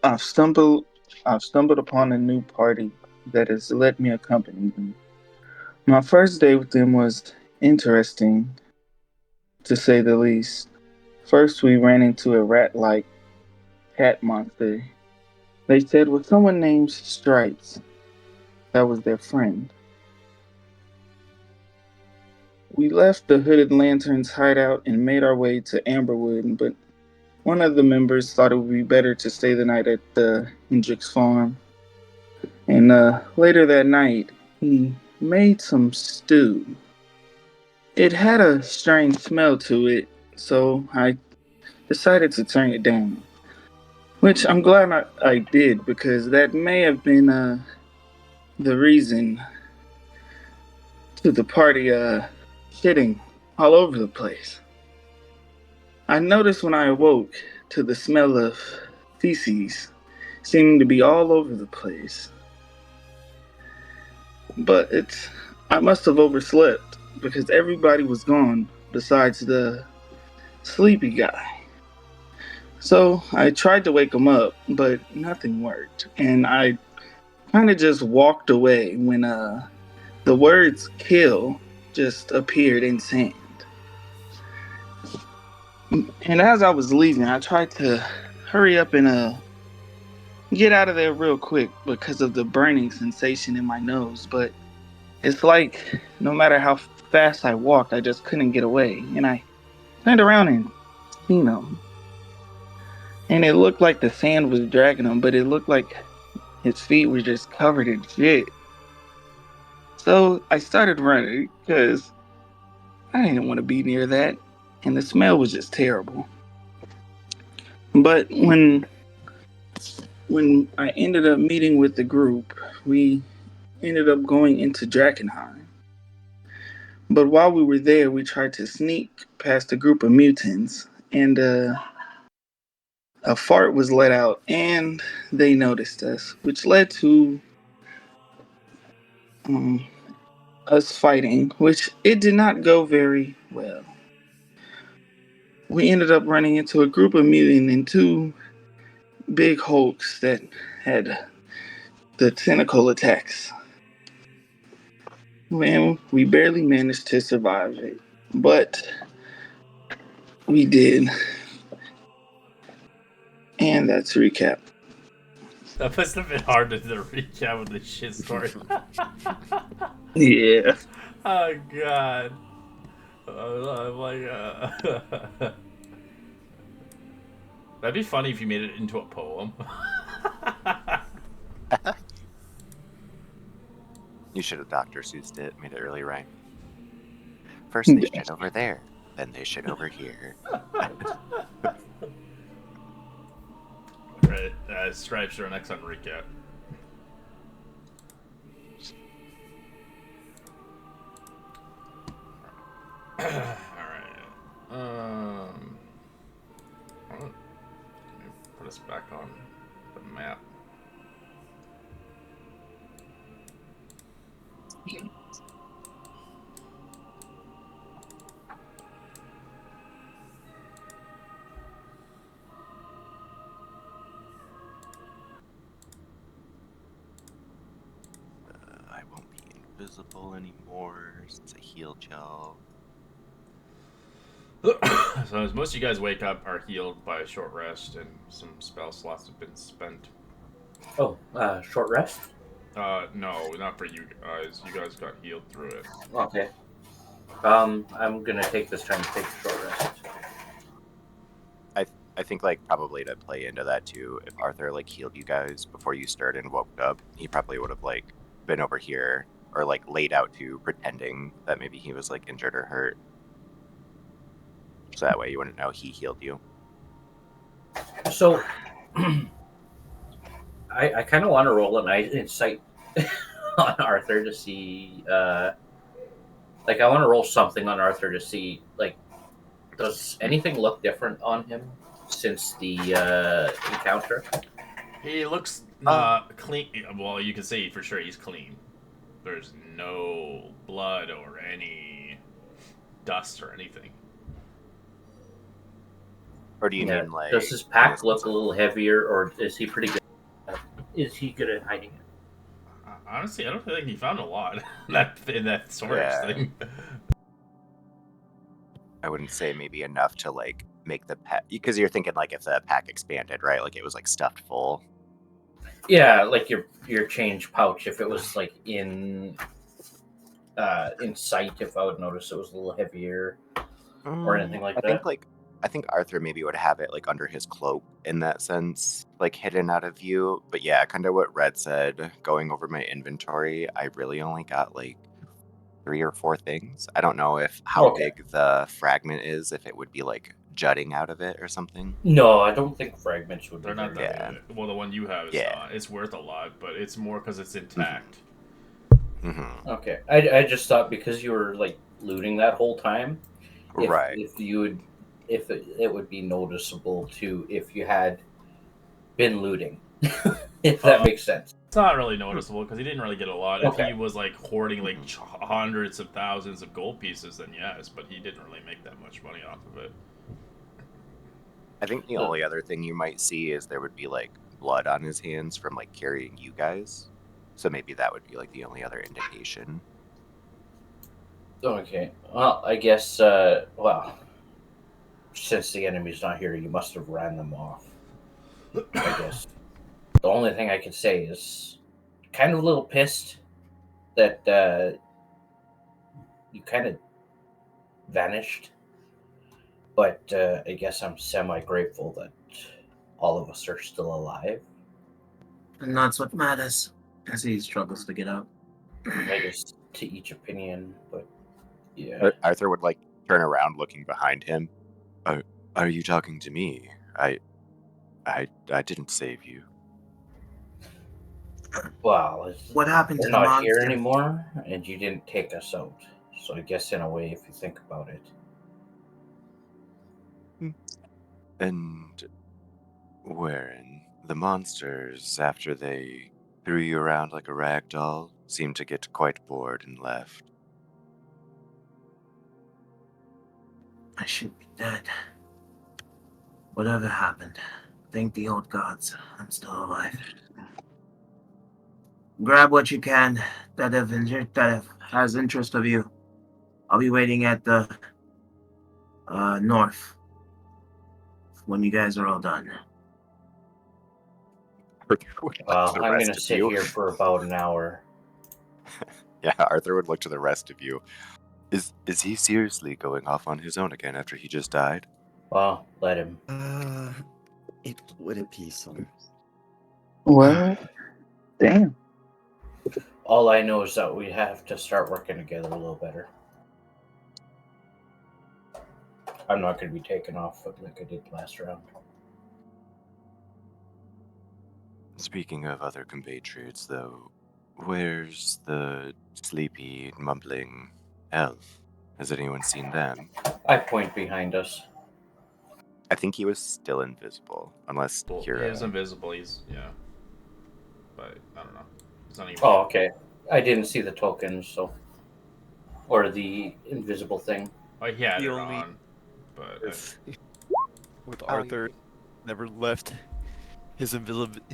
I've stumbled I've stumbled upon a new party that has let me accompany them. My first day with them was interesting, to say the least. First, we ran into a rat-like cat monster. They said was someone named Stripes. That was their friend. We left the Hooded Lantern's hideout and made our way to Amberwood, but one of the members thought it would be better to stay the night at the Hendricks farm. And later that night, he made some stew. It had a strange smell to it, so I decided to turn it down. Which I'm glad I did, because that may have been the reason to the party shitting all over the place. I noticed when I awoke to the smell of feces seeming to be all over the place. But I must have overslept because everybody was gone besides the sleepy guy. So I tried to wake him up, but nothing worked. And I kind of just walked away when the words kill just appeared in sand. And as I was leaving, I tried to hurry up and get out of there real quick because of the burning sensation in my nose. But it's like no matter how fast I walked, I just couldn't get away. And I turned around and seen him. And it looked like the sand was dragging him, but it looked like his feet were just covered in shit. So I started running because I didn't want to be near that. And the smell was just terrible. But when I ended up meeting with the group, we ended up going into Drakkenheim. But while we were there, we tried to sneak past a group of mutants, and a fart was let out, and they noticed us, which led to um, us fighting, which it did not go very well. We ended up running into a group of mutants and two big hulks that had the tentacle attacks. Man, we barely managed to survive it, but we did, and that's a recap. That must have been hard to recap with the shit story. Yeah. Oh god. I'm like, that'd be funny if you made it into a poem. You should have Dr. Seussed it, made it really rhyme. First they Yeah. shit over there, then they shit over here. Right, Stripes are next on recap. Alright. Let me put us back on the map. I won't be invisible anymore since I healed y'all. So as most of you guys wake up, are healed by a short rest, and some spell slots have been spent. Oh, short rest. No, not for you guys. You guys got healed through it. Okay. I'm gonna take this time to take a short rest. I think like probably to play into that too, if Arthur like healed you guys before you started and woke up, he probably would have like been over here or like laid out to pretending that maybe he was like injured or hurt. So that way you wouldn't know he healed you. So, I kind of want to roll an insight on Arthur to see, like, I want to roll something on Arthur to see, like, does anything look different on him since the encounter? He looks clean. Well, you can say for sure he's clean. There's no blood or any dust or anything. Or do you Yeah. mean like? Does his in pack the look sense a of- little heavier, or is he pretty good? Is he good at hiding it? Honestly, I don't feel like he found a lot in that storage Yeah. thing. I wouldn't say maybe enough to like make the pack, because you're thinking like if the pack expanded, right? Like it was like stuffed full. Yeah, like your change pouch. If it was like in sight, if I would notice it was a little heavier or anything like I think that. like I think Arthur maybe would have it like under his cloak in that sense, like hidden out of view. But yeah, kind of what Red said. Going over my inventory, I really only got like 3 or 4 things. I don't know if how Okay. big the fragment is, if it would be like jutting out of it or something. No, I don't think fragments would be They're not very that Yeah. big. Well, the one you have is Yeah. not. It's worth a lot, but it's more because it's intact. Mm-hmm. Okay, I just thought because you were like looting that whole time, Right. if you would, if it would be noticeable too if you had been looting, if that makes sense. It's not really noticeable because he didn't really get a lot. If Okay. he was like hoarding like Mhm. hundreds of thousands of gold pieces, then yes, but he didn't really make that much money off of it. I think the only other thing you might see is there would be like blood on his hands from like carrying you guys. So maybe that would be like the only other indication. Okay. Well, I guess. Well, since the enemy's not here, you must have ran them off. I guess. The only thing I can say is, kind of a little pissed that you kind of vanished. But I guess I'm semi grateful that all of us are still alive. And that's what matters, as he struggles to get up. I guess to each opinion, but yeah. Arthur would like turn around looking behind him. Are you talking to me? I didn't save you. Well, What happened we're to the not here monster? anymore, and you didn't take us out. So I guess in a way, if you think about it, And wherein the monsters, after they threw you around like a rag doll, seemed to get quite bored and left. I should be dead. Whatever happened, thank the old gods, I'm still alive. Grab what you can that has interest of you. I'll be waiting at the north when you guys are all done. Arthur would look well, to the I'm rest gonna of sit you. here for about an hour. Yeah, Arthur would look to the rest of you. Is he seriously going off on his own again after he just died? Well, let him. It wouldn't be so. What? Damn. All I know is that we have to start working together a little better. I'm not going to be taken off like I did last round. Speaking of other compatriots, though, where's the sleepy, mumbling elf? Has anyone seen them? I point behind us. I think he was still invisible, unless Well, you're. he is invisible. He's but I don't know. It's not even. Oh, okay. I didn't see the tokens, so or the invisible thing. Like he had The it only- on, but With Arthur, never left his invisibility.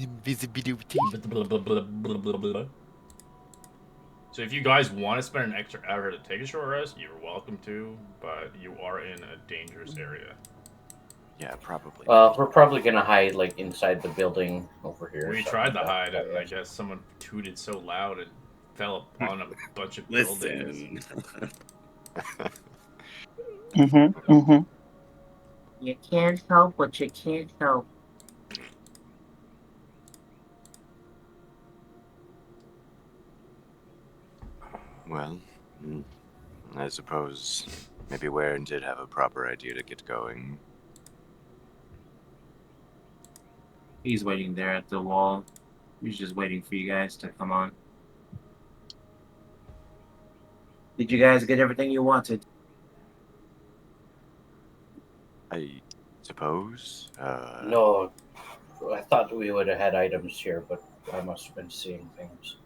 So if you guys want to spend an extra hour to take a short rest, you're welcome to, but you are in a dangerous area. Yeah, probably. We're probably gonna hide like inside the building over here. We something tried to like hide that. it, and I guess someone tooted so loud it fell upon a bunch of buildings. Listen. Mm-hmm. Mm-hmm. You can't help what you can't help. Well, I suppose maybe Warren did have a proper idea to get going. He's waiting there at the wall. He's just waiting for you guys to come on. Did you guys get everything you wanted? I suppose. No, I thought we would have had items here, but I must have been seeing things.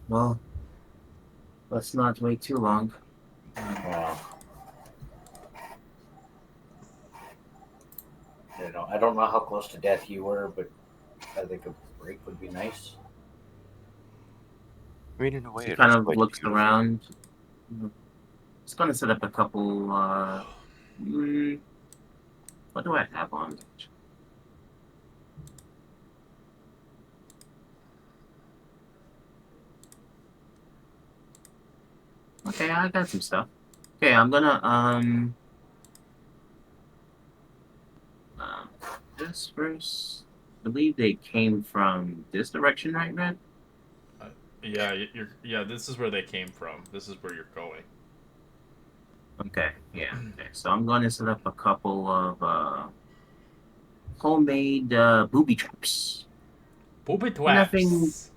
Well, let's not wait too long. Wow. I don't know how close to death you were, but I think a break would be nice. I mean, in a way, He it kind is of quite looks beautiful. around. Just gonna set up a couple. What do I have on? Okay, I got some stuff. Okay, I'm gonna this first. I believe they came from this direction, right, Red? Yeah, yeah. This is where they came from. This is where you're going. Okay, yeah. Okay, so I'm going to set up a couple of homemade booby traps. Booby Nothing traps.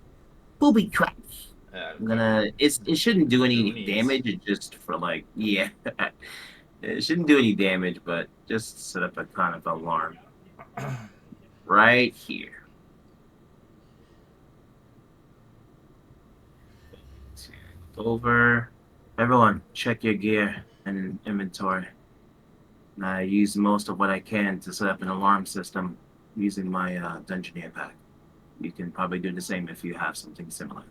booby traps. Yeah, I'm gonna. It shouldn't do any Goonies. damage. It's just for like yeah. It shouldn't do any damage, but just set up a kind of alarm right here. Over. Everyone, check your gear and inventory. I use most of what I can to set up an alarm system using my Dungeoneer pack. You can probably do the same if you have something similar.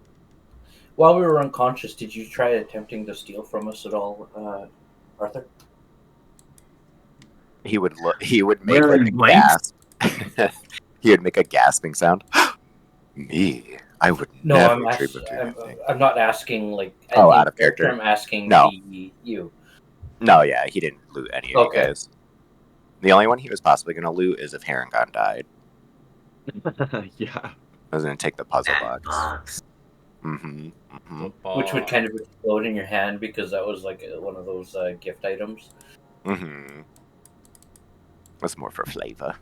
While we were unconscious, did you try attempting to steal from us at all, Arthur? He would look. He would make like Really a blanks? gasp. He would make a gasping sound. Me, I would No, never dream of doing anything. I'm not asking like Oh, in out of character. I'm asking No. you. No, yeah, he didn't loot any of you Okay. guys. The only one he was possibly going to loot is if Harangon died. Yeah. I was going to take the puzzle box. Box. Mm-hmm. Mm-hmm. Which would kind of explode in your hand because that was like one of those gift items. Mm-hmm. That's more for flavor.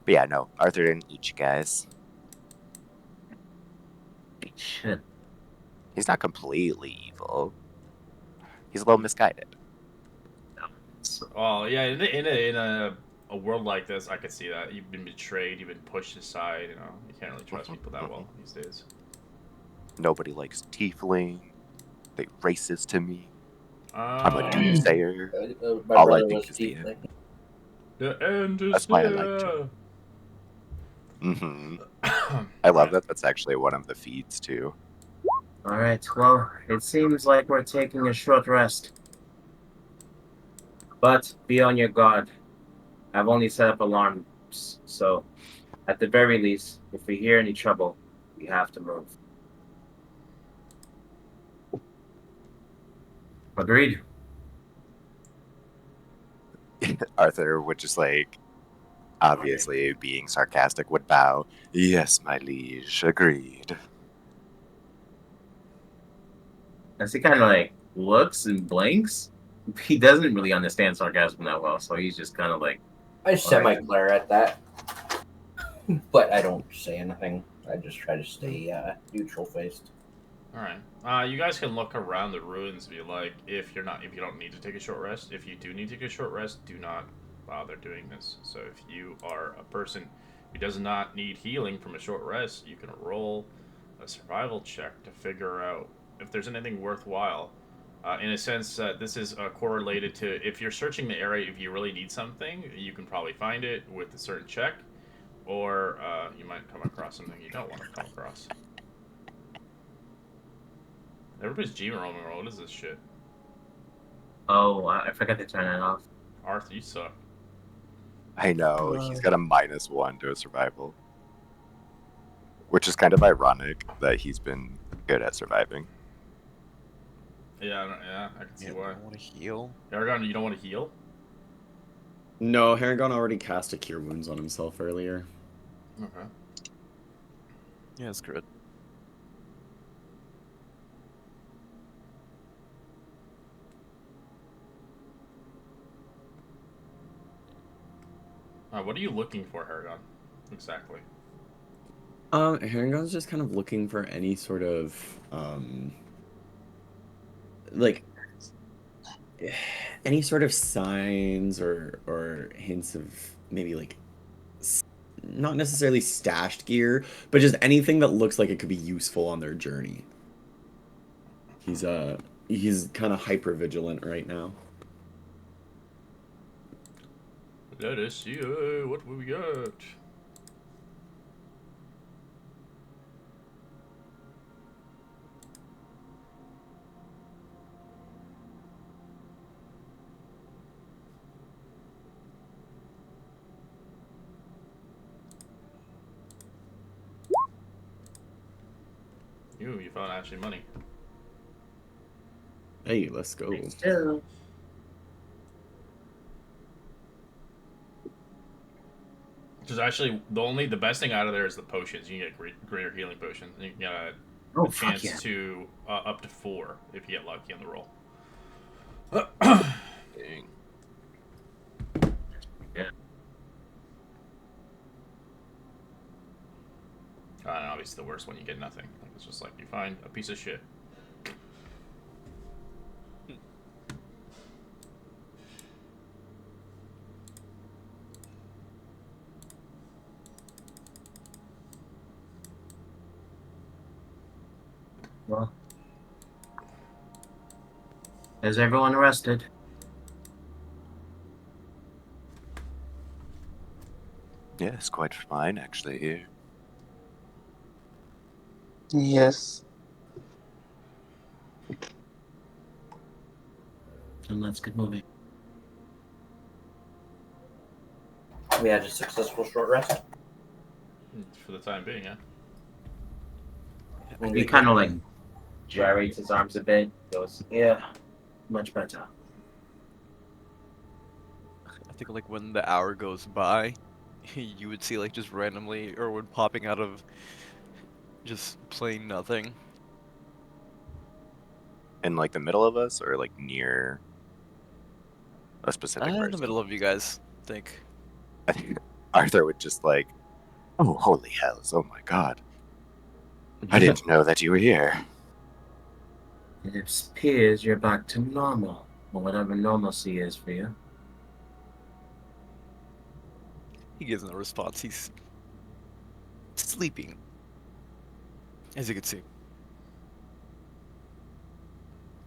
But yeah, no, Arthur didn't eat you guys. It should. He's not completely evil. He's a little misguided. So, Well, yeah. In a world like this, I could see that you've been betrayed, you've been pushed aside. You know, you can't really trust people that well these days. Nobody likes tiefling. They racist to me. I'm a doomsayer. My All I brother think was is the end. tiefling. The end is That's why I like to. Mm-hmm. I love that. That's actually one of the feeds too. all right. Well, it seems like we're taking a short rest. But be on your guard. I've only set up alarms, so at the very least, if we hear any trouble, we have to move. Agreed. Arthur would just like, obviously being sarcastic, would bow. Yes, my liege, agreed. As he kind of like looks and blinks, he doesn't really understand sarcasm that well, so he's just kind of like, I semi-glare at that, but I don't say anything. I just try to stay neutral faced. All right. You guys can look around the ruins if you like. If you don't need to take a short rest. If you do need to take a short rest, do not bother doing this. So if you are a person who does not need healing from a short rest, you can roll a survival check to figure out if there's anything worthwhile. In a sense, this is correlated to if you're searching the area. If you really need something, you can probably find it with a certain check, or you might come across something you don't want to come across. Everybody's G roaming. What is this shit? oh, I forgot to turn it off. Arthur, you suck. I know, he's got a -1 to his survival. Which is kind of ironic that he's been good at surviving. Yeah, I can see Yeah, why. I want to heal. Aragon, you don't want to heal? No, Harangon already cast a Cure Wounds on himself earlier. Okay. Yeah, it's good. What are you looking for, Aragon? Exactly. Harangon's just kind of looking for any sort of like any sort of signs or hints of maybe like not necessarily stashed gear, but just anything that looks like it could be useful on their journey. He's kind of hyper vigilant right now. Let us see what we got. You found actually money. Hey, let's go. Still. Because actually, the best thing out of there is the potions. You can get greater healing potions. And you can get Oh, a fuck chance yeah. to up to 4 if you get lucky on the roll. Dang. And obviously, the worst one, you get nothing. Like, it's just like you find a piece of shit. Well, is everyone arrested? Yeah, it's quite fine actually here. Yes. Then let's get moving. We had a successful short rest. For the time being, yeah. He kind of like gyrates his arms a bit. Goes, yeah, much better. I think like when the hour goes by, you would see like just randomly Erwin popping out of just plain nothing. In like the middle of us, or like near a specific person? In the middle of you guys, I think. I think Arthur would just like, oh, holy hells, oh my god. I didn't know that you were here. It appears you're back to normal, or whatever normalcy is for you. He gives no response. He's sleeping, as you can see.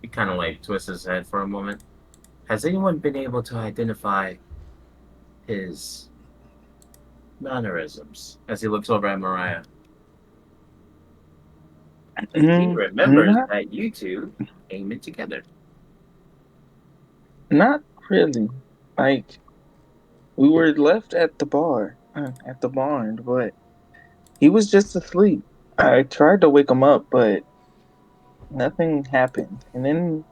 He kind of like twists his head for a moment. Has anyone been able to identify his mannerisms as he looks over at Mariah? He remembers Not, that you two came in together. not really. Like, we were left at the bar, at the barn, but he was just asleep. I tried to wake him up, but nothing happened. And then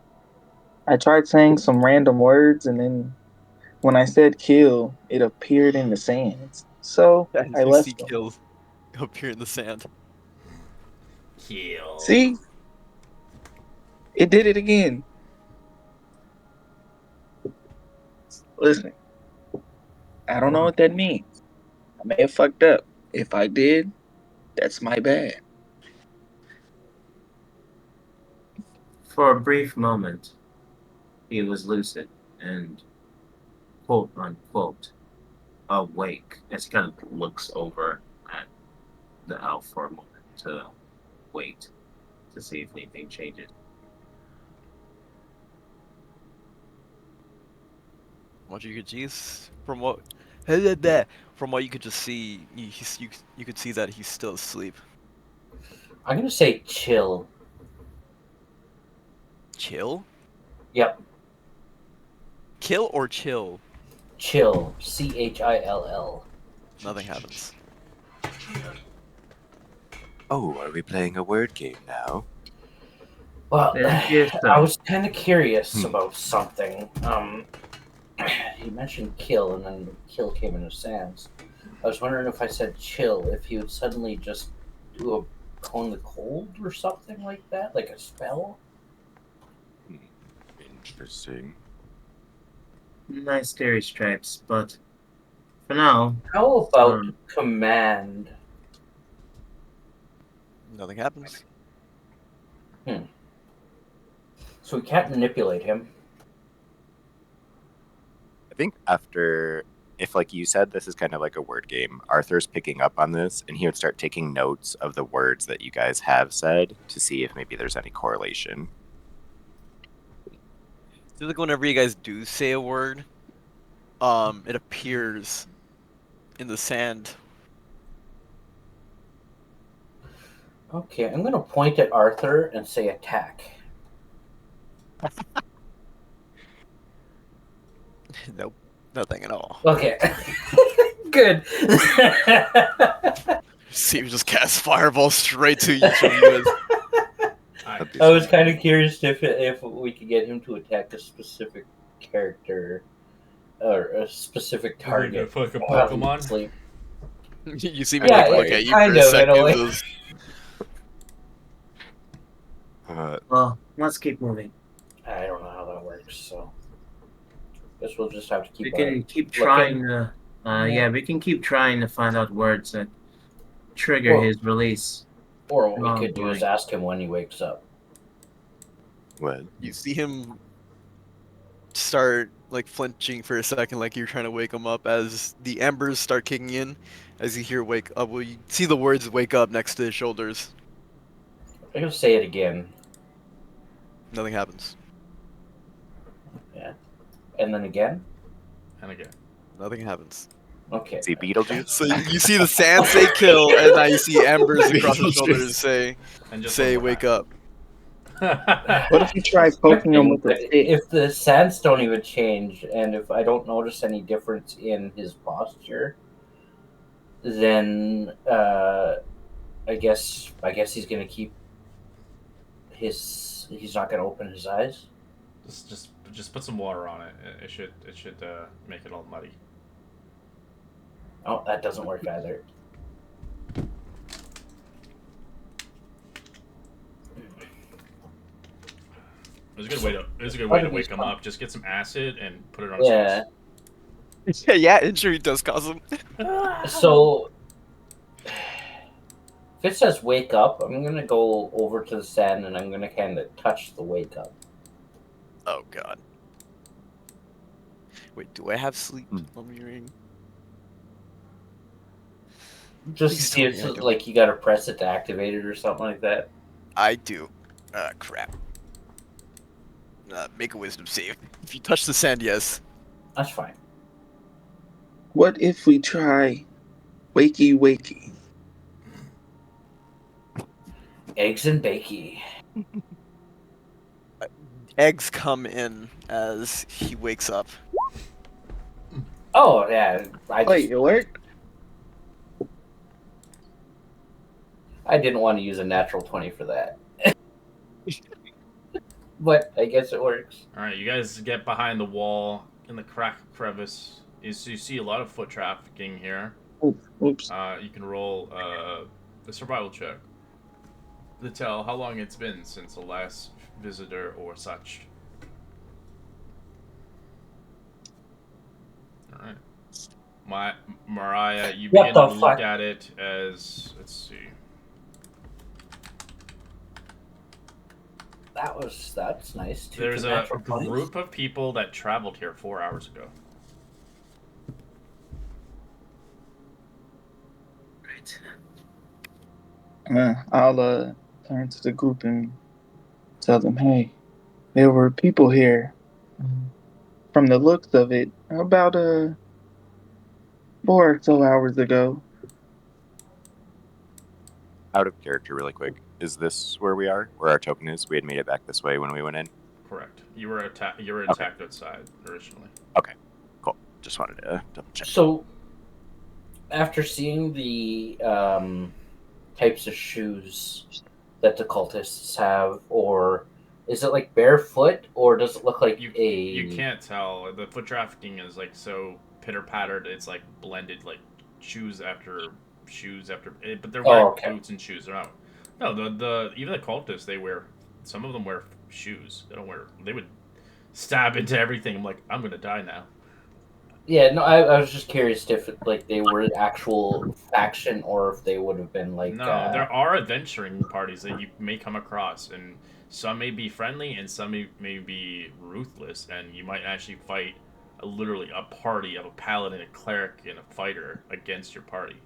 I tried saying some random words, and then when I said kill, it appeared in the sands. So As I you see left him. Kill appear in the sand. Kill. See? It did it again. Listen, I don't know what that means. I may have fucked up. If I did, that's my bad. For a brief moment, he was lucid and quote unquote awake as he kind of looks over at the elf for a moment to wait to see if anything changes. What you could see, from what you could just see, you could see that he's still asleep. I'm gonna say chill. Chill? Yep, Kill or chill? chill. CHILL. Nothing happens. Oh, are we playing a word game now? Well, Yes, sir. I was kind of curious Hmm. about something. He mentioned kill, and then kill came into sands. I was wondering if I said chill, if he would suddenly just do a cone the cold or something like that, like a spell. Interesting. Nice theory, Stripes, but for now, How about Um, command? Nothing happens. So we can't manipulate him. I think after, if like you said, this is kind of like a word game, Arthur's picking up on this, and he would start taking notes of the words that you guys have said to see if maybe there's any correlation. So like whenever you guys do say a word, it appears in the sand. Okay, I'm gonna point at Arthur and say attack. Nope, nothing at all. Okay. Good. See, we just cast fireball straight to each of you. Alright. I was kind of curious if we could get him to attack a specific character or a specific target. Like a while he's Pokemon? asleep. You see me Yeah, like look at you for kind a of, in a second. way. Just, Well, let's keep moving. I don't know how that works, so guess we'll just have to We keep. can keep looking. trying to. Yeah, we can keep trying to find out words that trigger Well- his release. Or what we Oh, could do is boy. ask him when he wakes up. What? you see him start like flinching for a second, like you're trying to wake him up as the embers start kicking in. As you hear "wake up," well, you see the words "wake up" next to his shoulders. I'm gonna say it again, Nothing happens. and then again. And again. Nothing happens. Okay. See Beetlejuice? So you see the sand say "kill," and now you see embers across his shoulders say And just "say one more wake up." time. What if you try poking him with a stick? If the sands don't even change, and if I don't notice any difference in his posture, then I guess he's gonna keep his. He's not gonna open his eyes. Just put some water on it. It should make it all muddy. Oh, that doesn't work either. It was a good Why way to did wake he him stop? up. Just get some acid and put it on his Yeah. face. Yeah, injury does cause him. So if it says wake up, I'm gonna go over to the sand and I'm gonna kind of touch the wake up. Oh god. Wait, do I have sleep Hmm. on me ring? Just to Please see tell if me I it's don't. like you gotta press it to activate it or something like that. I do. Crap. Make a wisdom save. If you touch the sand, yes. That's fine. What if we try wakey wakey? Eggs and bakey. Eggs come in as he wakes up. Oh yeah, Wait, it worked? I didn't want to use a natural 20 for that. But I guess it works. Alright, you guys get behind the wall in the crevice. You see a lot of foot trafficking here. Oops. You can roll a survival check to tell how long it's been since the last visitor or such. Alright. Mariah, you What begin the to look fuck? at it as, let's see. That's nice. There's a natural 20s. group of people that traveled here 4 hours ago. Right. I'll turn to the group and tell them, hey, there were people here. From the looks of it, about 4 or so hours ago. Out of character, really quick. Is this where we are? Where our token is? We had made it back this way when we went in. Correct. You were attacked outside originally. Cool. Just wanted to double check. So, after seeing the types of shoes that the cultists have, or is it like barefoot, or does it look like You a? can't tell. The foot trafficking is like so pitter pattered. It's like blended, like shoes after shoes after. But they're wearing boots and shoes. They're not. No, the even the cultists, they wear. Some of them wear shoes. They don't wear. They would stab into everything. I'm like, I'm gonna die now. Yeah, no, I was just curious if like they were actual faction or if they would have been like. No, there are adventuring parties that you may come across, and some may be friendly and some may be ruthless, and you might actually fight literally a party of a paladin, a cleric, and a fighter against your party.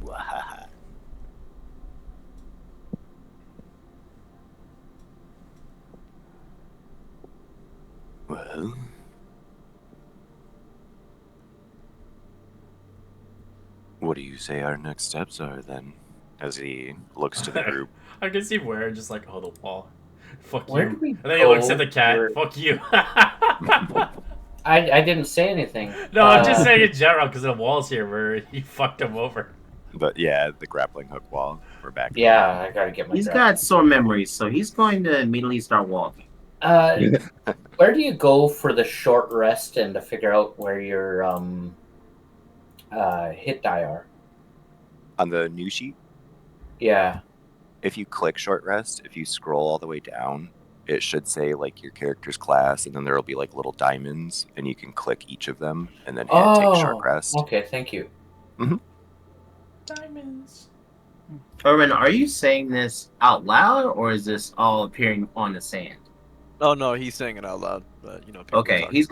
Wahaha. Well, what do you say our next steps are then? As he looks to the group. I can see where just like, oh, the wall. Fuck Where you. do we And then he looks at go the cat. for- Fuck you. I didn't say anything. No, I'm just saying in general because the wall's here where he fucked him over. But yeah, the grappling hook wall. We're back. Yeah, I gotta get my. He's grab. got sore memories, so he's going to immediately start walking. Where do you go for the short rest and to figure out where your hit die are? On the new sheet, Yeah. if you click short rest, if you scroll all the way down, it should say like your character's class, and then there will be like little diamonds, and you can click each of them and then hit take short rest. Okay, thank you. Diamonds. Erwin, are you saying this out loud, or is this all appearing on the sand? Oh no, he's saying it out loud, but you know. People Okay, talk. he's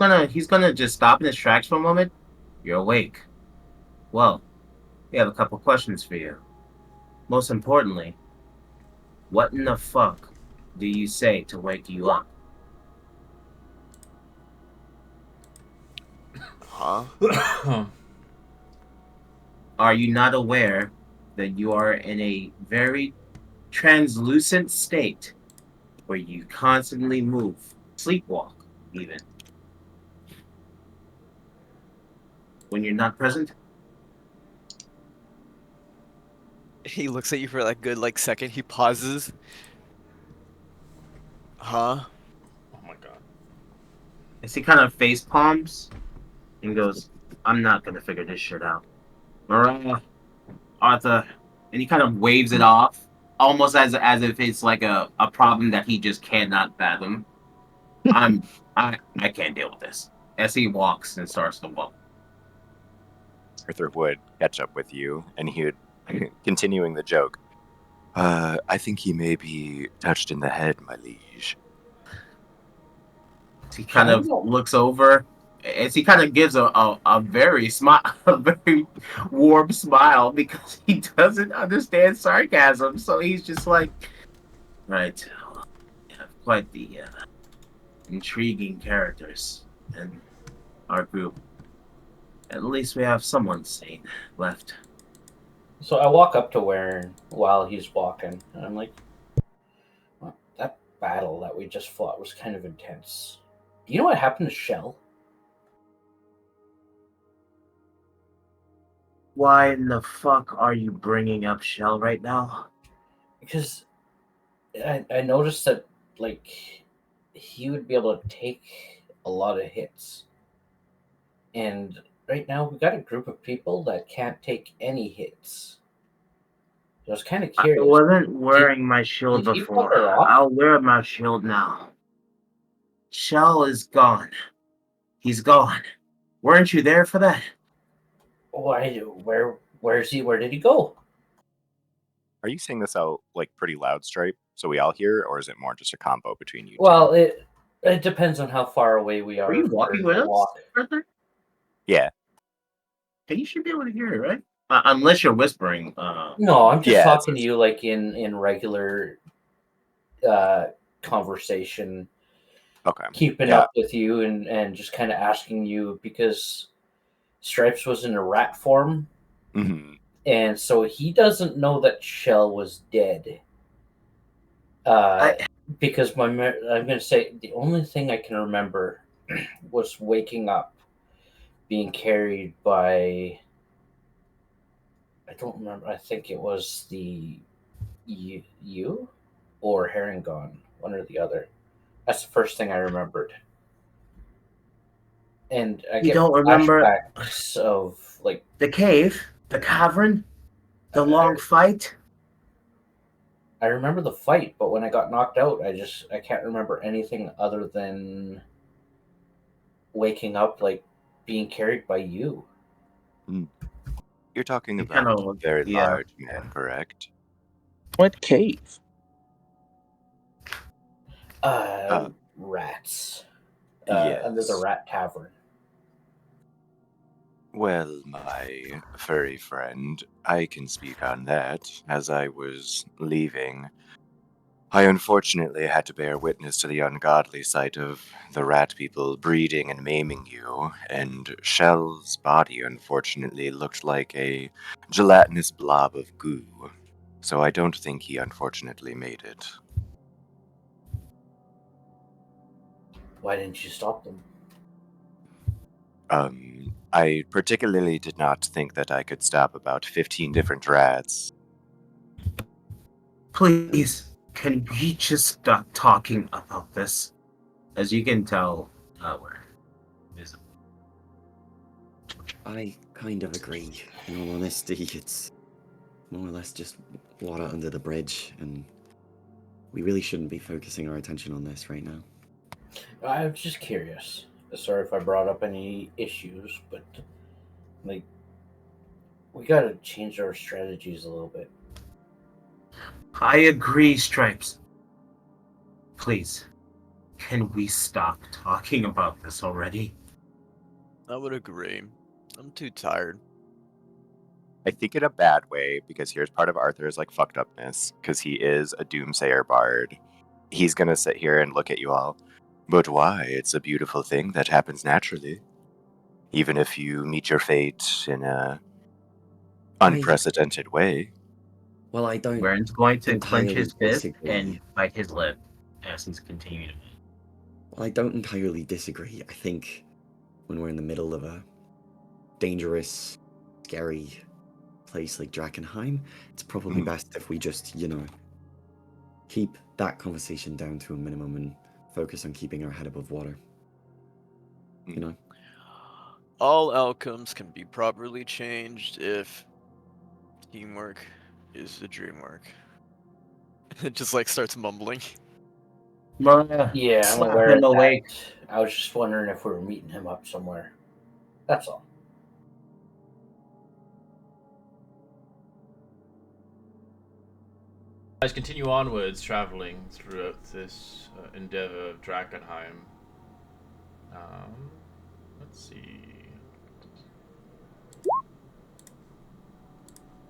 gonna just stop in his tracks for a moment. You're awake. Well, we have a couple questions for you. Most importantly, what in the fuck do you say to wake you up? Huh? Are you not aware that you are in a very translucent state where you constantly move, sleepwalk, even when you're not present? He looks at you for that good like second. He pauses. Huh? Oh my god. As he kind of face palms and goes, I'm not gonna figure this shit out. Mariah, Arthur, and he kind of waves it off, almost as if it's like a problem that he just cannot fathom. I can't deal with this. As he walks and starts to walk. Arthur would catch up with you, and he would, continuing the joke, I think he may be touched in the head, my liege. He kind of looks over as he kind of gives a very a very warm smile because he doesn't understand sarcasm. So he's just like, right, you have quite the intriguing characters in our group. At least we have someone sane left. So I walk up to Warren while he's walking, and I'm like, well, that battle that we just fought was kind of intense. Do you know what happened to Shell? Why in the fuck are you bringing up Shell right now? Because I noticed that, like, he would be able to take a lot of hits. And right now, we got a group of people that can't take any hits. I was kind of curious. I wasn't wearing my shield did he before. put her off? I'll wear my shield now. Shell is gone. He's gone. Weren't you there for that? Why? Where is he? Where did he go? Are you saying this out like pretty loud, Stripe, so we all hear, or is it more just a combo between you two? Well, it depends on how far away we are. Are you walking with us, Arthur? Yeah. You should be able to hear it, right? Unless you're whispering. No, I'm just Yeah, talking to you like in regular conversation. Okay. Keeping up with you and just kind of asking you because Stripes was in a rat form. Mm-hmm. And so he doesn't know that Shell was dead. Because I'm going to say the only thing I can remember was waking up, being carried by. I don't remember. I think it was the you or Herringon, one or the other. That's the first thing I remembered. And I get don't remember flashbacks of like the cave, the cavern, the long fight. I remember the fight, but when I got knocked out, I can't remember anything other than waking up, like being carried by you. You're talking You about kinda- a very yeah. large man, correct? What cave? Rats. Yes. Under the Rat Tavern. Well, my furry friend, I can speak on that. As I was leaving, I unfortunately had to bear witness to the ungodly sight of the rat people breeding and maiming you, and Shell's body unfortunately looked like a gelatinous blob of goo. So I don't think he unfortunately made it. Why didn't you stop them? I particularly did not think that I could stop about 15 different rats. Please, can we just stop talking about this? As you can tell, we're visible. I kind of agree. In all honesty, it's more or less just water under the bridge, and we really shouldn't be focusing our attention on this right now. I'm just curious. Sorry if I brought up any issues, but like, we gotta change our strategies a little bit. I agree, Stripes. Please, can we stop talking about this already? I would agree. I'm too tired. I think in a bad way, because here's part of Arthur's like fucked upness, because he is a doomsayer bard. He's gonna sit here and look at you all. But why? It's a beautiful thing that happens naturally. Even if you meet your fate in a unprecedented way. Well, I don't Vern's going to clench entirely his fist disagree. and bite his lip as he's continuing. Well, I don't entirely disagree. I think when we're in the middle of a dangerous, scary place like Drakkenheim, it's probably best if we just, keep that conversation down to a minimum and focus on keeping our head above water. You know? All outcomes can be properly changed if teamwork is the dream work. It just like starts mumbling. Yeah, I'm slap aware him of awake. that. I was just wondering if we were meeting him up somewhere. That's all. Guys, continue onwards, traveling throughout this endeavor of Drakkenheim. Let's see.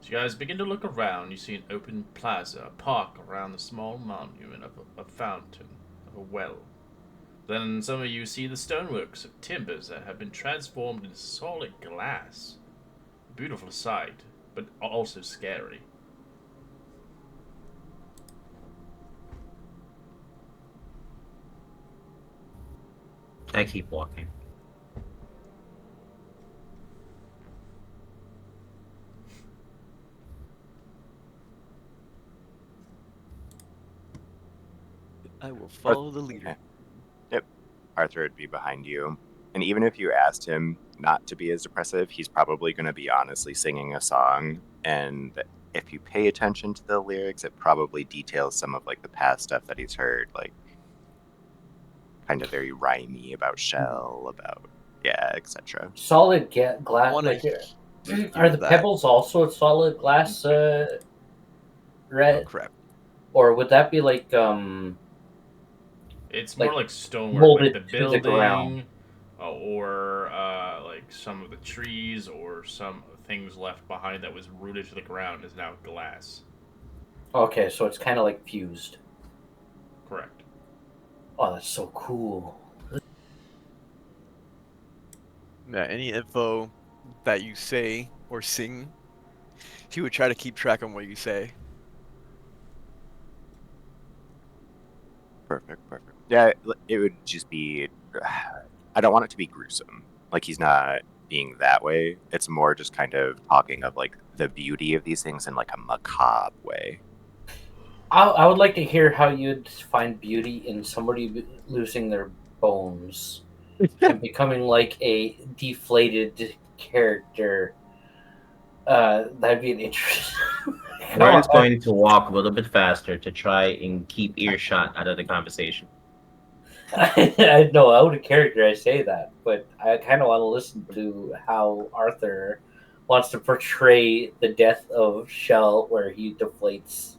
So you guys begin to look around. You see an open plaza, a park around a small monument of a fountain, of a well. Then some of you see the stoneworks of timbers that have been transformed into solid glass. A beautiful sight, but also scary. I keep walking. I will follow the leader. Yep. Arthur would be behind you. And even if you asked him not to be as depressive, he's probably going to be honestly singing a song. And if you pay attention to the lyrics, it probably details some of like the past stuff that he's heard, like kind of very rhymey about Shell, about etc. Solid glass. Wanna Like, hear are the that. pebbles also solid glass, Oh red? crap. Or would that be like It's like more like stonework, molded like the to the ground? building, or like some of the trees, or some things left behind that was rooted to the ground is now glass. Okay, so it's kind of like fused. Correct. Oh, that's so cool. Yeah, any info that you say or sing, he would try to keep track on what you say. Perfect. Yeah, it would just be. I don't want it to be gruesome. Like he's not being that way. It's more just kind of talking of like the beauty of these things in like a macabre way. I would like to hear how you'd find beauty in somebody losing their bones and becoming like a deflated character. That'd be an interesting. Vern's going to walk a little bit faster to try and keep earshot out of the conversation. I know out of character I say that, but I kind of want to listen to how Arthur wants to portray the death of Shell, where he deflates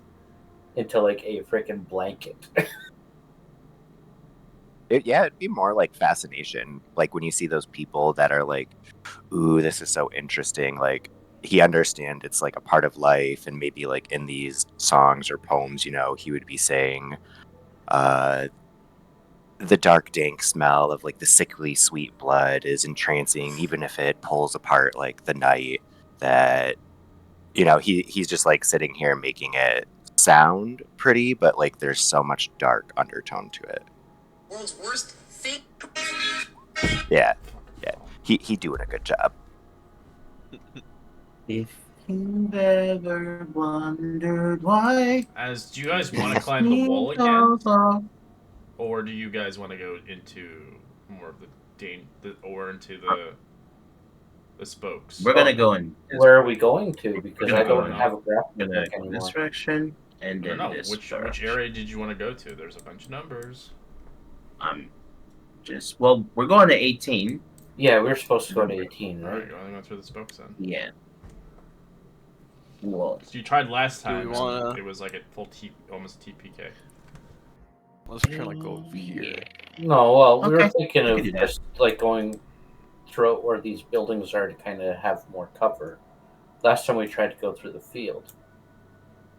into like a freaking blanket. It'd be more like fascination. Like when you see those people that are like, ooh, this is so interesting. Like he understand it's like a part of life, and maybe like in these songs or poems, you know, he would be saying the dark dank smell of like the sickly sweet blood is entrancing, even if it pulls apart like the night. That, you know, he's just like sitting here making it sound pretty, but like there's so much dark undertone to it. World's worst thing. Yeah, he doing a good job. If you've ever wondered why. Do you guys want to climb the wall again, or do you guys want to go into more of or into the spokes? We're gonna go in. Where are we going to? Because gonna I go don't in. have a graphic We're gonna book go in anymore. this direction and I then don't know. this Which direction. area did you want to go to? There's a bunch of numbers. We're going to 18. Yeah, we were supposed to go to 18, Alright, right? you want to go through the spokes then? Yeah. Well, So you tried last Do we time, and wanna- it was like a full almost TPK. Let's try to like go over here. No, well, we were Okay, thinking we of can do that. just like going throughout where these buildings are to kind of have more cover. Last time we tried to go through the field.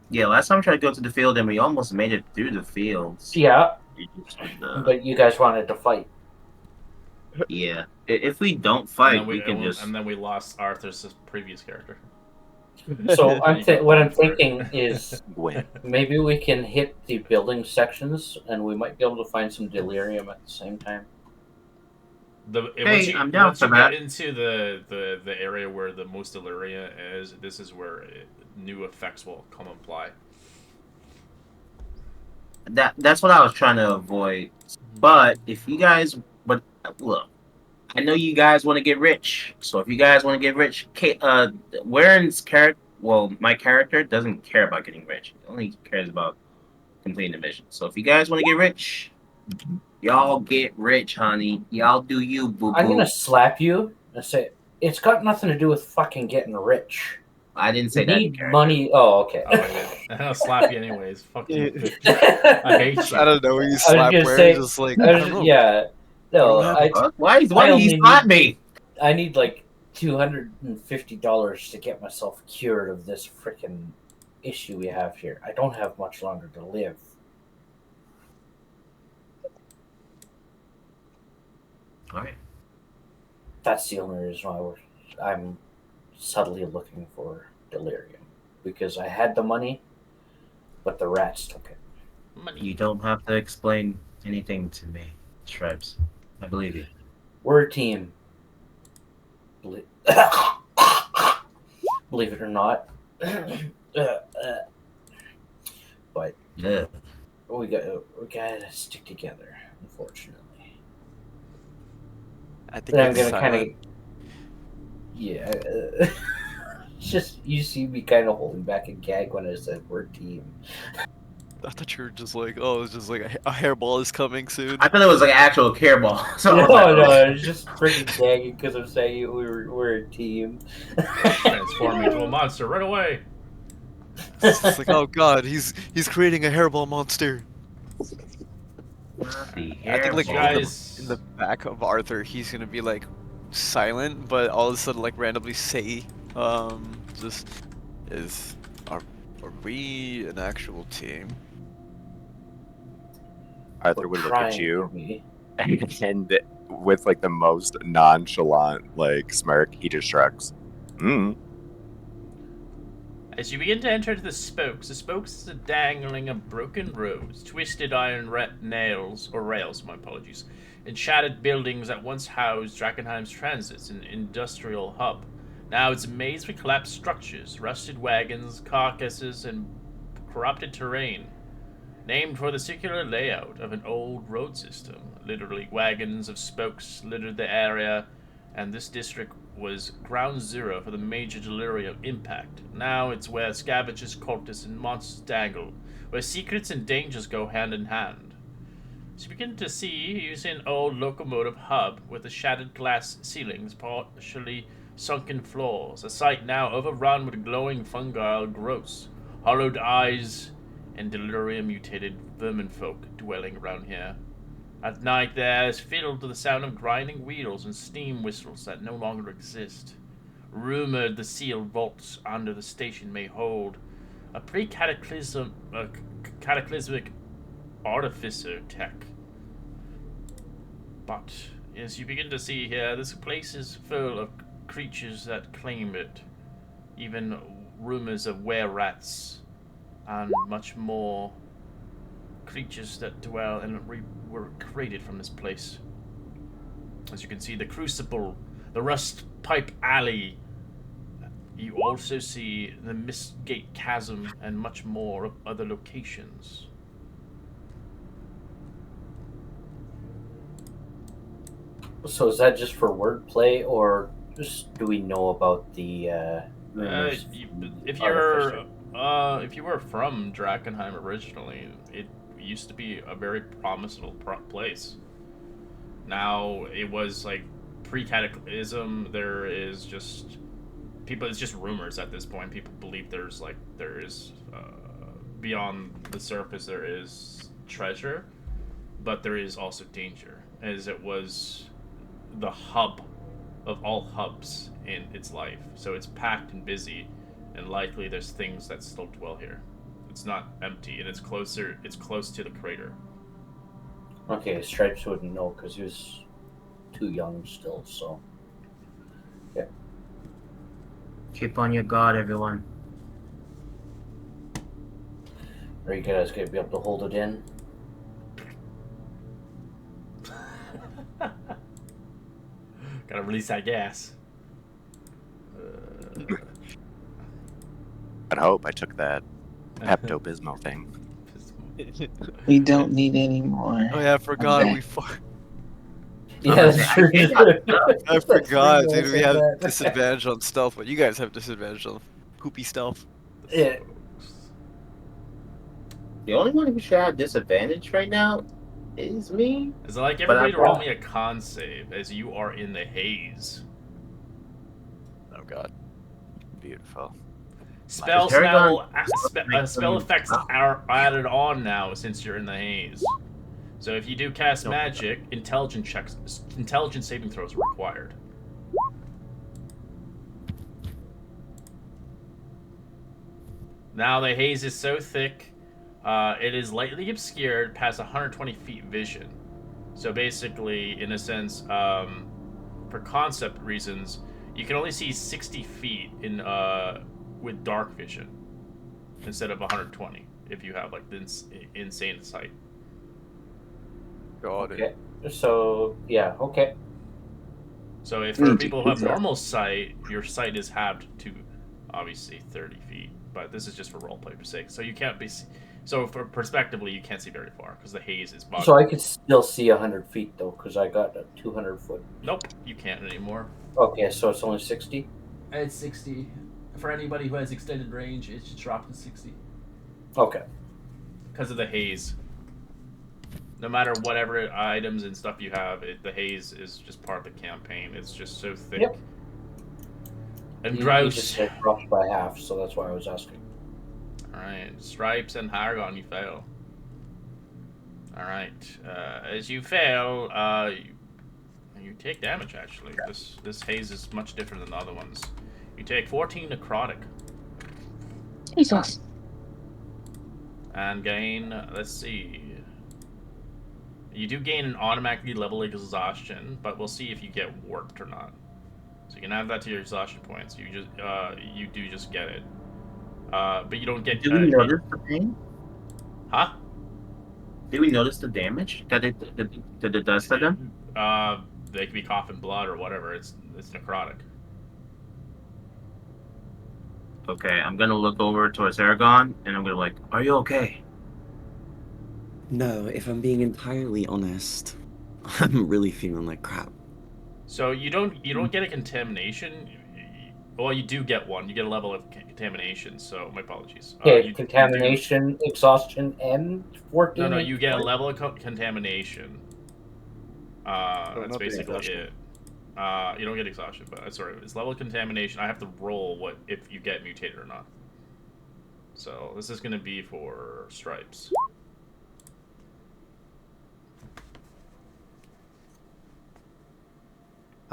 yeah, last time we tried to go to the field and we almost made it through the fields. Yeah, It just was, but you guys wanted to fight. yeah. If we don't And fight, then we can just. and then we lost Arthur's previous character. So what I'm You go thinking is Win. maybe we can hit the building sections, and we might be able to find some delirium at the same time. I'm down once for you that. get into the area where the most Deliria is, this is where new effects will come apply. That's what I was trying to avoid. But if you guys, but look, I know you guys want to get rich. So if you guys want to get rich, Warren's character, well, my character doesn't care about getting rich. He only cares about completing the mission. So if you guys want to get rich, y'all get rich, honey. Y'all do you, boo I'm boo. gonna slap you and say it's got nothing to do with fucking getting rich. I didn't You say that. need money. Oh, okay. Oh, wait, I'll slap you anyways. Fuck you. I I hate Just you. out of nowhere, you slap gonna where say- just like was I don't just- know. yeah. No, I don't Why I did only he slap me? I need like $250 to get myself cured of this freaking issue we have here. I don't have much longer to live. All right. That's the only reason why I'm subtly looking for delirium, because I had the money, but the rats took it. You don't have to explain anything to me, Stripes. I believe you. We're a team. Believe it or not. But Yeah. we gotta stick together, unfortunately. I think And I'm it's gonna kind of, silent. yeah. It's just you see me kind of holding back a gag when I said we're a team. I thought you were just like, oh, it's just like a hairball is coming soon. I thought it was like an actual care ball. So I No, was like, no, okay. it's just freaking gagging because I'm saying we're a team. Transform into a monster right away. It's just like, oh god, he's creating a hairball monster. The I think like hairball. Guys, in the back of Arthur, he's gonna be like silent, but all of a sudden like randomly say, just are we an actual team? Arthur would look at Trying to you be. and with like the most nonchalant like smirk, he just shrugs. as you begin to enter the spokes is a dangling of broken roads, twisted iron nails, or rails, my apologies, and shattered buildings that once housed Drakkenheim's transits, an industrial hub. Now it's a maze of collapsed structures, rusted wagons, carcasses, and corrupted terrain. Named for the circular layout of an old road system. Literally, wagons of spokes littered the area, and this district was ground zero for the major delirium impact. Now it's where scavengers, cultists, and monsters dangle, where secrets and dangers go hand in hand. As you begin to see, you see an old locomotive hub with the shattered glass ceilings, partially sunken floors, a site now overrun with glowing fungal growths, hollowed eyes, and delirium mutated vermin folk dwelling around here. At night, the air is filled with the sound of grinding wheels and steam whistles that no longer exist. rumored the sealed vaults under the station may hold a cataclysmic artificer tech. But as you begin to see here, this place is full of creatures that claim it. Even rumors of were-rats and much more creatures that dwell and were created from this place. As you can see, the Crucible, the Rust Pipe Alley. You also see the Mistgate Chasm and much more of other locations. So is that just for wordplay, or just do we know about the rumors? If you were from Drakkenheim originally, it used to be a very promising place. Now it was like pre-cataclysm. There is just people. It's just rumors at this point. People believe there is beyond the surface there is treasure, but there is also danger, as it was the hub of all hubs in its life. So it's packed and busy, and likely there's things that still dwell here. It's not empty, and it's close to the crater. Okay, Stripes wouldn't know because he was too young still, so. Yeah. Keep on your guard, everyone. Are you guys going to be able to hold it in? Gotta release that gas. I'd hope I took that Pepto-Bismol thing. We don't need any more. Oh yeah, I forgot. Okay. Yeah, that's true. I forgot, dude. We have that. disadvantage on stealth, but you guys have disadvantage on poopy stealth. Yeah. The only one who should have disadvantage right now is me. Is it like But everybody I'm roll wrong. me a con save as you are in the haze? Oh god. Beautiful. Spell Paragon- effects are added on now since you're in the haze. So if you do cast magic, intelligence saving throws are required. Now the haze is so thick, it is lightly obscured past 120 feet vision. So basically, in a sense, for concept reasons, you can only see 60 feet in with dark vision instead of 120 if you have like the insane sight. God. Okay. So, yeah, okay. So if We for need to people who have keep that. normal sight, your sight is halved to obviously 30 feet. But this is just for roleplay's sake. So you can't be. So for perspectively, you can't see very far because the haze is bogged. So I could still see 100 feet, though, because I got a 200 foot. Nope, you can't anymore. Okay, so it's only 60? It's 60. For anybody who has extended range, it should drop to 60. Okay. Because of the haze. No matter whatever items and stuff you have, the haze is just part of the campaign. It's just so thick. Yep. And You gross. just said dropped by half, so that's why I was asking. Alright, Stripes and Hargon, you fail. Alright, as you fail, you take damage, actually. This haze is much different than the other ones. You take 14 necrotic. Jesus. And gain, let's see. You do gain an automatically level exhaustion, but we'll see if you get warped or not. So you can add that to your exhaustion points. You do just get it. But you don't get. Did we notice the thing? Huh? Did we notice the damage that it does to them? They could be coughing blood or whatever. It's necrotic. Okay, I'm gonna look over towards Aragon and I'm gonna like, are you okay? No, if I'm being entirely honest, I'm really feeling like crap. So you don't get a contamination. Well, you do get one. You get a level of contamination. So my apologies. Okay, contamination, exhaustion, and 14. No, you get a level of contamination. That's not the basically exhaustion. it. You don't get exhaustion, but sorry, it's level of contamination. I have to roll if you get mutated or not. So this is going to be for Stripes.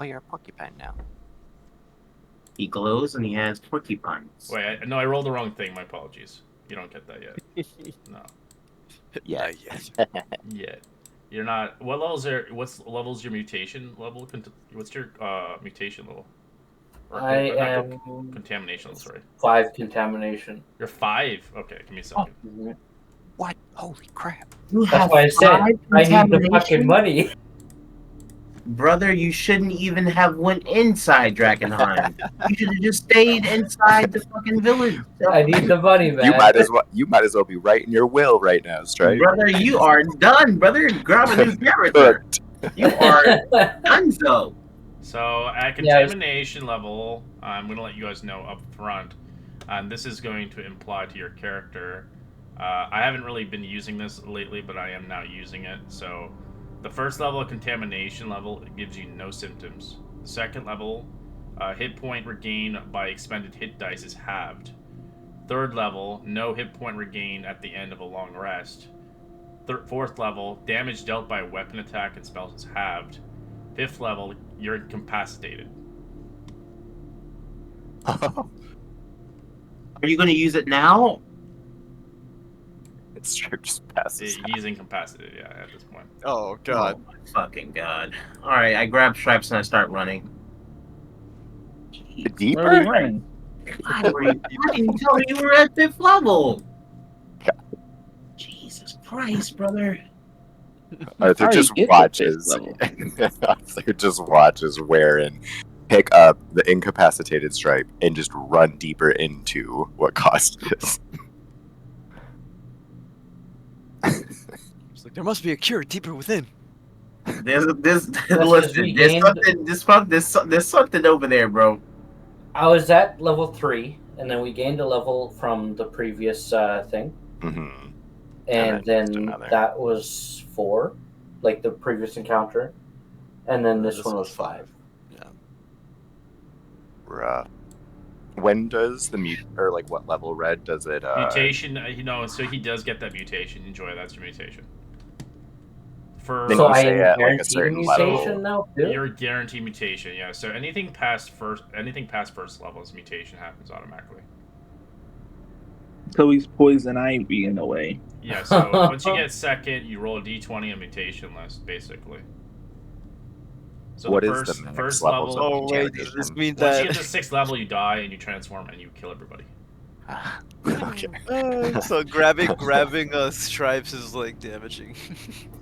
Oh, you're a porcupine now. He glows and he has porcupines. Wait, no, I rolled the wrong thing. My apologies. You don't get that yet. No, Yeah. Not yet. yet. You're not. What levels are? What's levels your mutation level? What's your mutation level? I not am contamination. Sorry, 5 contamination. you're 5. Okay, give me a second. Mhm. What? Holy crap! You That's have why I said 5 I need the contamination? fucking money. Brother, you shouldn't even have went inside Drakkenheim. You should have just stayed inside the fucking village. I need the money, man. You might as well be writing your will right now, Stripe. Brother, you are done, brother. Grab a new character. You are donezo. So at contamination level, I'm gonna let you guys know up front. This is going to imply to your character. I haven't really been using this lately, but I am now using it. So, the first level of contamination level gives you no symptoms. The second level, hit point regain by expended hit dice is halved. Third level, no hit point regain at the end of a long rest. Fourth level, damage dealt by a weapon attack and spells is halved. Fifth level, you're incapacitated. Are you going to use it now? Stripe just passes. He's incapacitated, yeah, at this point. Oh god. Oh my fucking god. Alright, I grab Stripes and I start running. Deeper? Where are we running? God, why didn't you tell me you were at 5th level? Jesus Christ, brother. Arthur How just do you get to watches. fifth Arthur just watches Warren pick up the incapacitated Stripe and just run deeper into what caused this. It's like there must be a cure deeper within. Listen, we there's something over there, bro. I was at level 3, and then we gained a level from the previous thing. Mm-hmm. And then then another. that was 4, like the previous encounter. And then this one was 5. Rough. When does the or like what level red does it? Mutation, so he does get that mutation. Enjoy, that's your mutation. For Then So you I say am at, like, a guaranteed a certain mutation now, too? your guaranteed mutation, yeah. So anything past first level's mutation happens automatically. So he's poison ivy in a way. Yeah. So once you get second, you roll a d20 on mutation list, basically. So What the is the first, max first levels level. of Oh wait, does this mean Once that? you get to 6th level, you die and you transform and you kill everybody. Okay. So grabbing stripes is like damaging.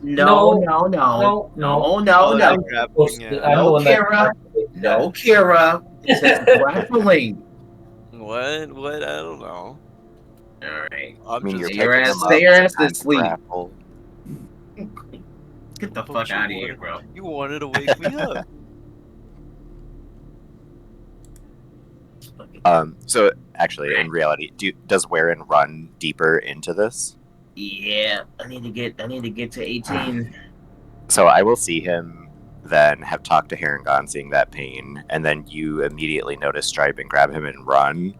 No. I'm Oh, grabbing yeah. I'm the No, one that- Kira. No, Kira. It says grappling. What? I don't know. Alright. I'm I mean, you're just Your picking ass- them stay up your ass and asleep. grapple. Get the But fuck you out of here, wanted- bro. You wanted to wake me up. So actually, in reality, does Warren run deeper into this? Yeah, I need to get to 18. So I will see him, then have talked to Harangon, seeing that pain, and then you immediately notice Stripe and grab him and run.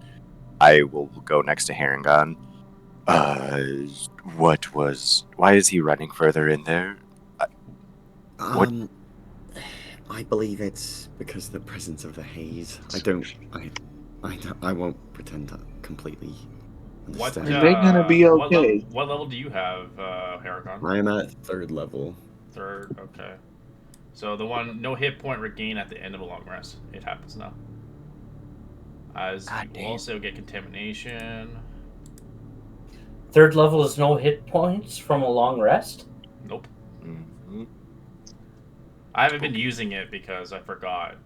I will go next to Harangon. Why is he running further in there? What- I believe it's because of the presence of the haze. I won't pretend to completely What? understand. They're gonna be okay. What level do you have, Harakon? I am at 3rd level. 3rd. Okay. So the one no hit point regain at the end of a long rest. It happens now. As God you damn. also get contamination. 3rd level is no hit points from a long rest? Nope. Mm-hmm. I haven't been using it because I forgot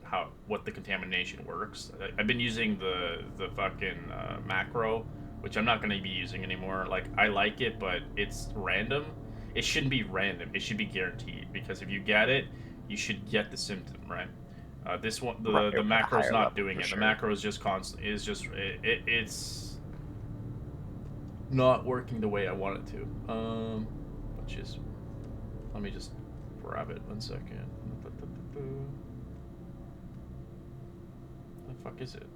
what the contamination works. I've been using the fucking macro, which I'm not going to be using anymore. Like, I like it, but it's random. It shouldn't be random. It should be guaranteed, because if you get it, you should get the symptom, right? This one, Right, the at a macro's higher not level, doing for it. sure. The macro is just constant. It's not working the way I want it to. Which is, let me just grab it 1 second. The fuck is it?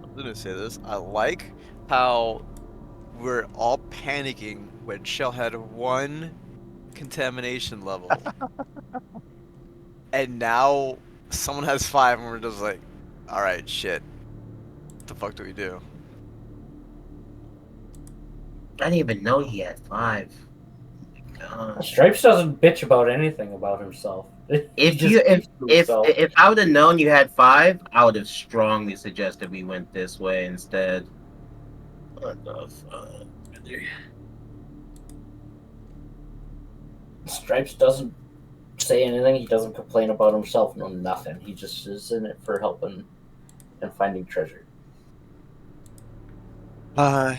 I'm gonna say this. I like how we're all panicking when Shell had one contamination level. And now someone has 5 and we're just like, alright, shit. What the fuck do we do? I didn't even know he had 5. God. Stripes doesn't bitch about anything about himself. If He you just keeps to himself. if I would have known you had 5, I would have strongly suggested we went this way instead. What the fuck? Stripes doesn't say anything. He doesn't complain about himself. No, nothing. He just is in it for helping and finding treasure. All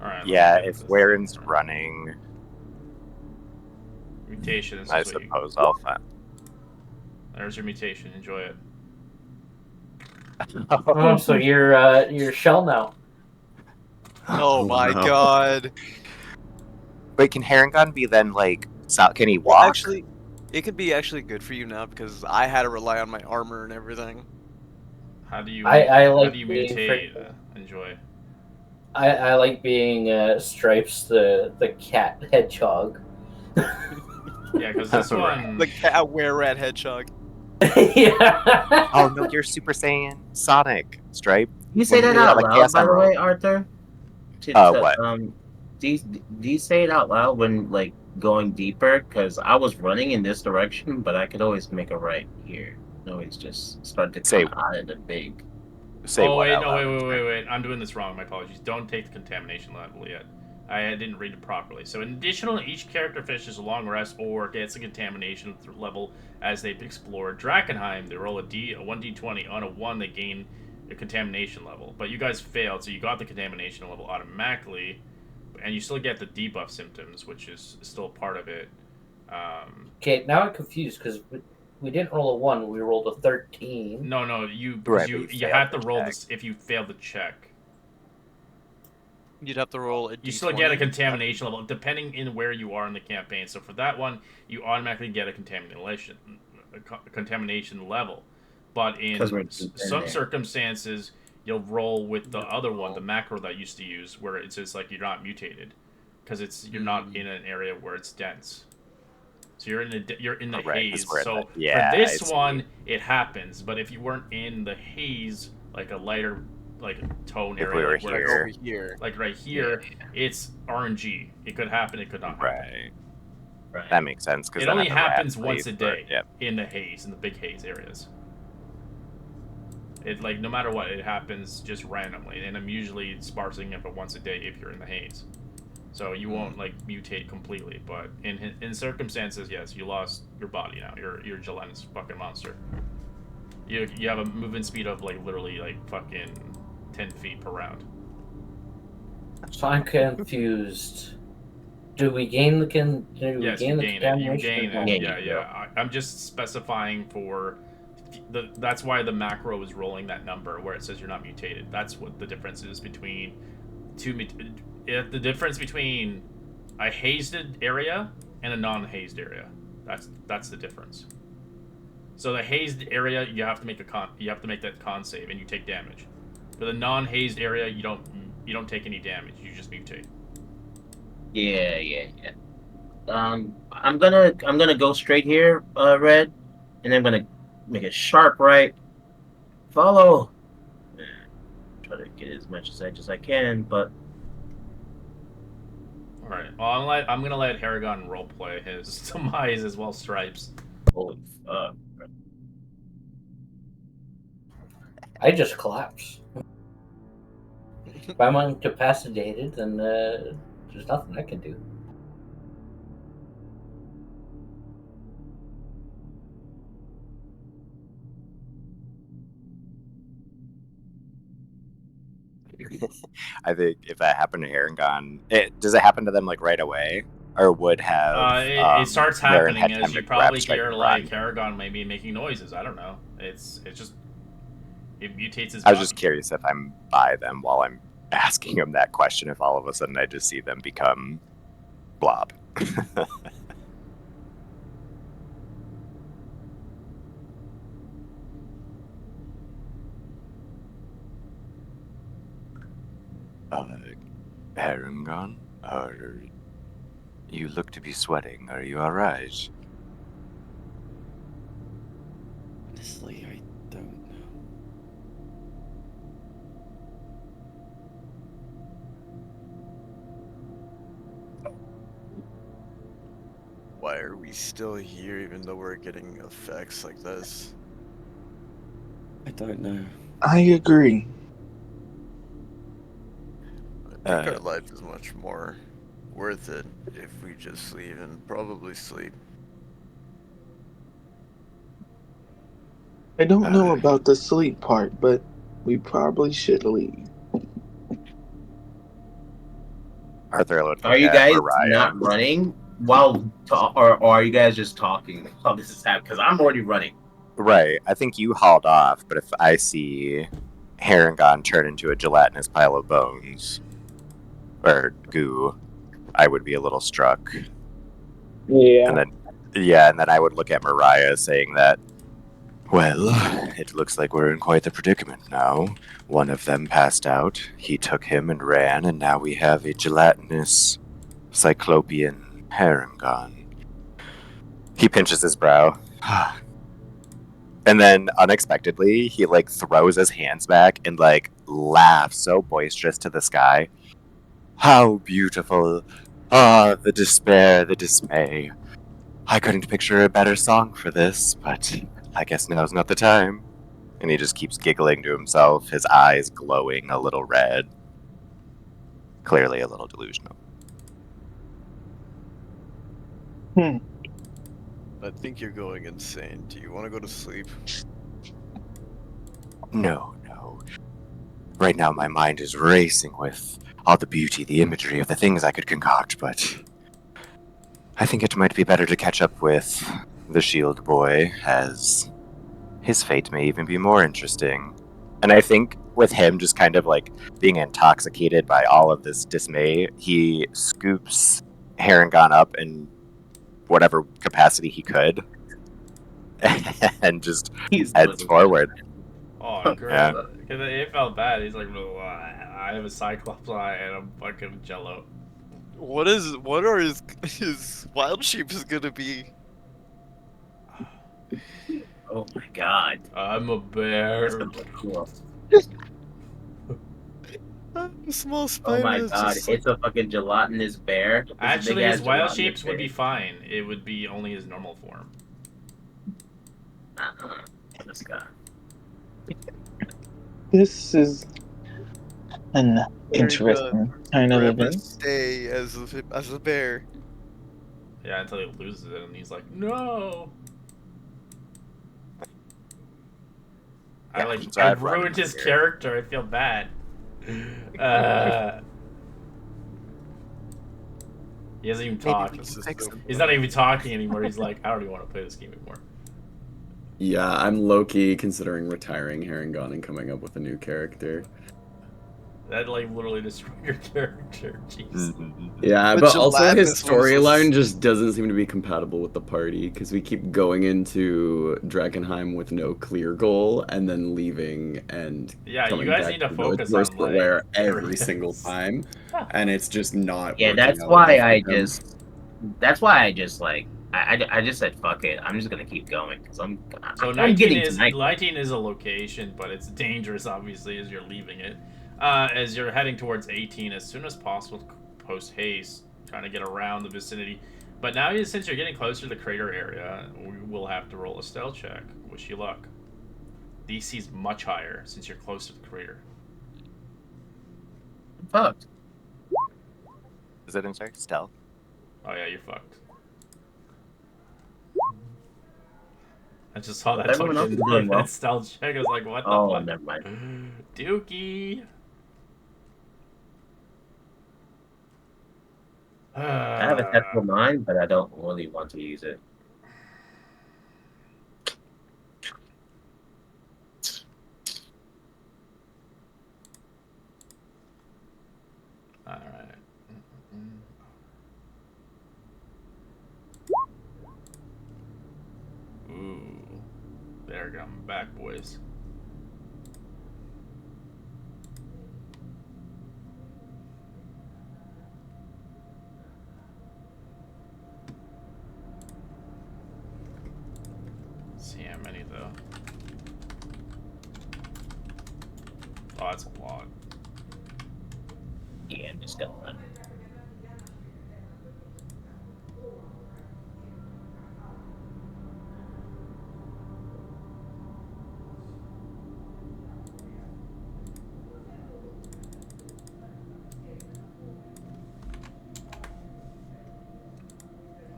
right. Yeah, if Waren's running, Mutation. This I is what you, suppose I'll find. there's your mutation. Enjoy it. Oh, so you're shell now. Oh my no. god. Wait, can Harangon be then like? Can he Well, walk? actually, it could be actually good for you now because I had to rely on my armor and everything. How do you? I how like do you being mutate? Enjoy. I like being Stripes the cat hedgehog. Yeah, because this one. The cat were-rat hedgehog. Yeah. Oh no, you're Super Saiyan Sonic Stripe. You say When that you do out like loud, Chaos by the Emerald. way, Arthur? What? Do you say it out loud when like going deeper? Because I was running in this direction, but I could always make a right here. Always just start to Say- come out of the big. Say Oh what wait, out no, loud? wait. I'm doing this wrong. My apologies. Don't take the contamination level yet. I didn't read it properly. So, in addition, each character finishes a long rest or gets a contamination level as they explore Drakkenheim. They roll a 1d20. On a 1, they gain a contamination level. But you guys failed, so you got the contamination level automatically, and you still get the debuff symptoms, which is still part of it. Okay, now I'm confused because we didn't roll a 1. We rolled a 13. No, you Right, you but you you have to failed the roll check. this if you fail the check. You'd have to roll a d20. You still get a contamination level, depending in where you are in the campaign. So for that one, you automatically get a contamination level. But in 'Cause we're some there. circumstances, you'll roll with the other one, the macro that you used to use, where it's just like you're not mutated, because you're not in an area where it's dense. So you're in the Right, 'cause haze. we're in So the- yeah, for I this see. one, it happens. But if you weren't in the haze, like a lighter, like tone If area, we were like where here. Over here. like right here, it's RNG. It could happen. It could not happen. Right. Right. That makes sense because It only happens once a day in the haze, in the big haze areas. It like no matter what, it happens just randomly, and I'm usually sparsing it for once a day if you're in the haze. So you won't like mutate completely, but in circumstances, yes, you lost your body now. You're Jelen's fucking monster. You have a movement speed of like literally like fucking 10 feet per round. So I'm confused. Do we gain the Yes, you gain it. You gain or it. no? Yeah. I'm just specifying for that's why the macro is rolling that number where it says you're not mutated. That's what the difference is between the difference between a hazed area and a non-hazed area. That's the difference. So the hazed area, you have to make that con save, and you take damage. For the non-hazed area, you don't take any damage. You just mutate. Yeah. I'm gonna go straight here, Red, and I'm gonna make a sharp right. Follow. Try to get as much edge as I can, but All right. Well, I'm gonna let Haragon roleplay his demise as well. Stripes. holy fuck. I just collapse. If I'm incapacitated, then there's nothing I can do. I think if that happened to Harangon, does it happen to them like right away, or would have? It starts Waren happening had as time you to probably grab, strike, hear and like run? Haragon maybe making noises. I don't know. It just it mutates his. I was body. just curious if I'm by them while I'm asking them that question. If all of a sudden I just see them become blob. Harangon, You look to be sweating. Are you alright? Honestly, I don't know. Why are we still here even though we're getting effects like this? I don't know. I agree. I think our life is much more worth it if we just leave and probably sleep. I don't know about the sleep part, but we probably should leave. Arthur would Are look you at guys Mariah. not running or are you guys just talking while this is happening? Because I'm already running. Right. I think you hauled off, but if I see Harangon turn into a gelatinous pile of bones or goo, I would be a little struck. Yeah. And then I would look at Mariah saying that, well, it looks like we're in quite the predicament now. One of them passed out, he took him and ran, and now we have a gelatinous cyclopean Harangon. He pinches his brow. And then unexpectedly, he like throws his hands back and like laughs so boisterous to the sky. How beautiful! Ah, the despair, the dismay. I couldn't picture a better song for this, but I guess now's not the time. And he just keeps giggling to himself, his eyes glowing a little red. Clearly a little delusional. I think you're going insane. Do you want to go to sleep? No. Right now my mind is racing with all the beauty, the imagery of the things I could concoct, but I think it might be better to catch up with the Shield Boy, as his fate may even be more interesting. And I think with him just kind of like being intoxicated by all of this dismay, he scoops Harangon up in whatever capacity he could and just heads forward. Oh, great. Yeah. Because it felt bad. He's like, I have a Cyclops eye and I'm fucking jello. What are his wild shapes gonna be? Oh my god. I'm a bear. A small Oh spider. my is god, just it's a fucking gelatinous bear. It's a Actually, big-ass his wild gelatinous shapes would bear. be fine. It would be only his normal form. This guy. This is an Very interesting kind of forever event. stay as a bear. Yeah, until he loses it and he's like, no. Yeah, I so I'd run ruined his here. character. I feel bad. He doesn't even talk. He's not even talking anymore. He's like, I don't even want to play this game anymore. Yeah, I'm low-key considering retiring Harangon and coming up with a new character. That like literally destroyed your character. Jeez. Yeah, But but also his gelatinous ones was- storyline just doesn't seem to be compatible with the party because we keep going into Drakkenheim with no clear goal and then leaving and Yeah, you coming guys back need to to focus Village on, Square like, every areas. single time, and it's just not. Yeah, working that's out why well I for him. just like I just said fuck it. I'm just gonna keep going because I'm So I'm 19 getting is tonight. 19 is a location, but it's dangerous obviously as you're leaving it. As you're heading towards 18, as soon as possible, post haste, trying to get around the vicinity. But now, since you're getting closer to the crater area, we will have to roll a stealth check. Wish you luck. DC is much higher since you're close to the crater. I'm fucked. Is it in stealth? Oh yeah, you're fucked. I just saw that Everyone else is doing well. stealth check. I was like, what the Oh, fuck? never mind. Dookie. I have a tactical mind, but I don't really want to use it. Alright. Ooh. There, I'm back, boys. Oh, that's a lot. Yeah, I'm just gonna run.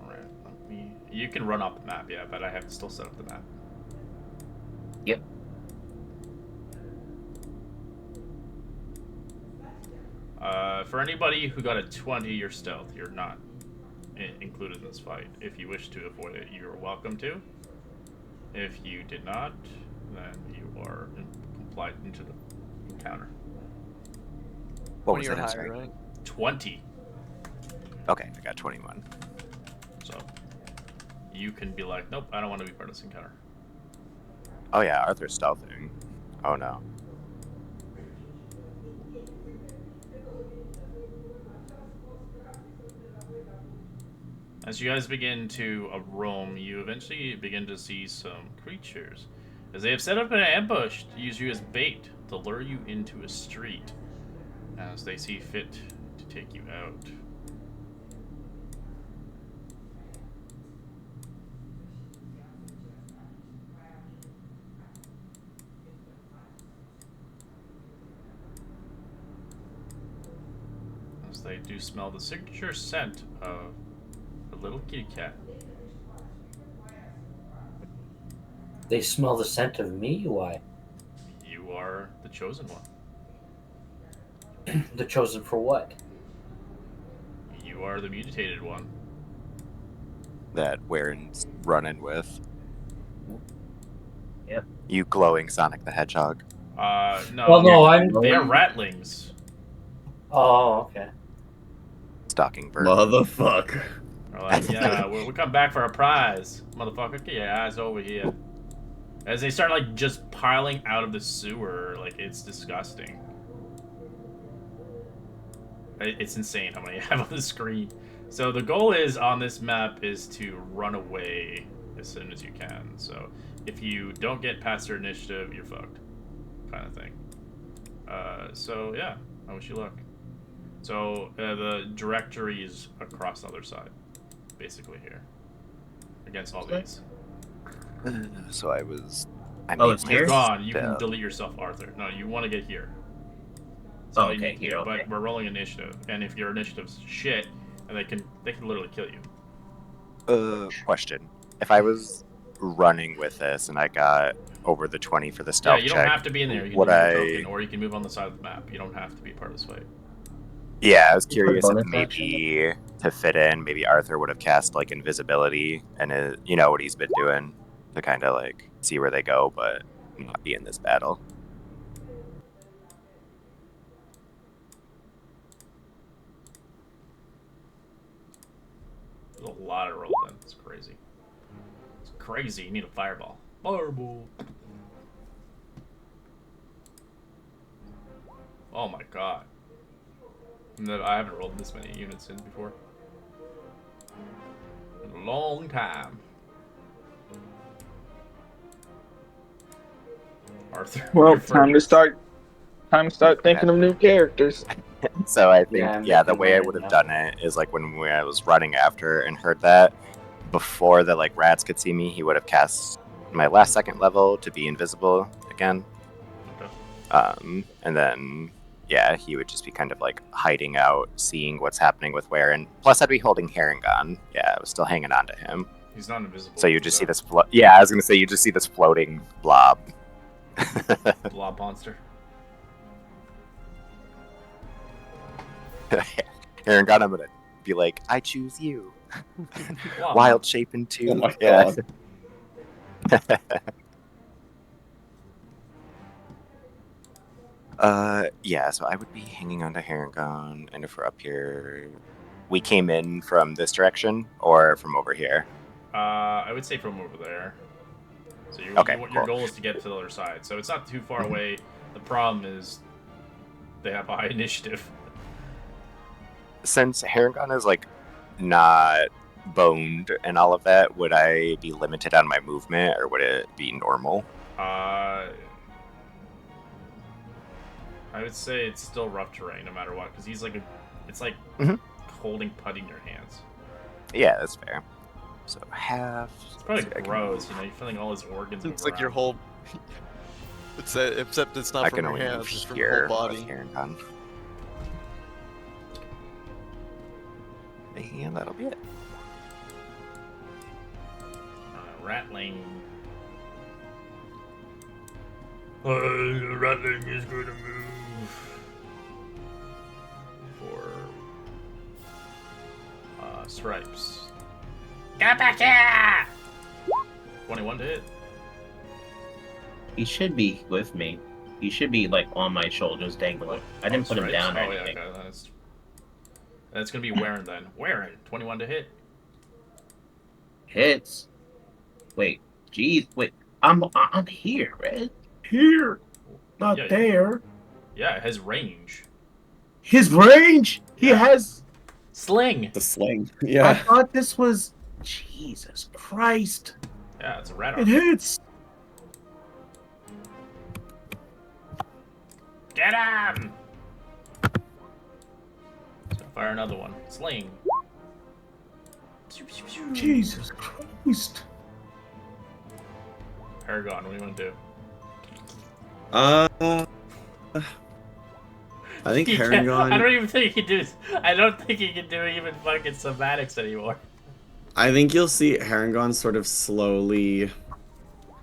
Alright, you can run off the map, yeah, but I have to still set up the map. Yep. For anybody who got a 20, your stealth, you're not included in this fight. If you wish to avoid it, you're welcome to. If you did not, then you are complied into the encounter. What was 20 or it? I'm higher, sorry. right? 20. Okay, I got 21. So you can be like, nope, I don't want to be part of this encounter. Oh yeah, Arthur's stealthing. Oh no. As you guys begin to roam, you eventually begin to see some creatures, as they have set up an ambush to use you as bait to lure you into a street, as they see fit to take you out. As they do smell the signature scent of a little kitty cat. They smell the scent of me? Why? You are the chosen one. The chosen for what? You are the mutated one. That Waren's running with. Yep. You glowing Sonic the Hedgehog. No. Well, no, I'm. They are ratlings. Oh, okay. Stalking bird. Motherfucker. They're like, yeah, we come back for a prize, motherfucker. Get your ass over here. As they start like just piling out of the sewer, like it's disgusting. It's insane how many I have on the screen. So the goal is on this map is to run away as soon as you can. So if you don't get past your initiative, you're fucked, kind of thing. So yeah, I wish you luck. So the directory is across the other side, basically here, against all these. So I Oh, made it's my here? It's gone. You can step. delete yourself, Arthur. No, you want to get here. That's Oh, all you okay, need to here, do. okay. But we're rolling initiative, and if your initiative's shit, and they can literally kill you. Question. If I was running with this and I got over the 20 for the Yeah, stealth you don't check, have to be in there. You can would do your I... token, or you can move on the side of the map. You don't have to be part of this fight. Yeah, I was You put curious if bonus maybe to fit in, maybe Arthur would have cast like invisibility and you know what he's been doing to kind of like see where they go, but not be in this battle. There's a lot of roll then. It's crazy. It's crazy. You need a fireball. Fireball. Oh my god. No, I haven't rolled this many units in before. In a long time. Arthur. Well, you're time to first. start. Time to start thinking Okay. of new characters. So I think, I'm yeah, the making way I mine would have now. done it is like when I was running after and heard that, before the like rats could see me, he would have cast my last second level to be invisible again. Okay. And then, yeah, he would just be kind of like hiding out, seeing what's happening with Ware. And plus, I'd be holding Herringon. Yeah, I was still hanging on to him. He's not invisible. So you just see this. Yeah, I was gonna say you just see this floating blob. blob monster. Herringon, I'm gonna be like, I choose you. Blob Wild monster. shape into. Oh my Yeah. god. Yeah, so I would be hanging on to Herringon, and if we're up here, we came in from this direction or from over here. I would say from over there. So Okay, your cool. goal is to get to the other side. So it's not too far away. The problem is they have a high initiative. Since Herringon is like not boned and all of that, would I be limited on my movement or would it be normal? I would say it's still rough terrain no matter what, because he's like it's like Mhm. holding putty in your hands. Yeah, that's fair. So half. It's probably so I can gross, move- you're feeling all his organs It's move like your around. whole. Except it's not I from can your only move hands, it's from your whole here body. with Heron Gun. And that'll be it. Rattling. Rattling is going to move for stripes. Get back here! 21 to hit. He should be with me. He should be like on my shoulders dangling. I didn't put him Stripes? down or Oh yeah, anything. okay. That's gonna be Warren then. Warren, 21 to hit. Hits. Wait, geez, wait. I'm here, Red. Here, not Yeah, there. Yeah, it has range. His range. He Yeah. has. Sling. The sling. I Yeah. thought this was. Jesus Christ! Yeah, it's a rat It arm. hits. Get him! So fire another one. Sling. Jesus Christ! Paragon, what do you want to do? I think He can't- Paragon. I don't even think he can do. I don't think he can do even fucking somatics anymore. I think you'll see Harangon sort of slowly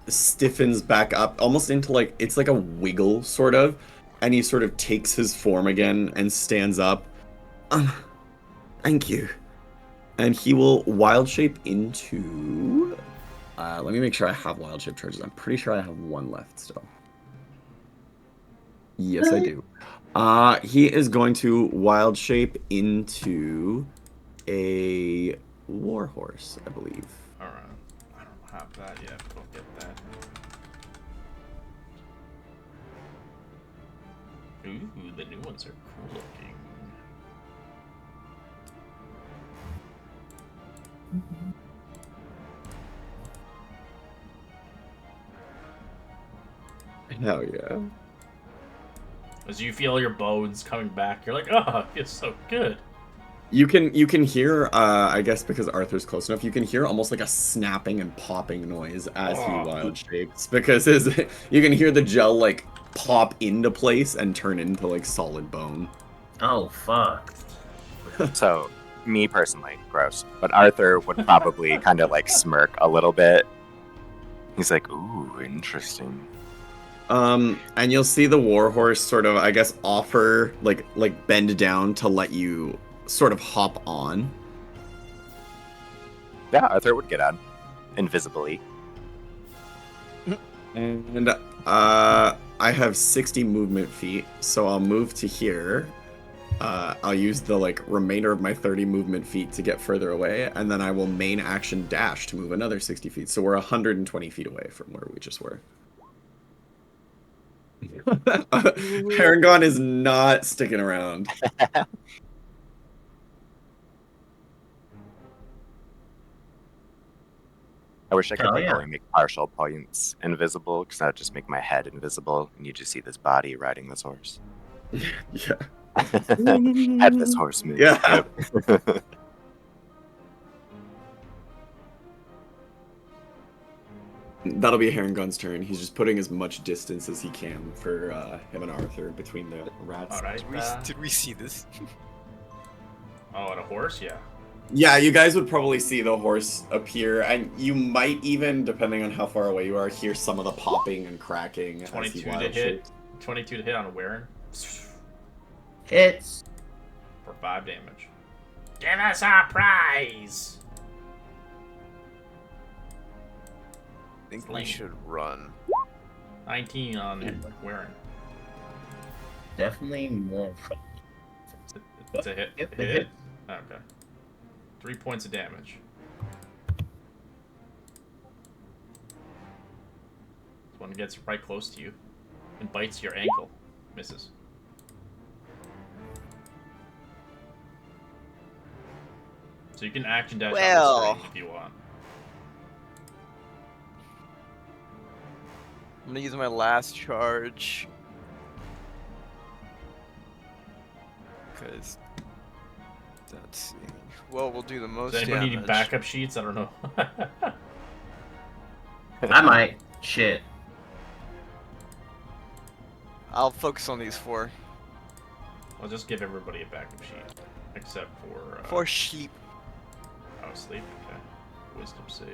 stiffens back up, almost into like it's like a wiggle sort of, and he sort of takes his form again and stands up. Thank you. And he will wild shape into. Let me make sure I have wild shape charges. I'm pretty sure I have one left still. Yes, I do. He is going to wild shape into a warhorse, I believe. Alright. I don't have that yet, but I'll get that. Ooh, the new ones are cool looking. Hell yeah. As you feel your bones coming back, you're like, oh, it feels so good. You can hear, I guess because Arthur's close enough, you can hear almost like a snapping and popping noise as he Oh. wild shapes. Because you can hear the gel like pop into place and turn into like solid bone. Oh fuck! So, me personally, gross. But Arthur would probably kind of like smirk a little bit. He's like, ooh, interesting. And you'll see the warhorse sort of, I guess, offer like bend down to let you sort of hop on. Yeah, Arthur would get on. Invisibly. And I have 60 movement feet, so I'll move to here. I'll use the like remainder of my 30 movement feet to get further away, and then I will main action dash to move another 60 feet. So we're 120 feet away from where we just were. Paragon is not sticking around. I wish I could Oh, like yeah. only make partial points invisible, because that would just make my head invisible, and you just see this body riding this horse. Yeah. Headless horseman. Yeah. Yep. That'll be Harangon's turn. He's just putting as much distance as he can for him and Arthur between the rats. Alright. Did we see this? Oh, and a horse? Yeah. Yeah, you guys would probably see the horse appear, and you might even, depending on how far away you are, hear some of the popping and cracking as 22 he to wild hit. shapes. 22 to hit on a Warren. Hits. For 5 damage. Give us our prize! I think Sling. we should run. 19 on Warren. Definitely more. It's a hit. Yep, Hit? it hit. Okay. 3 points of damage. This one gets right close to you and bites your ankle. Misses. So you can action dash Well. out the string if you want. I'm gonna use my last charge Because let's see. Well, we'll do the most Does anybody need damage. backup sheets? I don't know. I might. Shit. I'll focus on these 4. I'll just give everybody a backup sheet, except for. For sheep. Oh, sleep. Okay. Wisdom save.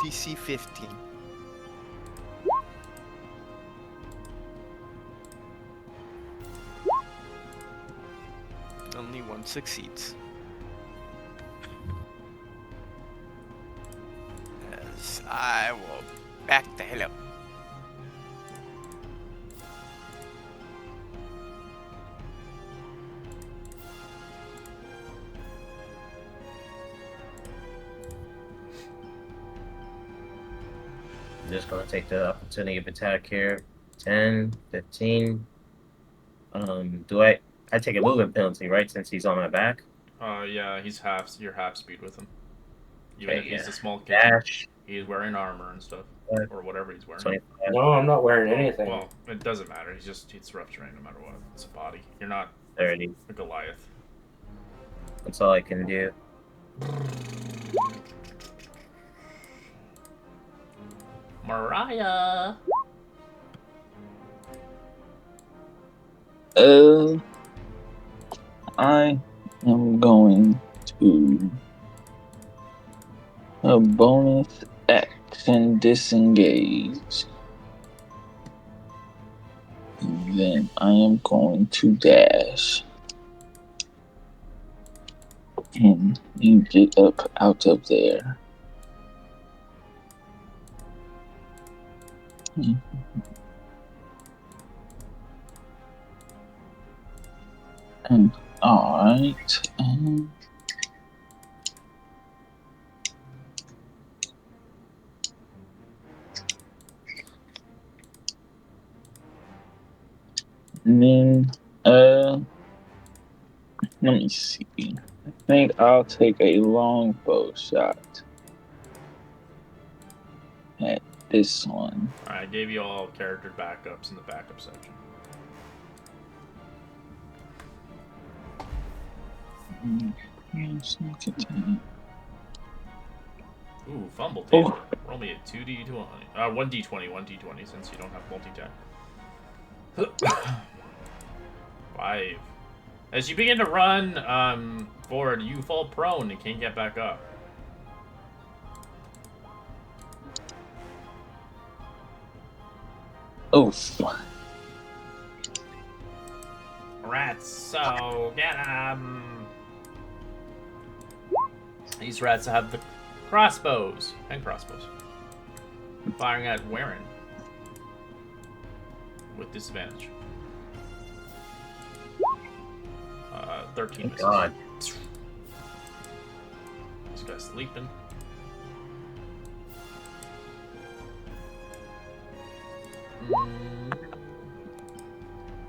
DC 15. Only 1 succeeds. As I will back the hell up. I'm just gonna take the opportunity of attack here. 10, 15. Do I take a movement penalty, right? Since he's on my back. Yeah, he's you're half speed with him. Even Okay, if he's yeah. a small kid, Dash. he's wearing armor and stuff, or whatever he's wearing. 25. No, I'm not wearing anything. Well, it doesn't matter. It's rough terrain no matter what. It's a body. You're not 30. a Goliath. That's all I can do. Mariah. I am going to a bonus action disengage. And then I am going to dash. And you get up out of there. Alright. And then, let me see. I think I'll take a longbow shot at this one. Alright, I gave you all character backups in the backup section. Sneak attack. Ooh, fumble table. Roll me a 2d20. 1d20, 1d20 since you don't have multi-attack. 5. As you begin to run forward, you fall prone and can't get back up. Oof. Rats, so get 'em. These rats have the crossbows and crossbows. Firing at Warren with disadvantage. 13 misses. God. This guy's sleeping.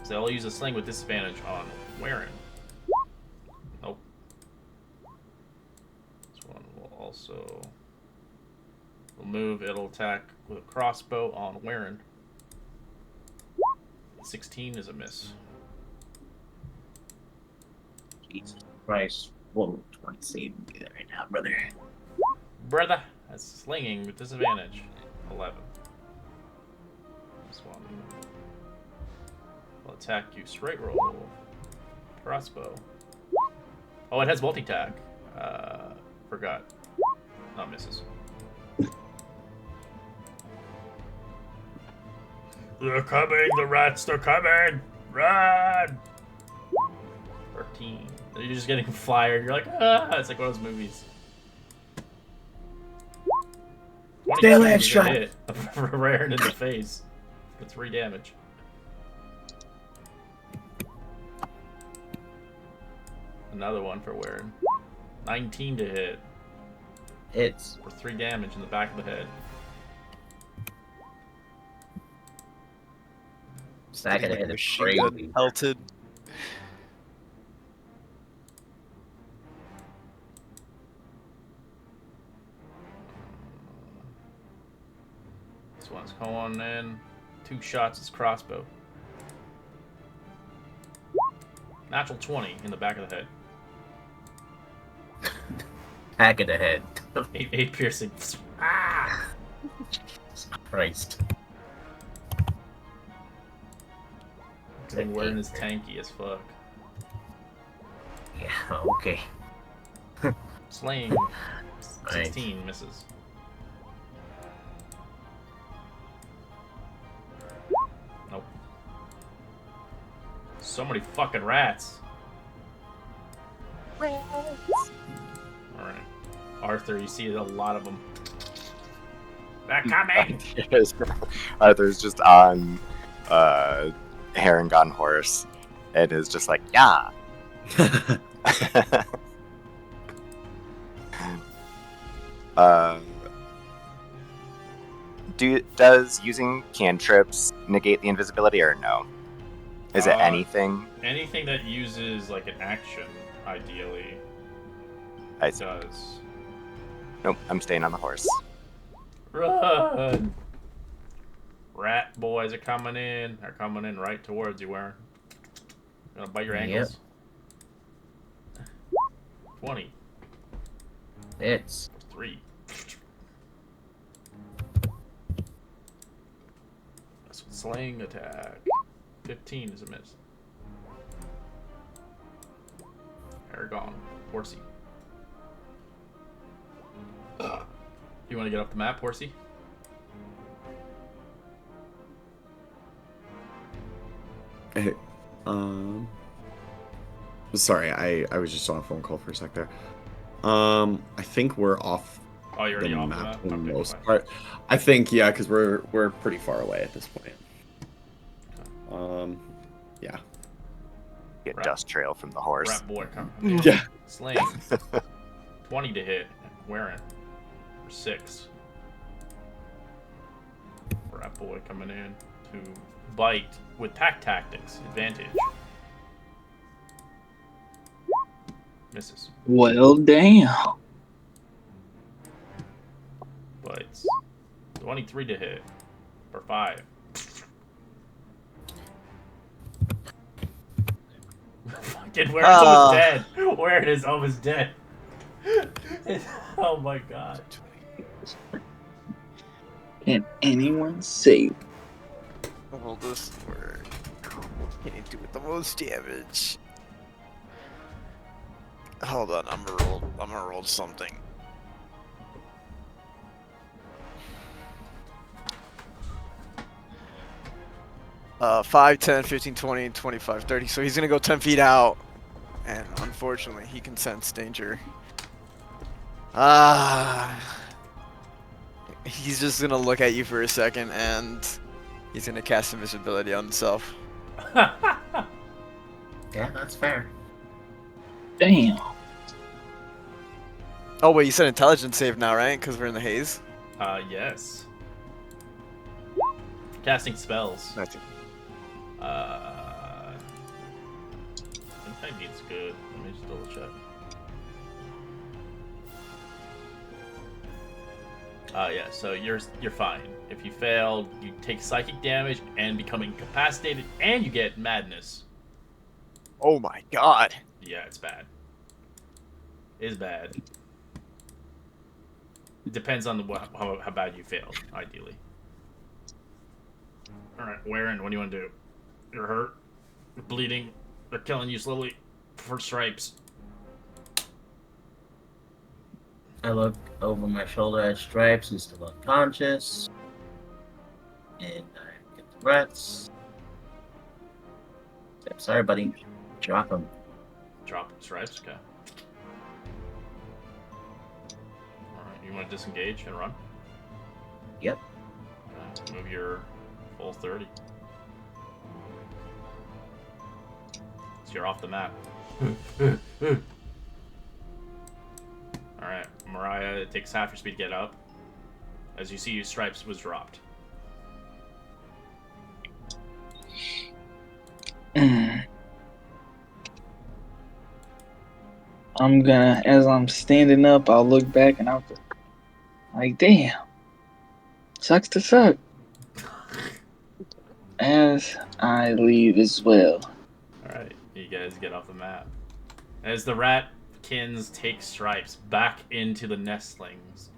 So I'll use a sling with disadvantage on Warren. Nope. This one will also... Will move, it'll attack with a crossbow on Warren. 16 is a miss. Jesus Christ. Whoa, 20 save me that right now, brother. Brother! That's slinging with disadvantage. 11. This one will attack you straight roll. Crossbow. Oh, it has multi-attack. Forgot. No, misses. They're coming! The rats, they're coming! Run! 13. You're just getting fired. You're like, ah! It's like one of those movies. Daylight is a shot. hit for Raren in the face for 3 damage. Another one for Warren. 19 to hit. Hits. For 3 damage in the back of the head. Stack of the head is Machine gun crazy. pelted. This one's going in. 2 shots, it's crossbow. Natural 20 in the back of the head. Back of the head. 8 piercing. Ah! Christ. Because wearing is tanky as fuck. Yeah, okay. Slaying. 16 misses. Nope. So many fucking rats. Alright. Arthur, you see a lot of them. They're coming! Arthur's just on Harangon horse and is just like, yeah. Does using cantrips negate the invisibility or no? Is it anything? Anything that uses like an action, ideally, does. Nope, I'm staying on the horse. Run! Rat boys are coming in. They're coming in right towards you, Warren. Gonna bite your ankles. 20. It's 3. That's a slaying attack. 15 is a miss. Aragon. Horsey. You want to get off the map, Horsey? Hey, sorry, I was just on a phone call for a sec there. I think we're off Oh, you're already the off map the for map? the Okay, most fine. part. I think, yeah, because we're pretty far away at this point. Yeah. Get dust trail from the horse. Rat boy coming in. Yeah. Slaying. 20 to hit. Wearing. For 6. Rat boy coming in to bite with pack tactics. Advantage. Misses. Well, damn. Bites. 23 to hit. For 5. Fucking Warren's almost dead. Warren is almost dead. Oh my god. Can anyone save? Hold this word. Can you do it the most damage? Hold on, I'm gonna roll something. Uh, 5, 10, 15, 20, 25, 30. So he's gonna go 10 feet out. And unfortunately, he can sense danger. He's just gonna look at you for a second and he's gonna cast invisibility on himself. yeah, that's fair. Damn. Oh wait, you said intelligence save now, right? Because we're in the haze. Yes. Casting spells. That's it. I think that needs good. Let me just double check. Yeah, so you're fine. If you failed, you take psychic damage and become incapacitated, and you get madness. Oh my god. Yeah, it's bad. It's bad. It depends on how bad you failed, ideally. Alright, Warren, what do you want to do? You're hurt. You're bleeding. They're killing you slowly. For stripes. I look over my shoulder at Stripes, who's still unconscious. And I get the rats. I'm sorry, buddy. Drop him. Drop stripes? Okay. Alright, you want to disengage and run? Yep. Okay, move your full 30. So you're off the map. Alright, Mariah, it takes half your speed to get up. As you see, your stripes was dropped. I'm gonna, as I'm standing up, I'll look back and I'll be like, damn. Sucks to suck. As I leave as well. Alright, you you guys get off the map. As the ratkins take Stripes back into the nestlings.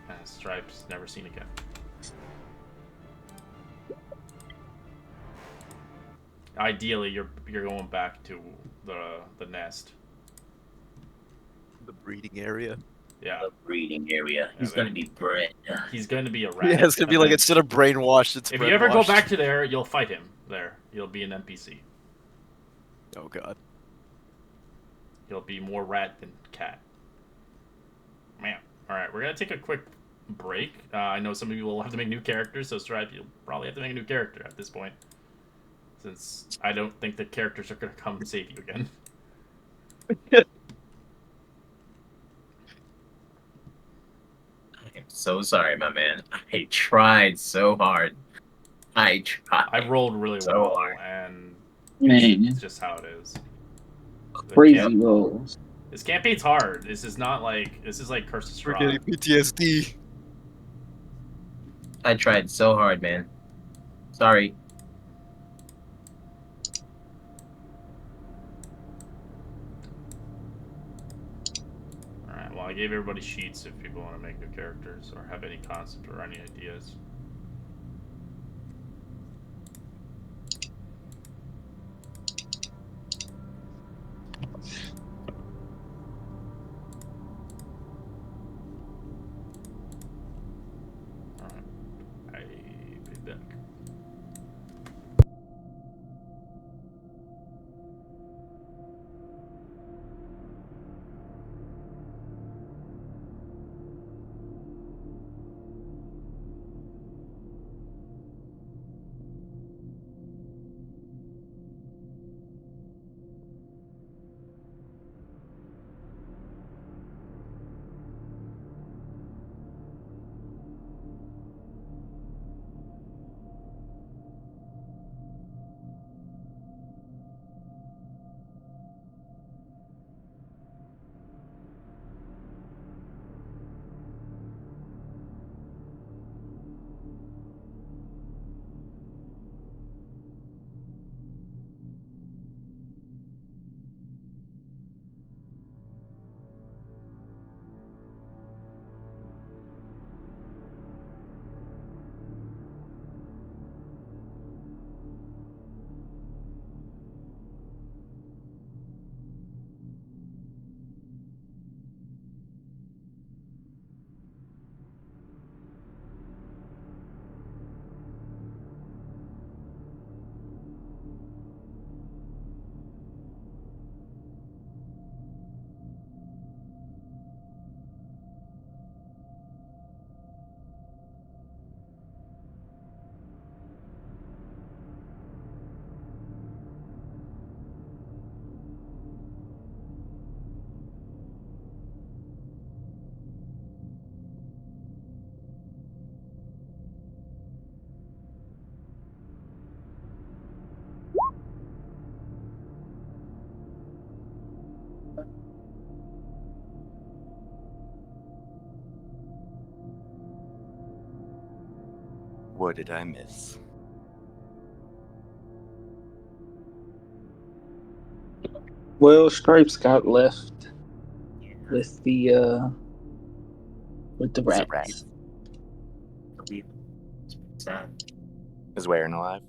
And Stripes never seen again. Ideally, you're going back to the nest. The breeding area. Yeah. The breeding area. He's Yeah, gonna be bred. He's going to be a rat. Yeah, it's gonna be like instead of brainwashed, it's if you ever go brainwashed. back to there, you'll fight him there. You'll be an NPC. Oh god. He'll be more rat than cat. Man. Alright, we're going to take a quick break. I know some of you will have to make new characters, so Stripe, you'll probably have to make a new character at this point. Since I don't think the characters are going to come and save you again. I'm so sorry, my man. I tried so hard. I tried. I rolled really So well, hard. and Man, it's just how it is. crazy rolls. This campaign's hard. This is like Curse of We're Strahd. getting PTSD. I tried so hard, man. Sorry. Alright, well I gave everybody sheets if people want to make new characters or have any concept or any ideas. Alright, I'll be back. What did I miss? Well, Stripes got left with the It's a rat. rats. Sad. Is Waring alive?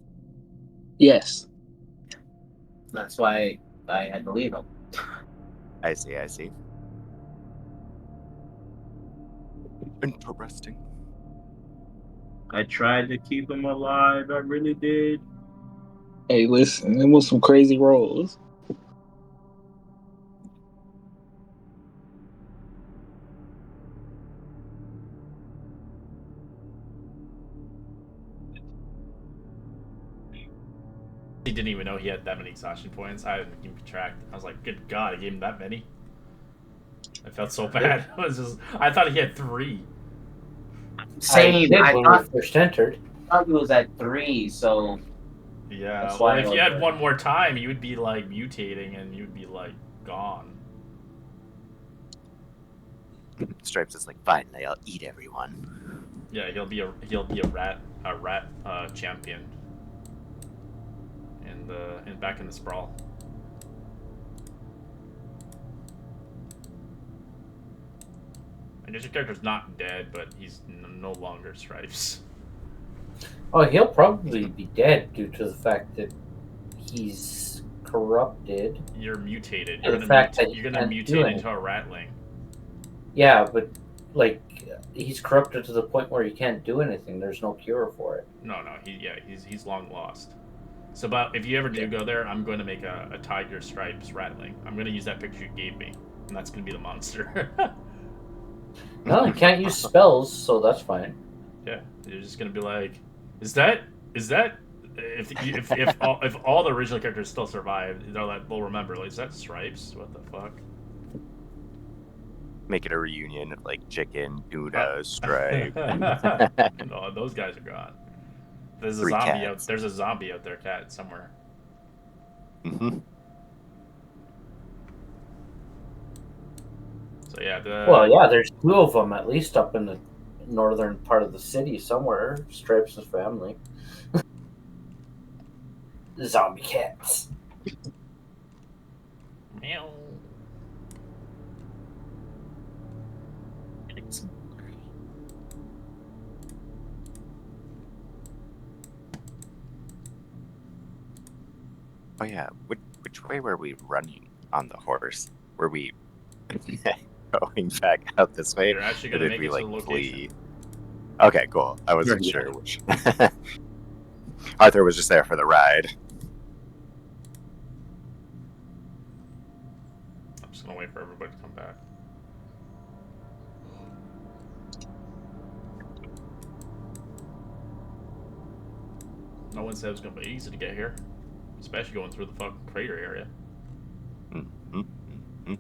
Yes. That's why I had to leave him. I see. Interesting. I tried to keep him alive. I really did. Hey, listen, it was some crazy rolls. He didn't even know he had that many exhaustion points. I didn't keep track. I was like, good god, I gave him that many. I felt so bad. I thought he had 3. Same. I I did when thought, we first entered. he was at 3, so Yeah, That's well, why I if you was had like- one more time, you would be like mutating and you'd be like gone. Stripes is like, finally, I'll eat everyone. Yeah, he'll be a rat champion. And back in the sprawl. I guess your character's not dead, but he's no longer Stripes. Oh, he'll probably be dead due to the fact that he's corrupted. You're mutated. And the fact that you're gonna mutate into a ratling. Yeah, but like he's corrupted to the point where he can't do anything. There's no cure for it. No, he's long lost. So, but if you ever do go there, I'm going to make a tiger stripes rattling. I'm going to use that picture you gave me, and that's going to be the monster. No, he can't use spells, so that's fine. Yeah, you're just going to be like, is that if all the original characters still survive, they'll remember. Like, is that Stripes? What the fuck? Make it a reunion of like chicken, tuna, stripe. No, those guys are gone. There's a Three zombie cats. there's a zombie out there, cat somewhere. Mm-hmm. So yeah, Well, yeah, there's two of them at least up in the northern part of the city somewhere. Stripes' family. Zombie cats. Meow. Oh yeah, which way were we running on the horse? Were we going back out this way? You're actually Or gonna did make we it to like the location. flee? Okay, cool. I wasn't Yeah. sure which. Arthur was just there for the ride. I'm just gonna wait for everybody to come back. No one said it was gonna be easy to get here, especially going through the fucking crater area. Mm-hmm. Mm-hmm.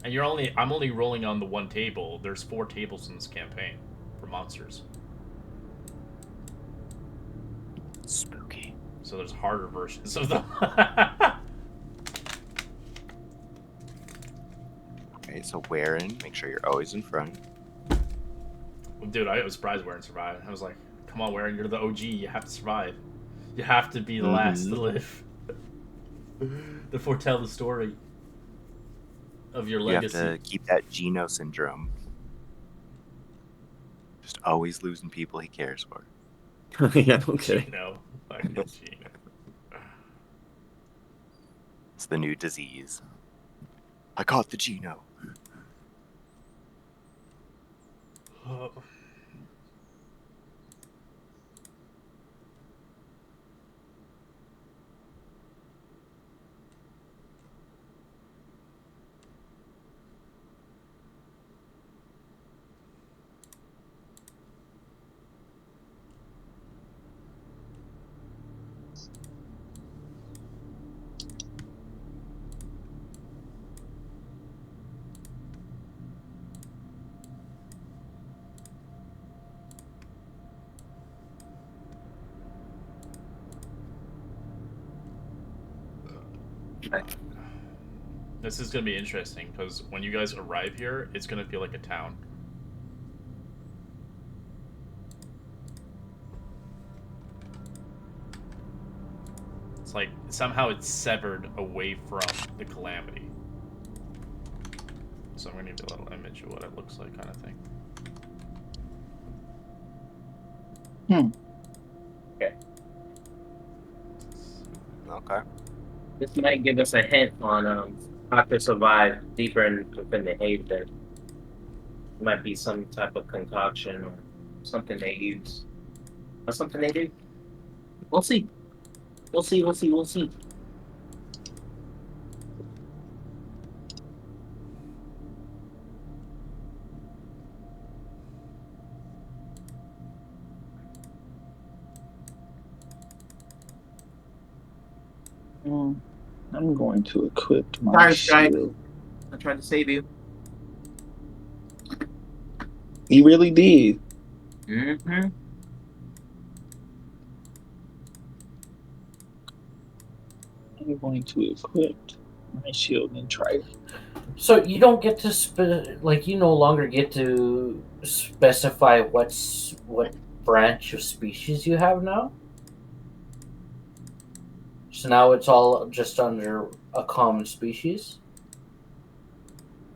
And I'm only rolling on the one table. There's 4 tables in this campaign for monsters. Spooky. So there's harder versions of them. Okay, so Warren, make sure you're always in front. Dude, I was surprised Warren survived. I was like, come on, Warren, you're the OG. You have to survive. You have to be the last to live. To foretell the story of your legacy. You have to keep that Geno syndrome. Just always losing people he cares for. Yeah, okay. Gino. Fucking Gino. It's the new disease. I caught the Geno. Oh. This is gonna be interesting because when you guys arrive here, it's gonna feel like a town. It's like somehow it's severed away from the calamity. So I'm gonna give you a little image of what it looks like, kind of thing. Okay. This might give us a hint on how to survive deeper within the haven. Might be some type of concoction or something they use. Or something they do. We'll see. We'll see. I'm going to equip my Sorry, Stripe. shield. I tried to save you. He really did. Mm-hmm. I'm going to equip my shield and try. So you don't get to you no longer get to specify what branch of species you have now. So now it's all just under a common species.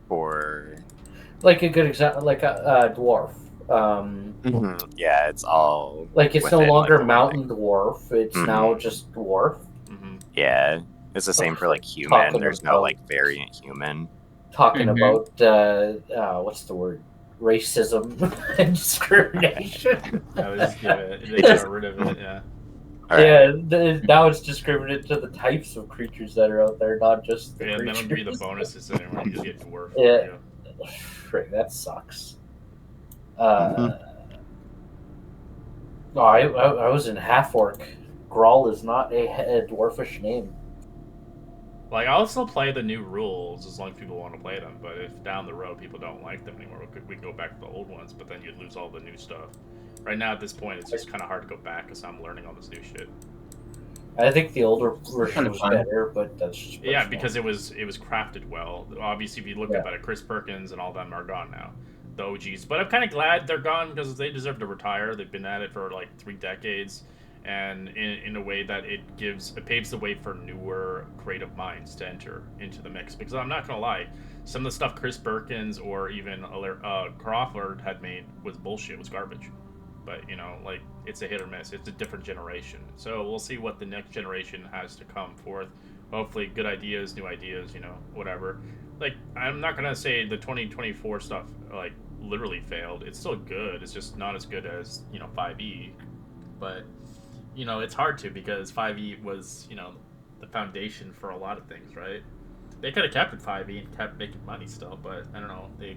For Like a good example, like a dwarf. yeah, it's all Like it's no within, like, longer the one mountain thing. dwarf. It's now just dwarf. Yeah, it's the same for like human. Talking There's no about- like variant human. Talking Mhm. about what's the word? Racism and discrimination. I was they got rid of it. Yeah. All Yeah, right. now it's discriminated to the types of creatures that are out there, not just the Yeah, and then creatures. it'll be the bonuses anymore. You just get dwarf. Yeah. There you go. Frick, that sucks. Mhm. No, I was in half orc. Grawl is not a dwarfish name. Like, I'll still play the new rules as long as people want to play them. But if down the road people don't like them anymore, we can go back to the old ones. But then you'd lose all the new stuff. Right now, at this point, it's just kind of hard to go back because I'm learning all this new shit. I think the older version Kinda was fun. better, but that's just Yeah, personal. because it was crafted well. Obviously, if you look at it, Chris Perkins and all them are gone now, the OGs. But I'm kind of glad they're gone because they deserve to retire. They've been at it for like 3 decades, and in a way that it paves the way for newer creative minds to enter into the mix. Because I'm not gonna lie, some of the stuff Chris Perkins or even Crawford had made was bullshit, was garbage. But like, it's a hit or miss. It's a different generation, so we'll see what the next generation has to come forth. Hopefully, good ideas, new ideas, whatever. Like, I'm not gonna say the 2024 stuff like literally failed. It's still good. It's just not as good as 5e. But it's hard to, because 5e was the foundation for a lot of things, right? They could have kept it 5e and kept making money still, but I don't know. They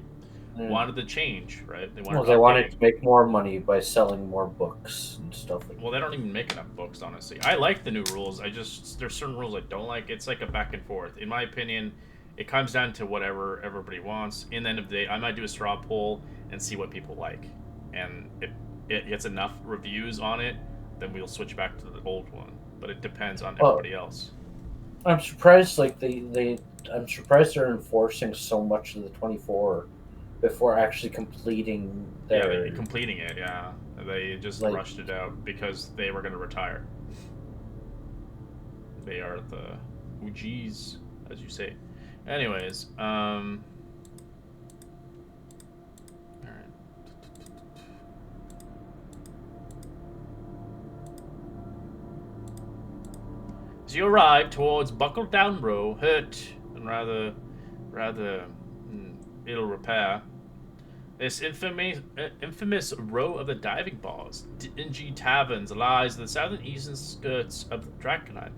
wanted the change, right? They wanted to make more money by selling more books and stuff like Well, they don't even make enough books, honestly. I like the new rules. There's certain rules I don't like. It's like a back and forth. In my opinion, it comes down to whatever everybody wants. In the end of the day, I might do a straw poll and see what people like. And if it gets enough reviews on it, then we'll switch back to the old one. But it depends on everybody else. I'm surprised, like I'm surprised they're enforcing so much of the 24 before actually completing their completing it. Yeah, they just rushed it out because they were going to retire. They are the OGs, as you say. Anyways, all right. As you arrive towards Buckle Down Row, hurt and rather ill repair, this infamous row of the diving bars, dingy taverns, lies in the southern eastern skirts of Drakkenheim.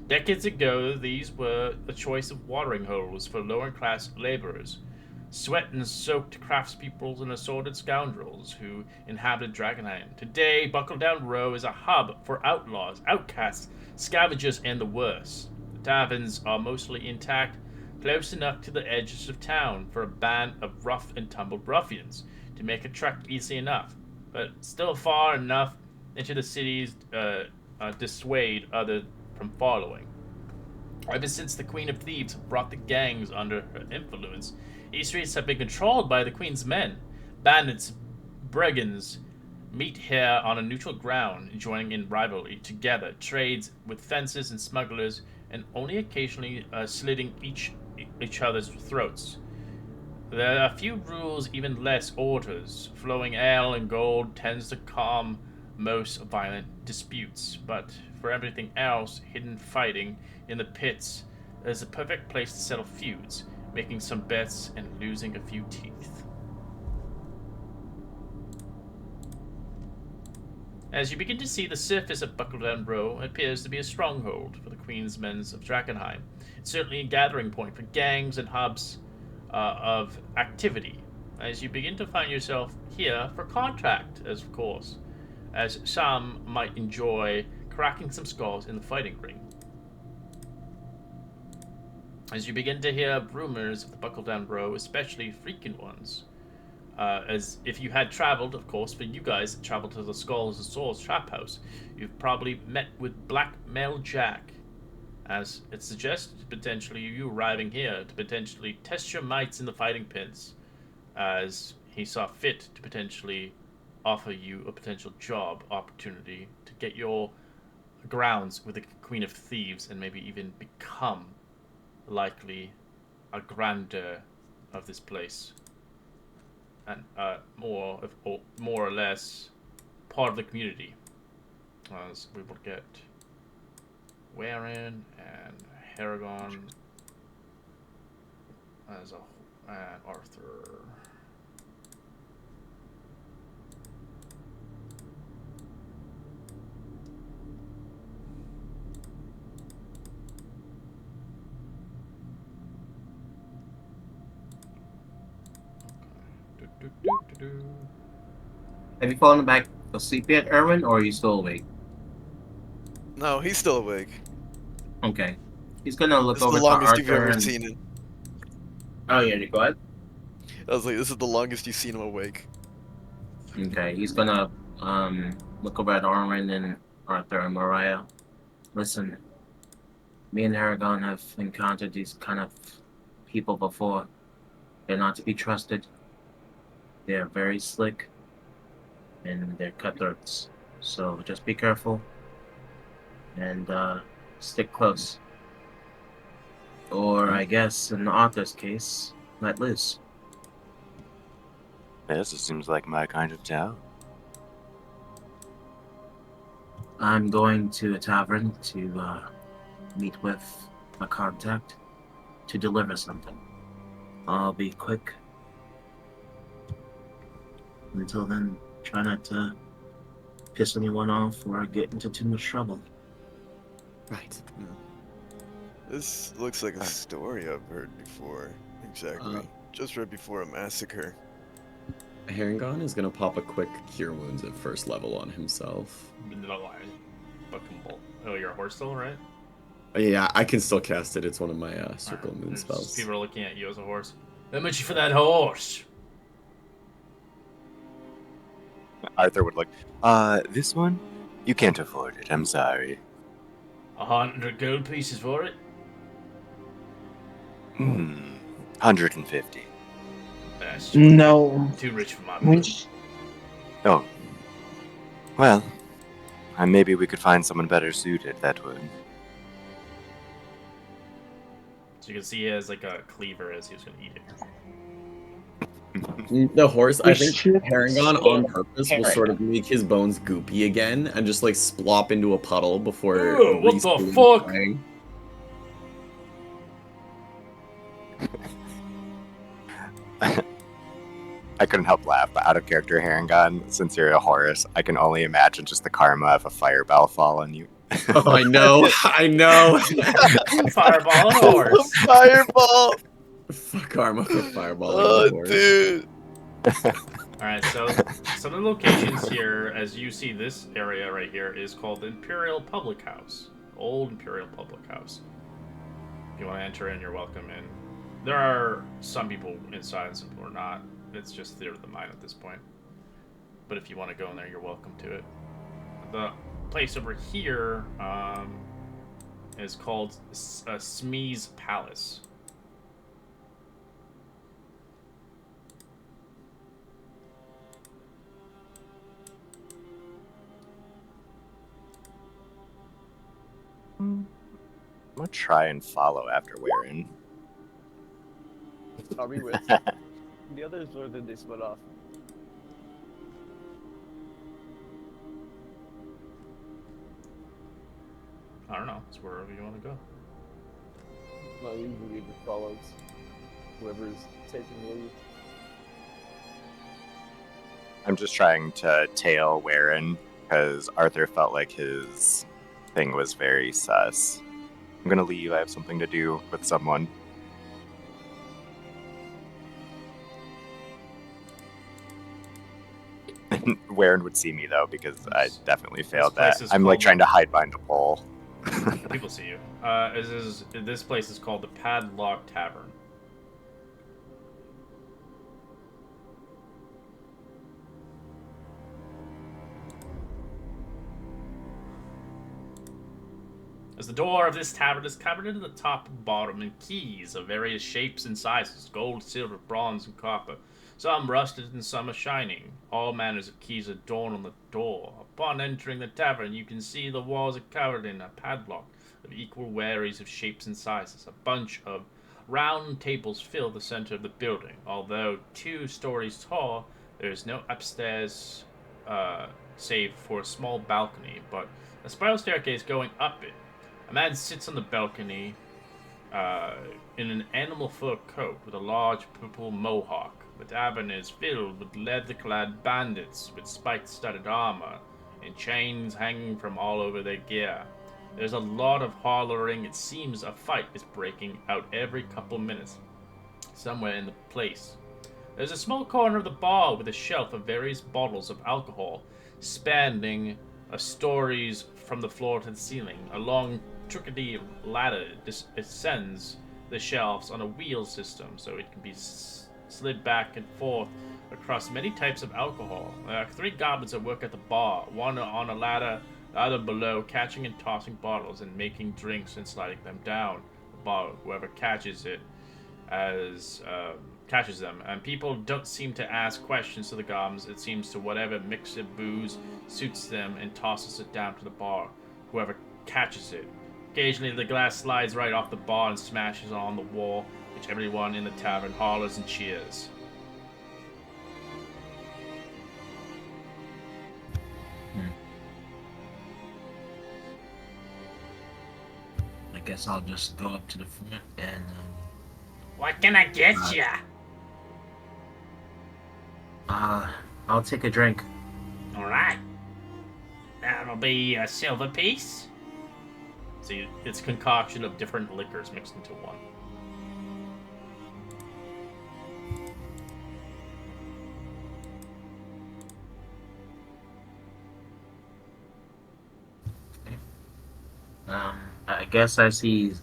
Decades ago, these were a choice of watering holes for lower-class laborers, sweat and soaked craftspeople and assorted scoundrels who inhabited Drakkenheim. Today, Buckle Down Row is a hub for outlaws, outcasts, scavengers, and the worst. The taverns are mostly intact, close enough to the edges of town for a band of rough and tumble ruffians to make a trek easy enough, but still far enough into the cities dissuade others from following. Ever since the Queen of Thieves brought the gangs under her influence, these streets have been controlled by the Queen's men. Bandits, brigands meet here on a neutral ground, joining in rivalry together, trades with fencers and smugglers, and only occasionally slitting each other's throats. There are few rules, even less orders. Flowing ale and gold tends to calm most violent disputes, but for everything else, hidden fighting in the pits is a perfect place to settle feuds, making some bets and losing a few teeth. As you begin to see, the surface of Buckledown Row appears to be a stronghold for the Queen's Men of Drakkenheim. It's certainly a gathering point for gangs and hubs of activity, as you begin to find yourself here for contract, as of course, as some might enjoy cracking some skulls in the fighting ring. As you begin to hear rumors of the Buckledown Row, especially frequent ones, as if you had traveled, of course, for you guys that traveled to the Skulls and Swords trap house, you've probably met with Blackmail Jack, as it suggested potentially you arriving here to potentially test your mights in the fighting pits, as he saw fit to potentially offer you a potential job opportunity to get your grounds with the Queen of Thieves and maybe even become likely a grandeur of this place and more or less part of the community. As we will get Warren and Haragon as a and Arthur. Have you fallen back asleep yet, Erwin, or are you still awake? No, he's still awake. Okay. He's gonna look This is over the to longest you've Arthur ever and... seen him. Oh, yeah, go ahead. I was like, this is the longest you've seen him awake. Okay, he's gonna look over at Arwen and Arthur and Mariah. Listen, me and Aragon have encountered these kind of people before. They're not to be trusted. They're very slick, and they're cutthroats. So just be careful and stick close. Or I guess in Arthur's case, let loose. This seems like my kind of town. I'm going to a tavern to meet with a contact to deliver something. I'll be quick. Until then, try not to piss anyone off or get into too much trouble. Right. This looks like a story I've heard before. Exactly. Just right before a massacre. Harangon is gonna pop a quick Cure Wounds at first level on himself. Oh, you're a horse still, right? Yeah, I can still cast it. It's one of my Circle of Moon There's spells. People are looking at you as a horse. How much for that horse? Arthur would look, this one? You can't afford it, I'm sorry. 100 gold pieces for it? 150. That's No. too rich for my blood. Oh. Well, maybe we could find someone better suited, that would. So you can see he has like a cleaver as he was going to eat it. The horse, I think should Harangon stay on purpose will sort of make his bones goopy again and just like splop into a puddle before. Ew, what the fuck? Playing. I couldn't help laugh, but out of character, Harangon, since you're a Horus, I can only imagine just the karma of a fireball fall on you. Oh, I know, I know. Fireball and a horse. Fireball! Fuck karma for fireball. Oh, dude. Alright, so some of the locations here, as you see this area right here, is called the Imperial Public House. Old Imperial Public House. If you want to enter in, you're welcome in. There are some people inside and some people are not. It's just theater of the mind at this point. But if you want to go in there, you're welcome to it. The place over here is called Smee's Palace. I'm gonna try and follow after Warren. Are we with the others, or did they split off? I don't know. It's wherever you want to go. No, usually it just follows whoever's taking the lead. I'm just trying to tail Warren because Arthur felt like his thing was very sus. I'm gonna leave. I have something to do with someone. Warren would see me though because I definitely failed that. I'm like trying to hide behind a pole. People see you. This place is called the Padlock Tavern. As the door of this tavern is covered into the top and bottom in keys of various shapes and sizes: gold, silver, bronze, and copper. Some rusted and some are shining. All manners of keys adorn on the door. Upon entering the tavern, you can see the walls are covered in a padlock of equal varies of shapes and sizes. A bunch of round tables fill the center of the building. Although 2 stories tall, there is no upstairs save for a small balcony, but a spiral staircase going up it. A man sits on the balcony in an animal fur coat with a large purple mohawk. The tavern is filled with leather-clad bandits with spike-studded armor and chains hanging from all over their gear. There's a lot of hollering. It seems a fight is breaking out every couple minutes somewhere in the place. There's a small corner of the bar with a shelf of various bottles of alcohol spanning stories from the floor to the ceiling. A long trickety ladder ascends the shelves on a wheel system so it can be slid back and forth across many types of alcohol. There are 3 goblins at work at the bar, one on a ladder, the other below, catching and tossing bottles and making drinks and sliding them down the bar. Whoever catches it catches them, and people don't seem to ask questions to the goblins. It seems to whatever mix of booze suits them and tosses it down to the bar. Whoever catches it. Occasionally, the glass slides right off the bar and smashes on the wall, which everyone in the tavern hollers and cheers. I guess I'll just go up to the front and. What can I get ya? I'll take a drink. Alright. That'll be a silver piece. See, it's concoction of different liquors mixed into one. I guess as he's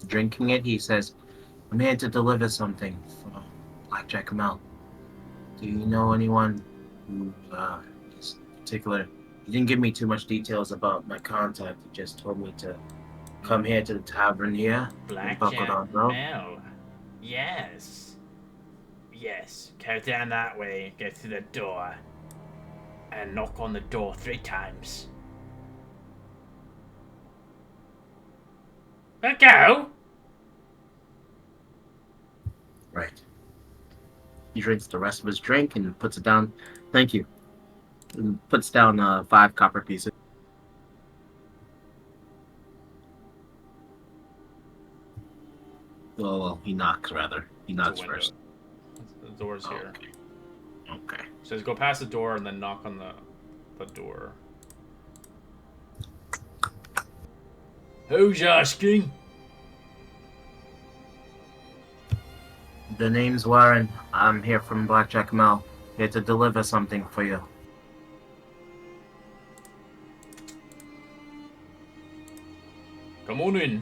drinking it, he says, "I'm here to deliver something for Blackjack Mel. Do you know anyone who is particular?" He didn't give me too much details about my contact. He just told me to come here to the tavern here. Blackjack Mel. Yes. Yes. Go down that way, go through the door, and knock on the door 3 times. Let go! Right. He drinks the rest of his drink and puts it down. Thank you. And puts down 5 copper pieces. Oh, well, he knocks, rather. He knocks first. The door's here. Okay. It says go past the door and then knock on the door. Who's asking? The name's Warren. I'm here from Blackjack Mel. Here to deliver something for you. Come on in.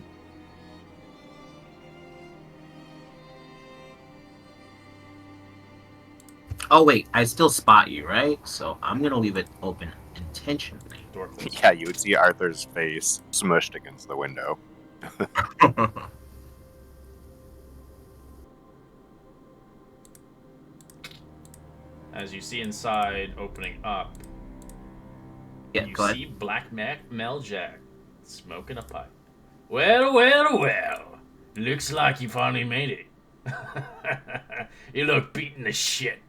Oh, wait. I still spot you, right? So I'm going to leave it open intentionally. Door closed. Yeah, you would see Arthur's face smushed against the window. As you see inside opening up, Yeah, you go ahead. see Black Meljack smoking a pipe. Well, well, well. Looks like you finally made it. You look beaten to shit.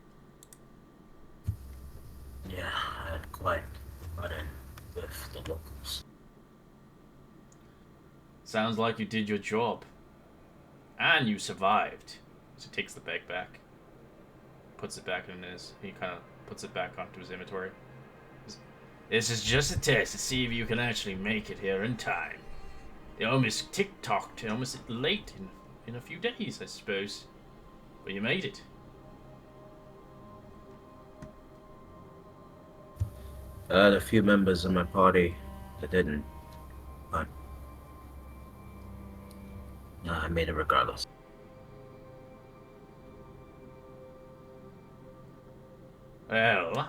Yeah, I had quite in with the locals. Sounds like you did your job. And you survived. So he takes the bag back. Puts it back in his... He kind of puts it back onto his inventory. This is just a test to see if you can actually make it here in time. You're almost tick-tocked, almost late in a few days, I suppose. But you made it. I had a few members of my party that didn't, but I made it regardless. Well,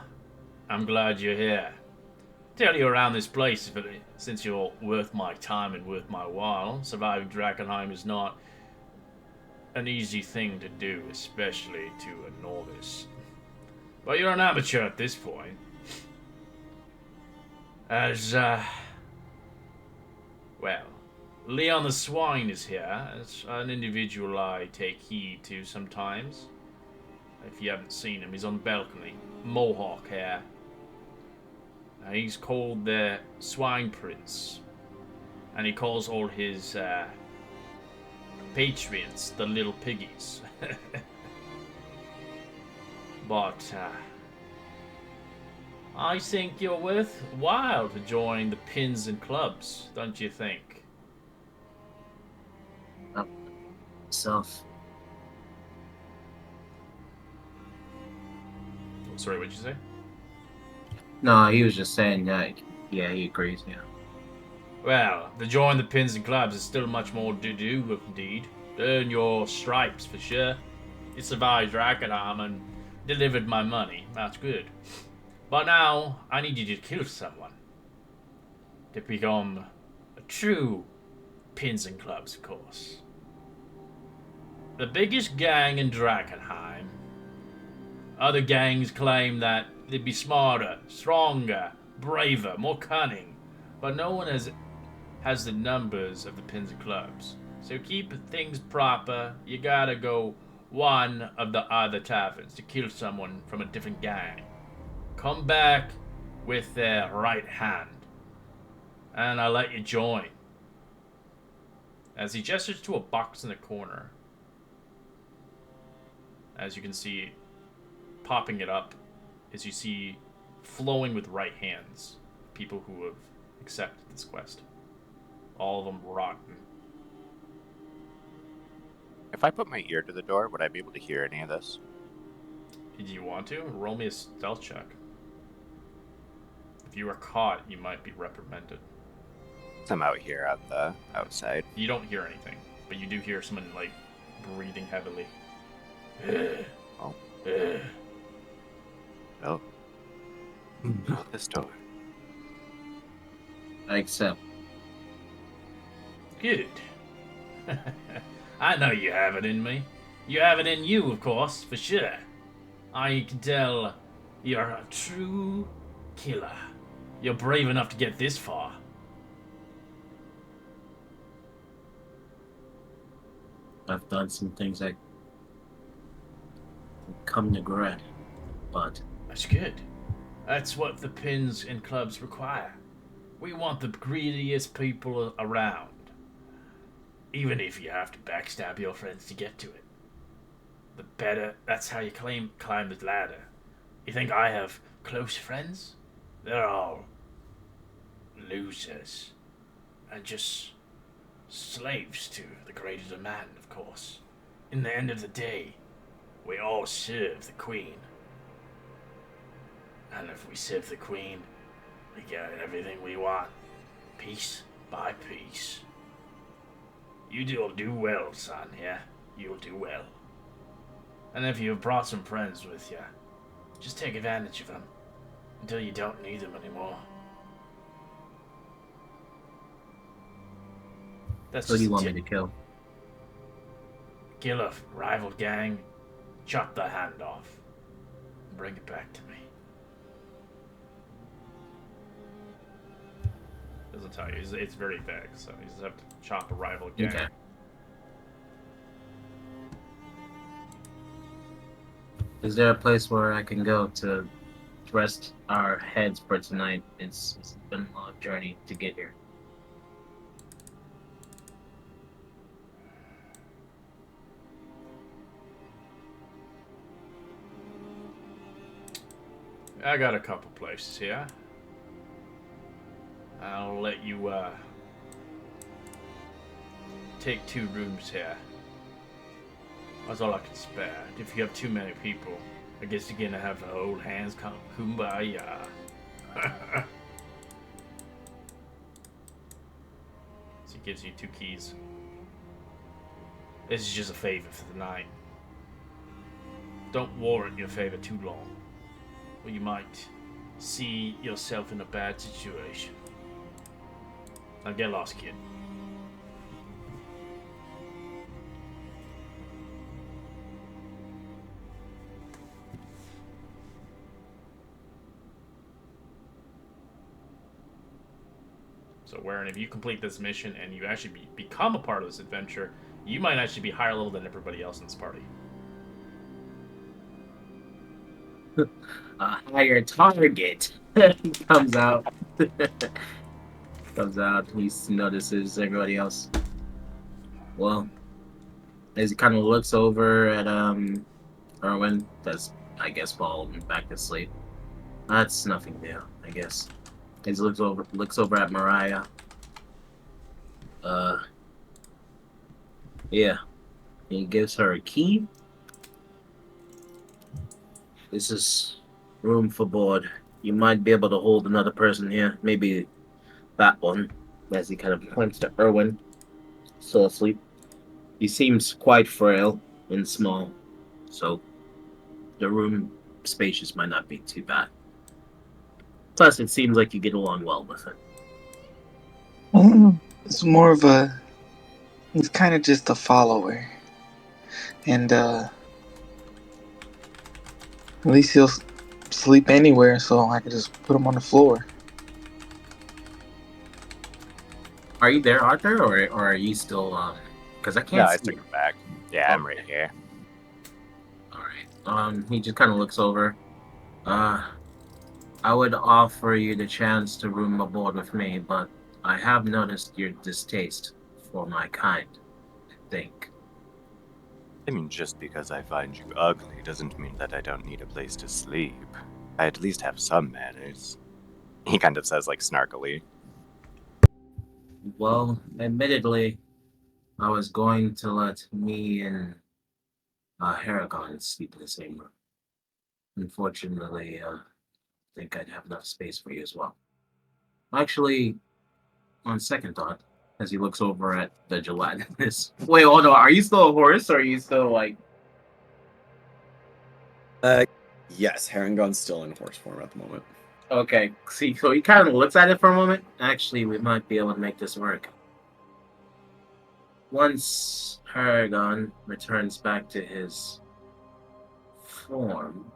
I'm glad you're here. Tell you around this place, since you're worth my time and worth my while. Surviving Drakkenheim is not an easy thing to do, especially to a novice. But you're an amateur at this point. As, well, Leon the Swine is here. It's an individual I take heed to sometimes. If you haven't seen him, he's on the balcony. Mohawk hair. He's called the Swine Prince. And he calls all his, patrons the little piggies. But, I think you're worthwhile to join the pins and clubs, don't you think? Self. Sorry, what'd you say? No, he was just saying that. Yeah, he agrees. Yeah. Well, to join the pins and clubs is still much more to do, indeed. Earn your stripes, for sure. You survived Drakkenheim and delivered my money. That's good. But now, I need you to kill someone. To become a true pins and clubs, of course. The biggest gang in Drakkenheim. Other gangs claim that they'd be smarter, stronger, braver, more cunning. But no one has the numbers of the pins and clubs. So keep things proper. You gotta go one of the other taverns to kill someone from a different gang. Come back with their right hand. And I'll let you join. As he gestures to a box in the corner. As you can see, popping it up, as you see flowing with right hands. People who have accepted this quest. All of them rotten. If I put my ear to the door, would I be able to hear any of this? Do you want to? Roll me a stealth check. If you are caught, you might be reprimanded. I'm out here at the outside. You don't hear anything, but you do hear someone, like, breathing heavily. Oh. No. Not this door. I accept. Good. I know you have it in me. You have it in you, of course, for sure. I can tell you're a true killer. You're brave enough to get this far. I've done some things I come to regret, but That's good. That's what the pins and clubs require. We want the greediest people around. Even if you have to backstab your friends to get to it. The better, that's how you climb the ladder. You think I have close friends? They're all losers. And just slaves to the greater demand, of course. In the end of the day, we all serve the Queen. And if we serve the Queen, we get everything we want. Piece by piece. You'll do well, son, yeah? You'll do well. And if you've brought some friends with you, just take advantage of them until you don't need them anymore. That's who do just you a want me tip. to kill? Kill a rival gang, chop the hand off, and bring it back to me. Doesn't tell you. It's very vague, so you just have to chop a rival gang. Okay. Is there a place where I can go to rest our heads for tonight? It's been a long journey to get here. I got a couple places here. I'll let you take 2 rooms here. That's all I can spare. If you have too many people, I guess you're gonna have to hold hands, kumbaya. So he gives you 2 keys. This is just a favor for the night. Don't warrant your favor too long, or you might see yourself in a bad situation. Now get lost, kid. wherein if you complete this mission and you actually become a part of this adventure, you might actually be higher level than everybody else in this party. A higher target comes out. Comes out. He notices everybody else. Well, as he kind of looks over at Erwin, that's I guess fallen back to sleep. That's nothing new, I guess. As he looks over at Mariah. Yeah. He gives her a key. This is room for board. You might be able to hold another person here. Maybe that one. As he kind of points to Erwin, still asleep. He seems quite frail and small, so the room spacious might not be too bad. Plus, it seems like you get along well with it. It's more of a. He's kind of just a follower. And, at least he'll sleep anywhere, so I could just put him on the floor. Are you there, Arthur, or are you still, because I No, can't I see took you. him back. Yeah, I'm right here. Alright. He just kind of looks over. I would offer you the chance to room aboard with me, but I have noticed your distaste for my kind, I think. I mean, just because I find you ugly doesn't mean that I don't need a place to sleep. I at least have some manners. He kind of says, like, snarkily. Well, admittedly, I was going to let me and Haragon sleep in the same room. Unfortunately, I think I'd have enough space for you as well. Actually, on second thought, as he looks over at the gelatinous. Wait, hold on. Are you still a horse, or are you still like? Yes, Harangon's still in horse form at the moment. Okay. See, so he kind of looks at it for a moment. Actually, we might be able to make this work. Once Haragon returns back to his form,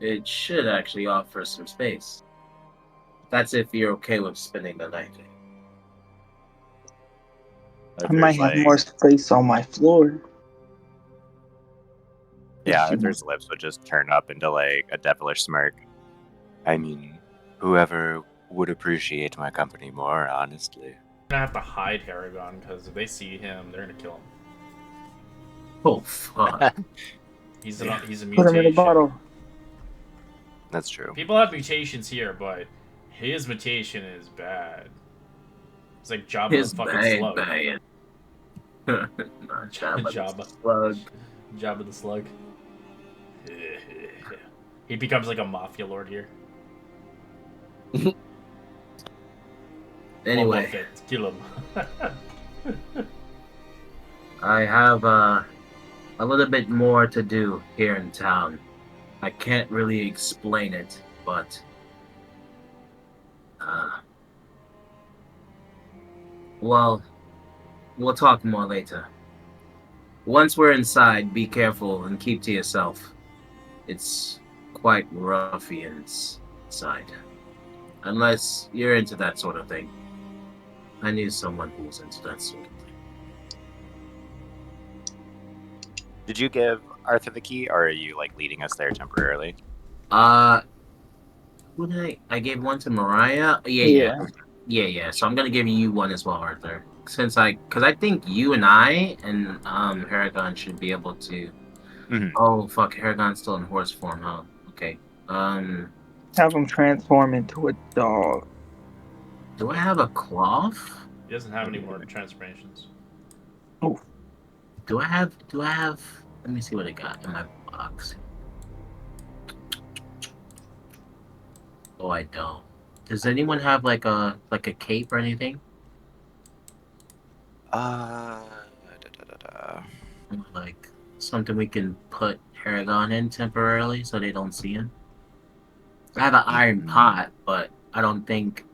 it should actually offer some space. That's if you're okay with spending the night. I might have more space on my floor. Yeah, Arthur's lips would just turn up into, like, a devilish smirk. I mean, whoever would appreciate my company more, honestly. You're gonna have to hide Haragon, because if they see him, they're gonna kill him. Oh, fuck. He's a Put him in a mutation. bottle. That's true. People have mutations here, but his mutation is bad. It's like Jabba His the fucking bad, slug. bad. Jabba. Slug. Jabba the slug. He becomes like a mafia lord here. Anyway, Boba Fett, kill him. I have a little bit more to do here in town. I can't really explain it, but well, we'll talk more later. Once we're inside, be careful and keep to yourself. It's quite ruffians inside. Unless you're into that sort of thing. I knew someone who was into that sort of thing. Did you give Arthur the key, or are you, like, leading us there temporarily? Who did I gave one to Mariah? Yeah. So I'm gonna give you one as well, Arthur. Because I think you and I and Haragon should be able to. Mhm. Oh fuck, Haragon's still in horse form, huh? Okay. Have him transform into a dog. Do I have a cloth? He doesn't have any more transformations. Do I have? Let me see what I got in my box. Oh, I don't. Does anyone have like a cape or anything? Like something we can put Haragon in temporarily so they don't see him. I have an iron pot, but I don't think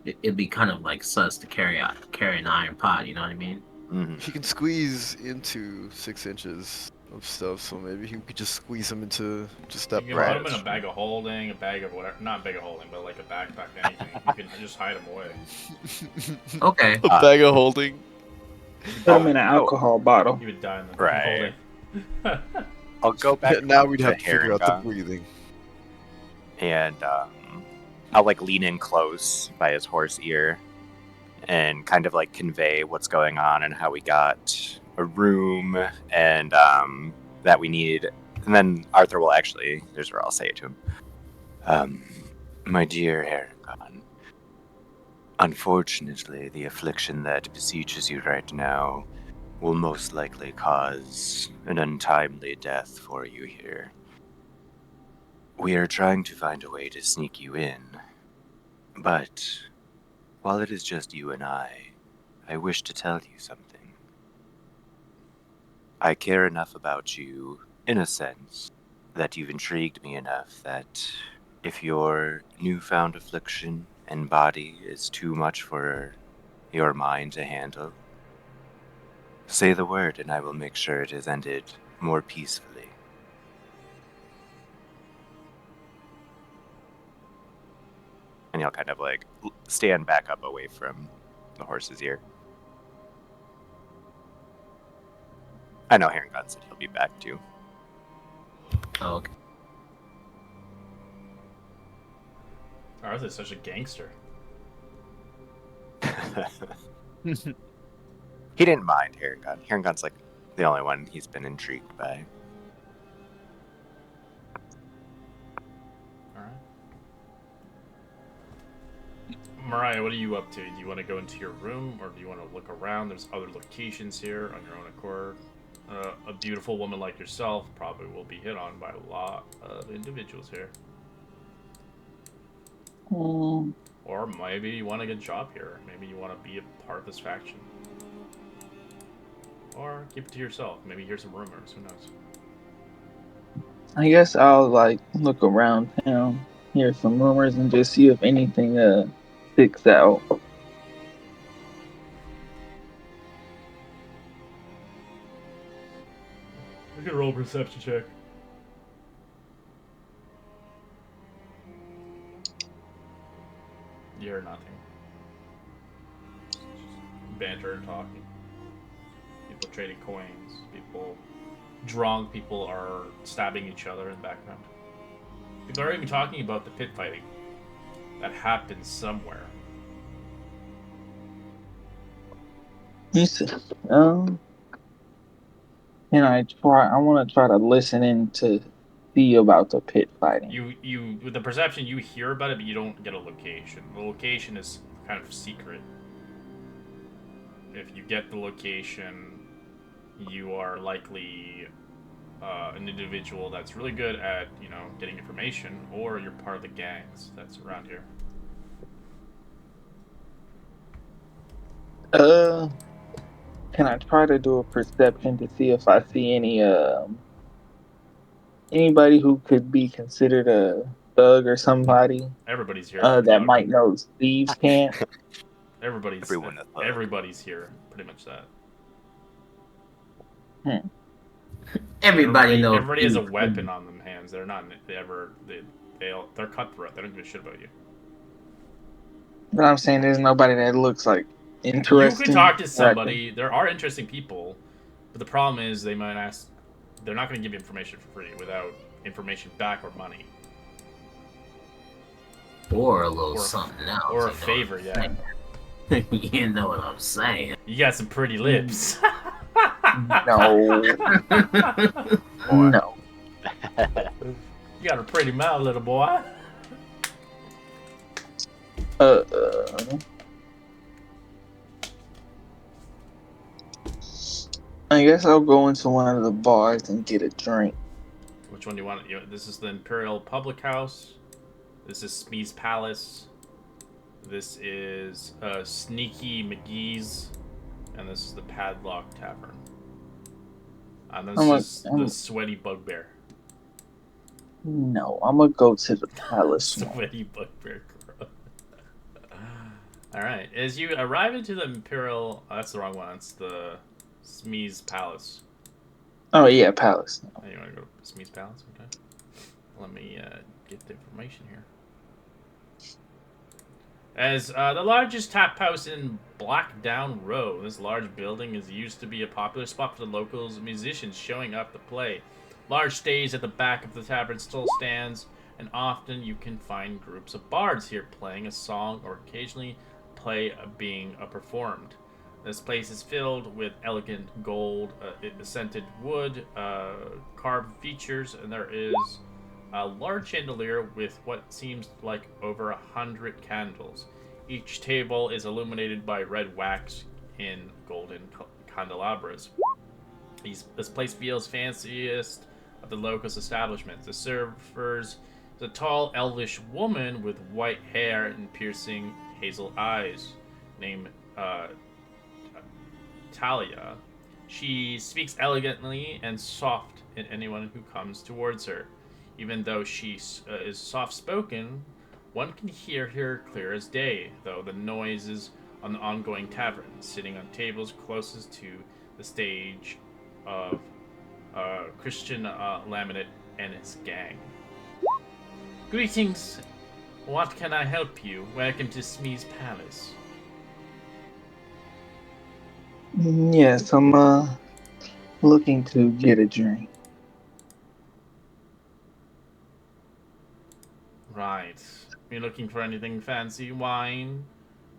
it'd be kind of like sus to carry an iron pot. You know what I mean? Mm-hmm. He can squeeze into 6 inches of stuff, so maybe you could just squeeze him into just You that can part. put them in a bag of holding, a bag of whatever. Not bag of holding, but like a backpack, anything. You can just hide them away. Okay. A bag of holding. Put them in an alcohol bottle. You would die in the Right. holding. I'll go back Now we'd have to to figure out the Herringbone, breathing. and I'll like lean in close by his horse ear and kind of like convey what's going on and how we got a room and that we need. And then Arthur will actually, here's where I'll say it to him. My dear Herringbone, unfortunately, the affliction that besieges you right now will most likely cause an untimely death for you here. We are trying to find a way to sneak you in, but while it is just you and I wish to tell you something. I care enough about you, in a sense, that you've intrigued me enough that if your newfound affliction and body is too much for your mind to handle, say the word and I will make sure it is ended more peacefully. And he'll kind of like stand back up away from the horse's ear. I know Herringbone said he'll be back too. Oh, okay. Arthur's such a gangster. He didn't mind Herringbone. Herringbone's like the only one he's been intrigued by. Alright. Mariah, what are you up to? Do you want to go into your room, or do you want to look around? There's other locations here on your own accord. A beautiful woman like yourself probably will be hit on by a lot of individuals here. Or maybe you want to get a job here. Maybe you want to be a part of this faction. Or keep it to yourself. Maybe hear some rumors. Who knows? I guess I'll like look around town, hear some rumors, and just see if anything sticks out. We can roll a perception check. You hear nothing. Just banter and talking. People trading coins. People drunk. People are stabbing each other in the background. People are even talking about the pit fighting that happens somewhere. You said, can I try? I want to try to listen in to see about the pit fighting. You with the perception, you hear about it, but you don't get a location. The location is kind of secret. If you get the location, you are likely an individual that's really good at, getting information, or you're part of the gangs that's around here. Can I try to do a perception to see if I see anybody who could be considered a thug or somebody Everybody's here. that might know thieves can't? Everybody's here. Pretty much that. Everybody knows. Everybody has a weapon on them hands. They're not. They're cutthroat. They don't give a shit about you. But I'm saying there's nobody that looks like interesting. You could talk to somebody. There are interesting people, but the problem is they might ask. They're not going to give you information for free without information back or money. Or a little something else. Or a favor, yeah. You know what I'm saying. You got some pretty lips. No. No. You got a pretty mouth, little boy. I guess I'll go into one of the bars and get a drink. Which one do you want? This is the Imperial Public House. This is Smee's Palace. This is Sneaky McGee's. And this is the Padlock Tavern. And this is the Sweaty Bugbear. No, I'm gonna go to the palace. Sweaty Bugbear. Alright, as you arrive into the Imperial... Oh, that's the wrong one. It's the Smee's Palace. Oh yeah, palace. Oh, you want to go to Smith's Palace? Okay. Let me get the information here. As the largest tap house in Blackdown Row, this large building is used to be a popular spot for the locals musicians showing up to play. Large stage at the back of the tavern still stands, and often you can find groups of bards here playing a song or occasionally play being performed. This place is filled with elegant gold, scented wood, carved features, and there is a large chandelier with what seems like over 100 candles. Each table is illuminated by red wax in golden candelabras. This place feels fanciest of the locals' establishments. The servers is a tall, elvish woman with white hair and piercing hazel eyes, named Talia. She speaks elegantly and soft in anyone who comes towards her. Even though she is soft spoken, one can hear her clear as day, though the noises on the ongoing tavern, sitting on tables closest to the stage of Christian Laminate and his gang. Greetings. What can I help you? Welcome to Smee's Palace. Yes, I'm looking to get a drink. Right. You're looking for anything fancy? Wine,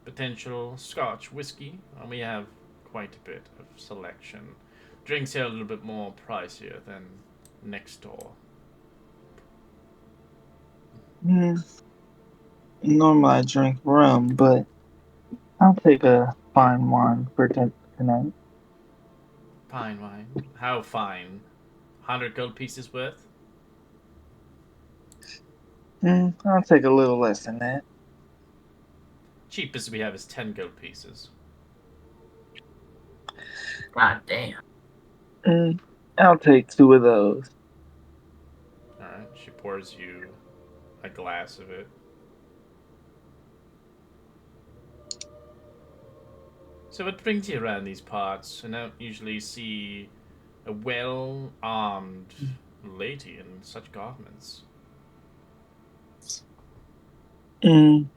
potential scotch, whiskey? We have quite a bit of selection. Drinks here are a little bit more pricier than next door. Mm, normally I drink rum, but I'll take a fine wine for tonight. Fine wine. How fine? 100 gold pieces worth? I'll take a little less than that. Cheapest we have is 10 gold pieces. God damn. Mm, I'll take two of those. Alright, she pours you a glass of it. So what brings you around these parts? I don't usually see a well-armed lady in such garments. Mm,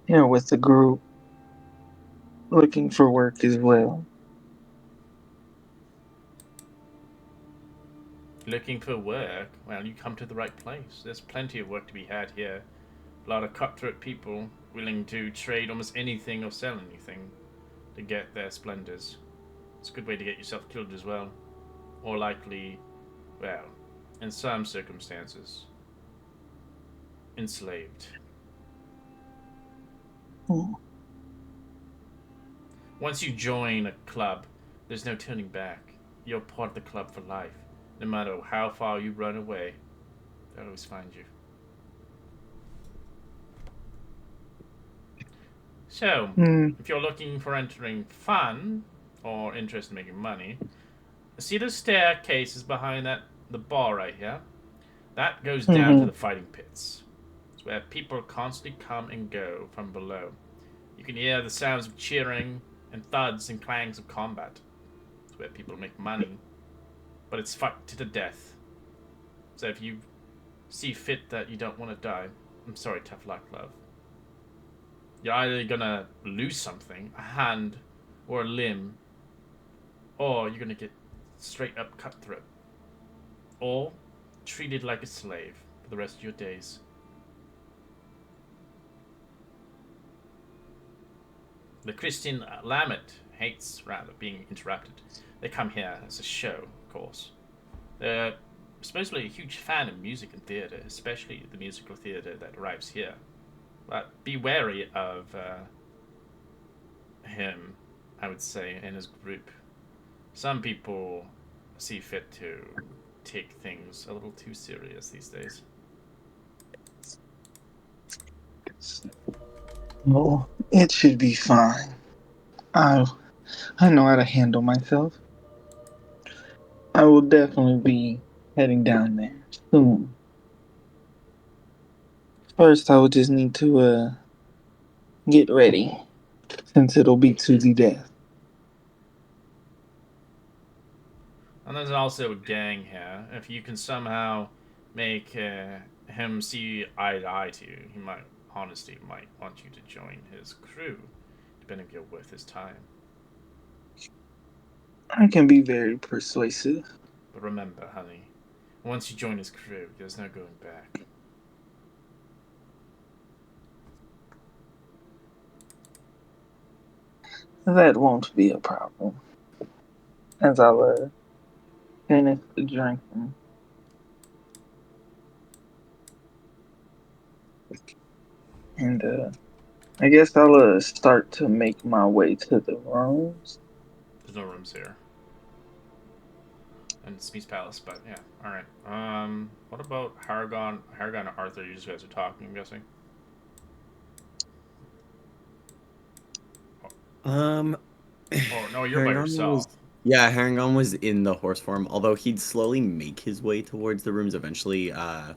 Here with the group, looking for work as well. Looking for work? Well, you come to the right place. There's plenty of work to be had here. A lot of cutthroat people willing to trade almost anything or sell anything to get their splendors. It's a good way to get yourself killed as well. Or likely, well, in some circumstances, enslaved. Mm, Once you join a club, there's no turning back. You're part of the club for life. No matter how far you run away, they'll always find you. So, mm, if you're looking for entering fun or interested in making money, see the staircases behind the bar right here? That goes down to mm-hmm. the fighting pits. It's where people constantly come and go from below. You can hear the sounds of cheering and thuds and clangs of combat. It's where people make money, but it's fight to the death. So if you see fit that you don't want to die, I'm sorry, tough luck, love. You're either gonna lose something, a hand or a limb, or you're gonna get straight up cutthroat, or treated like a slave for the rest of your days. The Christian Lamet hates, rather, being interrupted. They come here as a show, of course. They're supposedly a huge fan of music and theatre, especially the musical theatre that arrives here. But be wary of him, I would say, and his group. Some people see fit to take things a little too serious these days. Oh, it should be fine. I I know how to handle myself. I will definitely be heading down there soon. First, I will just need to get ready, since it'll be to the death. And there's also a gang here. If you can somehow make him see eye to eye to you, he might, honestly, might want you to join his crew, depending if you're worth his time. I can be very persuasive. But remember, honey, once you join his crew, there's no going back. That won't be a problem. As I'll finish the drinking. And I guess I'll start to make my way to the rooms. There's no rooms here. And it's Smith's Palace, but yeah, alright. What about Haragon and Arthur? You guys are talking, I'm guessing? Um, Oh, no, you're by yourself. Yeah, Harangon was in the horse form, although he'd slowly make his way towards the rooms eventually. I'm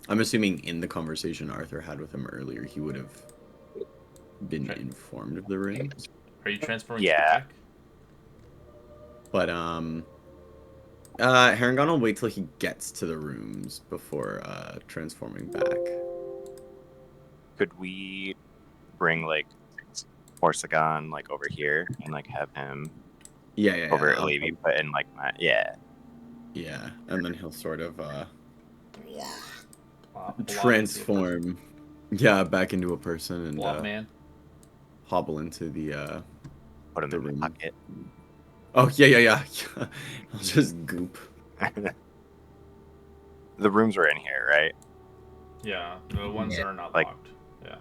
assuming in the conversation Arthur had with him earlier, he would have been Okay. informed of the rooms. Are you transferring Yeah. back? But Harangon will wait till he gets to the rooms before transforming back. Could we bring like Orsagon like over here and like have him Yeah. overtly be put in like my Yeah, and then he'll sort of Blob transform, back into a person and Blob man. hobble into the put him the in room. my pocket. Oh yeah. I'll just goop. The rooms are in here, right? Yeah, the ones that are not like- locked. Yeah.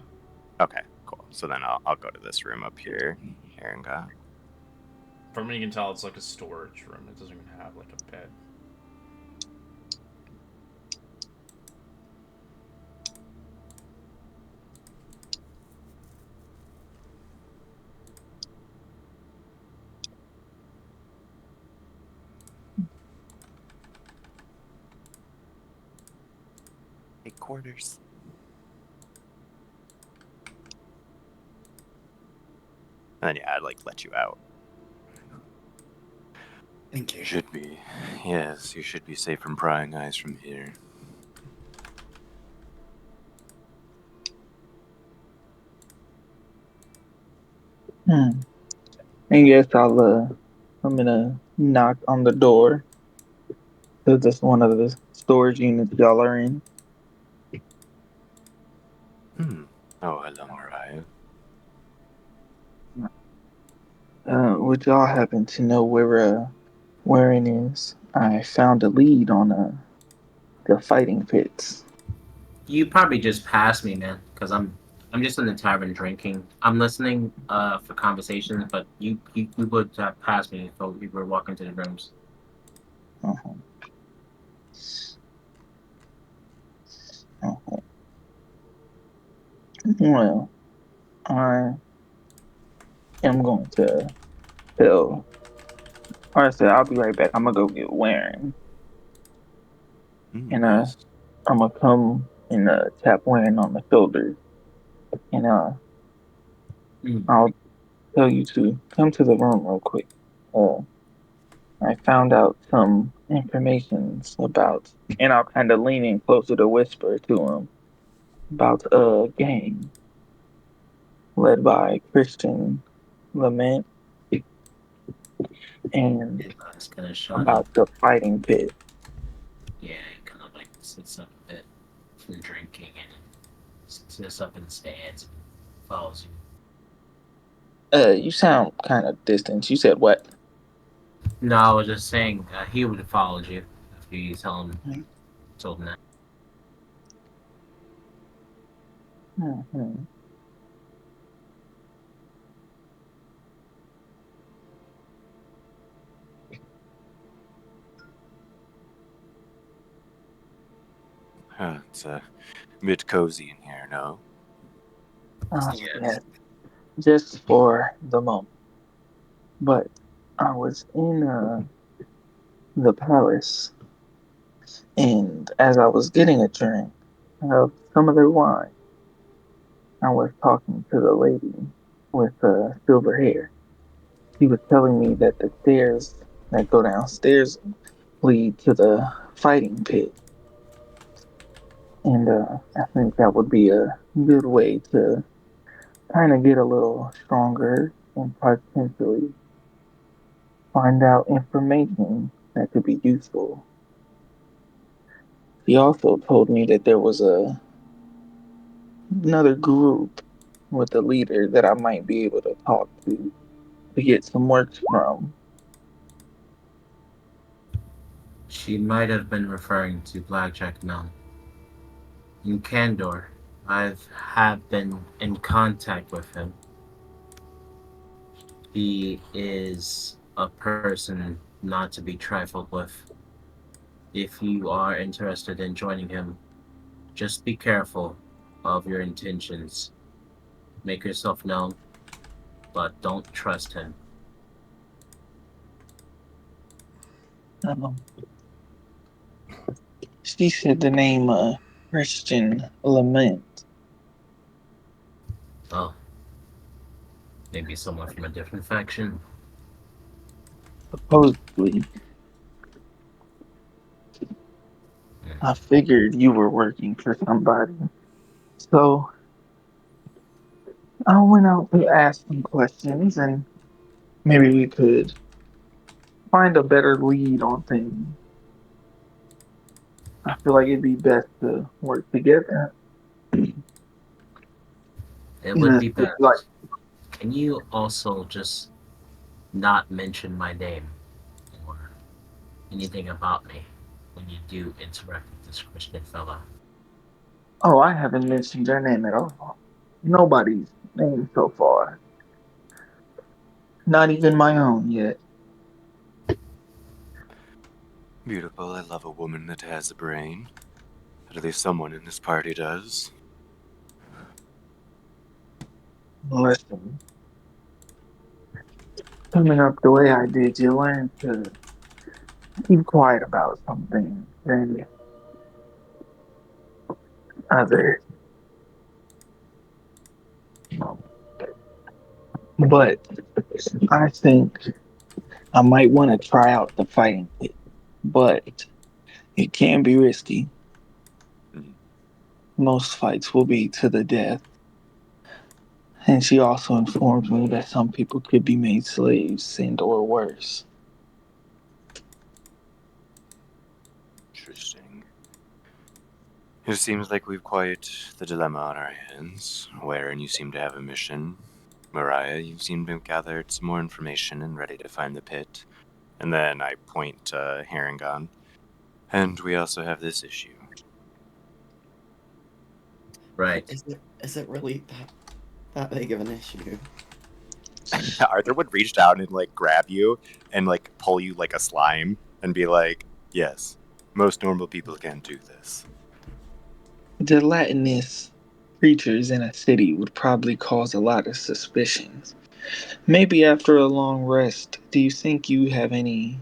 Okay, cool. So then I'll go to this room up here. Here and go. From what you can tell, it's like a storage room. It doesn't even have like a bed. Take quarters. And then I'd like let you out. Thank you. You should be. Yes, you should be safe from prying eyes from here. I guess I'm gonna knock on the door. Is this one of the storage units y'all are in? Oh, hello, Mariah. Would y'all happen to know where it is? I found a lead on the fighting pits. You probably just passed me, man, because I'm just in the tavern drinking. I'm listening for conversations, but you would pass me if we were walking to the rooms. Uh-huh. Uh-huh. Well, I am going to tell Arthur I'll be right back. I'm gonna go get Warren. And Yes. I'm gonna come and tap Warren on the shoulder. And I'll tell you to come to the room real quick. I found out some informations about, and I'll kind of lean in closer to whisper to him about a gang led by Christian Lament and I was gonna shut up. about the fighting pit. Yeah, he kind of like sits up a bit from drinking and sits up and stands, follows you. You sound kind of distant. You said what? No, I was just saying he would have followed you if you told him that. Mm-hmm. It's a bit cozy in here, no? Yes, just for the moment. But I was in the palace, and as I was getting a drink of some of their wine, I was talking to the lady with silver hair. She was telling me that the stairs that go downstairs lead to the fighting pit. And I think that would be a good way to kind of get a little stronger and potentially find out information that could be useful. He also told me that there was another group with a leader that I might be able to talk to get some work from. She might have been referring to Blackjack now. In Candor, have been in contact with him. He is a person not to be trifled with. If you are interested in joining him, just be careful of your intentions. Make yourself known, but don't trust him. Um, she said the name Christian Lament. Oh, maybe someone from a different faction. Supposedly, I figured you were working for somebody. So I went out to ask some questions and maybe we could find a better lead on things. I feel like it'd be best to work together It in would a be city like best. Can you also just not mention my name or anything about me when you do interact with this Christian fella? oh, I haven't mentioned your name at all. Nobody's name so far. Not even my own yet. Beautiful. I love a woman that has a brain. At least someone in this party does. Listen, coming up the way I did, you learn to keep quiet about something than others. But I think I might want to try out the fighting pit. But it can be risky. Mhm. Most fights will be to the death. And she also informed me that some people could be made slaves and or worse. Interesting. It seems like we've quite the dilemma on our hands. Wherein you seem to have a mission. Mariah, you seem to have gathered some more information and ready to find the pit. And then I point to Harangon. And we also have this issue. Right. Is it really that big of an issue? Arthur would reach down and like grab you and like pull you like a slime and be like, yes, most normal people can't do this. Gelatinous creatures in a city would probably cause a lot of suspicions. Maybe after a long rest, do you think you have any,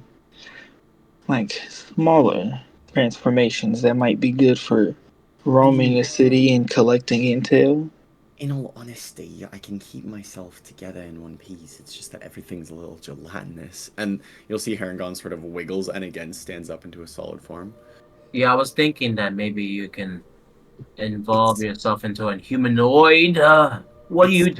like, smaller transformations that might be good for roaming a city and collecting intel? In all honesty, I can keep myself together in one piece. It's just that everything's a little gelatinous. And you'll see Harangon sort of wiggles and again stands up into a solid form. Yeah, I was thinking that maybe you can involve It's yourself into a humanoid. What do you?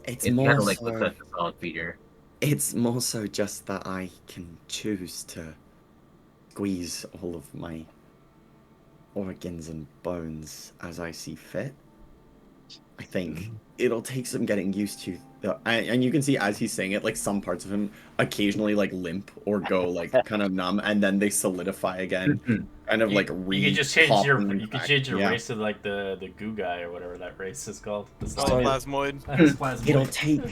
it's It kind more of like looks so like a solid figure. it's more so just that I can choose to squeeze all of my organs and bones as I see fit. I think it'll take some getting used to. And you can see as he's saying it, like some parts of him occasionally like limp or go like kind of numb, and then they solidify again, kind of like You could just change your re-popping you could back. change your Yeah. race to like the goo guy or whatever that race is called. The Oh, slime. plasmoid. Plasmoid. It'll take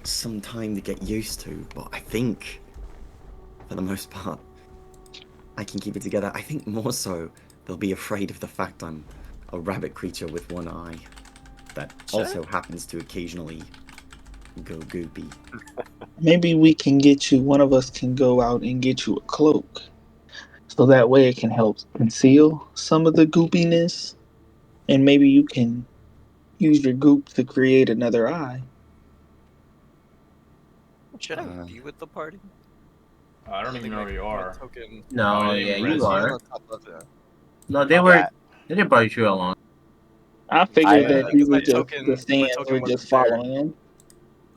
some time to get used to, but I think for the most part, I can keep it together. I think more so they'll be afraid of the fact I'm a rabbit creature with one eye that also happens to occasionally go goopy. Maybe we can get you, one of us can go out and get you a cloak. So that way it can help conceal some of the goopiness. And maybe you can use your goop to create another eye. Should I Uh, be with the party? I don't even know where you My are. token. Oh, No, I didn't yeah, even you res He's are. on top left, yeah. No, they Oh, were. yeah. They didn't brought you along. I Yeah, figured I that I think he 'cause my was just the my stands token were just wasn't there. following him.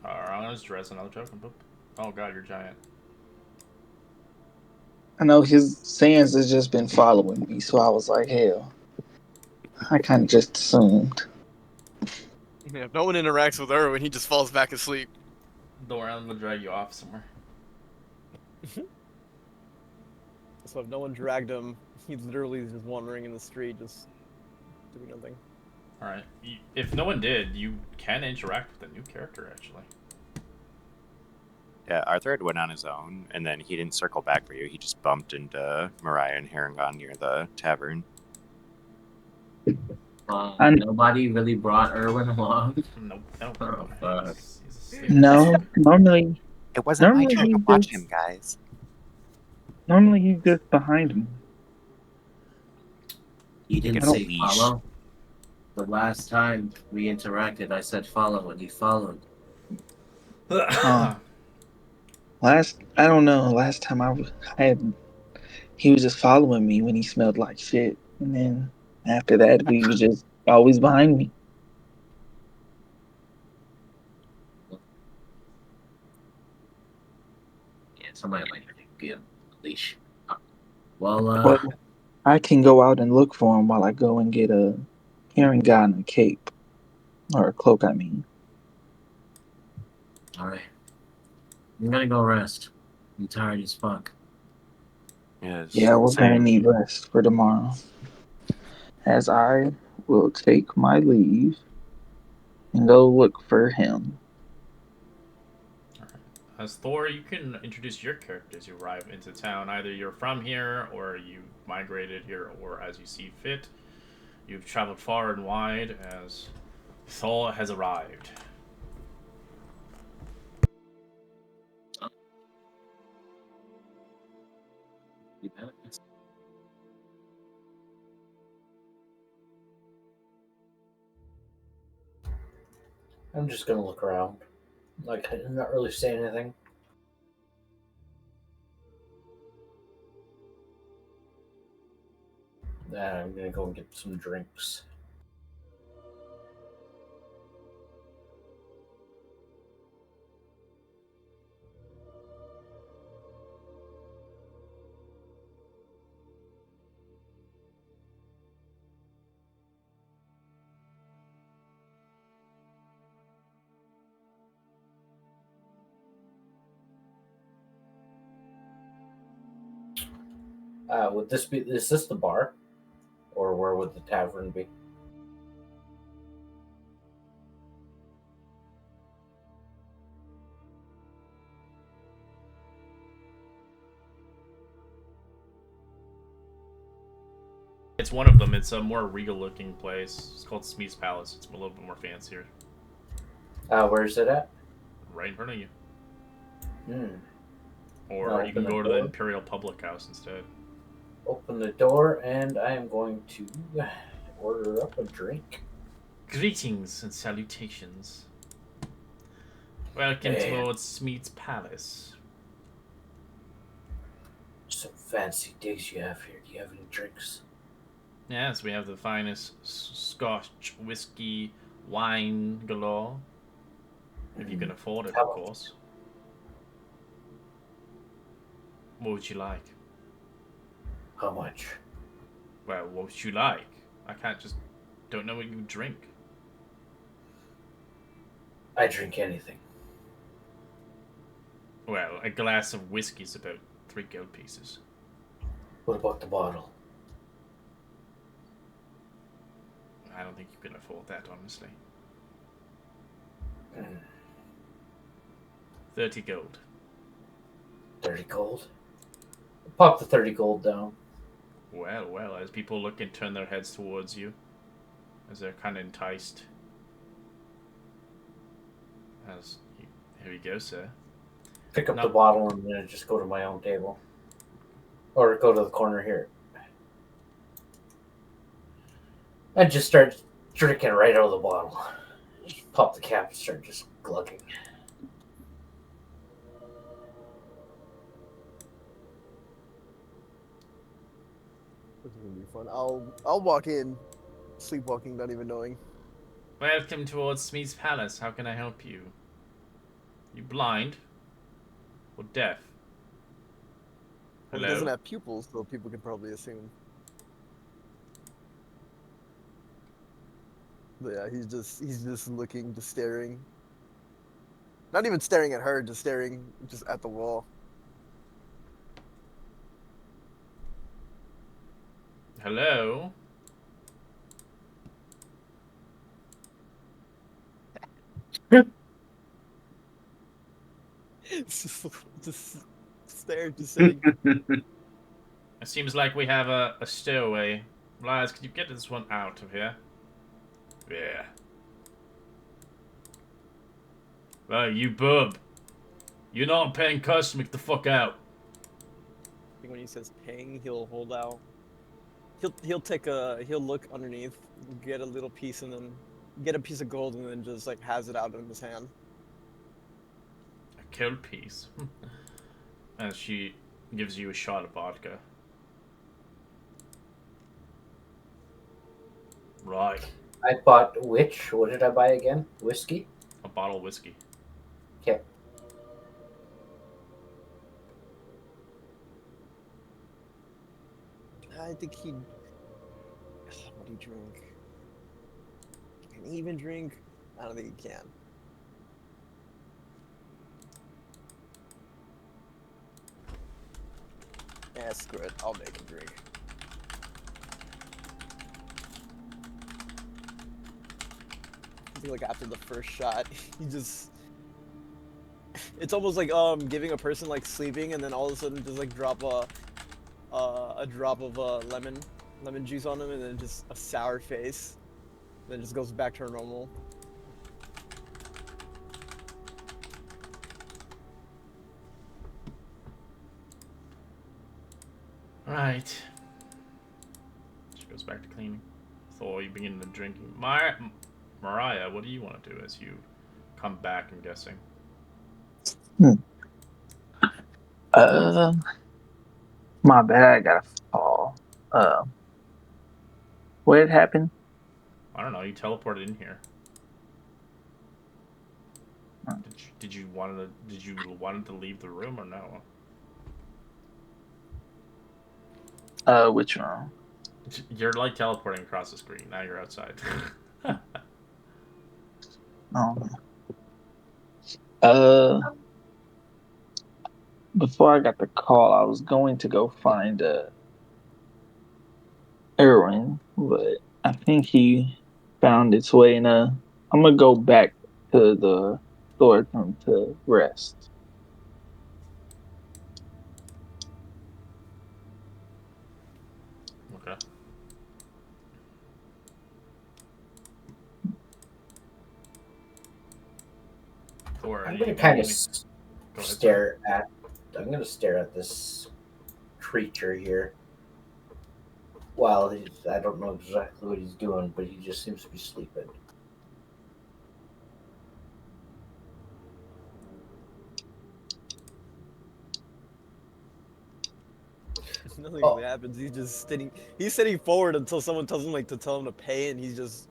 Alright, I'm gonna just res another token. Boop. Oh god, you're giant. I know his sands has just been following me, so I was like, hell. I kind of just assumed. Yeah, if no one interacts with Erwin, he just falls back asleep. Don't worry, I'm gonna drag you off somewhere. So if no one dragged him, he literally is just wandering in the street, just doing nothing. Alright. If no one did, you can interact with a new character, actually. Yeah, Arthur had went on his own, and then he didn't circle back for you. He just bumped into Mariah and Harangon near the tavern. Nobody really brought Erwin along. Nope. Nope. Oh, Nope. fuck. He's asleep. No, normally It wasn't my normally turn to he's watch just him, guys. behind me. You Take didn't it on a say leash. follow. The last time we interacted, I said follow, and he followed. I don't know. Last time I had, he was just following me when he smelled like shit, and then after that, we was just always behind me. Yeah, somebody might give a leash. Well, Well, I can go out and look for him while I go and get a herring gun and a cape or a cloak. I mean, all right. I'm gonna go rest. I'm tired as fuck. Yes. yeah, we're gonna Same. need rest for tomorrow, as I will take my leave and go look for him. As Thor, you can introduce your character as you arrive into town. Either you're from here, or you migrated here, or as you see fit. You've traveled far and wide as Thor has arrived. You bet. I'm just gonna look around. Like, I'm not really saying anything. I'm gonna go and get some drinks. Would this be? Is this the bar, or where would the tavern be? It's one of them. It's a more regal-looking place. It's called Smith's Palace. It's a little bit more fancier. Where is it at? Right in front of you. Hmm. Or I'll you can open go the to the door. Imperial Public House instead. Open the door, and I am going to order up a drink. Greetings and salutations. Welcome Man. towards Smith's Palace. Some fancy digs you have here. Do you have any drinks? Yes, we have the finest Scotch whiskey wine galore. If you can afford it, of course. What would you like? How much? Well, what would you like? I can't just... Don't know what you drink. I drink anything. Well, a glass of whiskey is about 3 gold pieces. What about the bottle? I don't think you can afford that, honestly. 30 gold. 30 gold? Pop the 30 gold down. Well, as people look and turn their heads towards you, as they're kind of enticed. Here you go, sir. Pick up the bottle and then just go to my own table. Or go to the corner here. I just start drinking right out of the bottle. Just pop the cap and start just glugging. This is gonna be fun. I'll walk in, sleepwalking, not even knowing. Welcome towards Smee's Palace. How can I help you? You blind? Or deaf? Well, Hello? he doesn't have pupils, so people can probably assume. But yeah, he's just looking, just staring. Not even staring at her, just staring just at the wall. Hello? It's just stare, just sitting. It seems like we have a stowaway. Lies, could you get this one out of here? Yeah. Right, you bub. You're not a paying customer, get the fuck out. I think when he says ping, he'll hold out. He'll look underneath, get a little piece, and then get a piece of gold, and then just like has it out in his hand. A kill piece. As she gives you a shot of vodka. Right. I bought which? What did I buy again? Whiskey? A bottle of whiskey. Okay. I think he. What do you drink? Can he even drink? I don't think he can. Yeah, screw it. I'll make him drink. I think like after the first shot, he just. It's almost like giving a person like sleeping and then all of a sudden just like drop a drop of lemon juice on him and then just a sour face, then just goes back to her normal. Right. She goes back to cleaning. Thor, you begin the drinking. Mariah, what do you want to do as you come back, I'm guessing? My bad, I got a fall. What had happened? I don't know, you teleported in here. Did you want to leave the room or no? Which one? You're like teleporting across the screen. Now you're outside. Um, before I got the call, I was going to go find Erwin, but I think he found its way in I'm gonna go back to the storage room to rest. Okay. Thor, I'm you gonna kind of Go ahead, stare at. I'm gonna stare at this creature here. While I don't know exactly what he's doing, but he just seems to be sleeping. Nothing Oh. really happens. He's sitting forward until someone tells him like to tell him to pay, and he just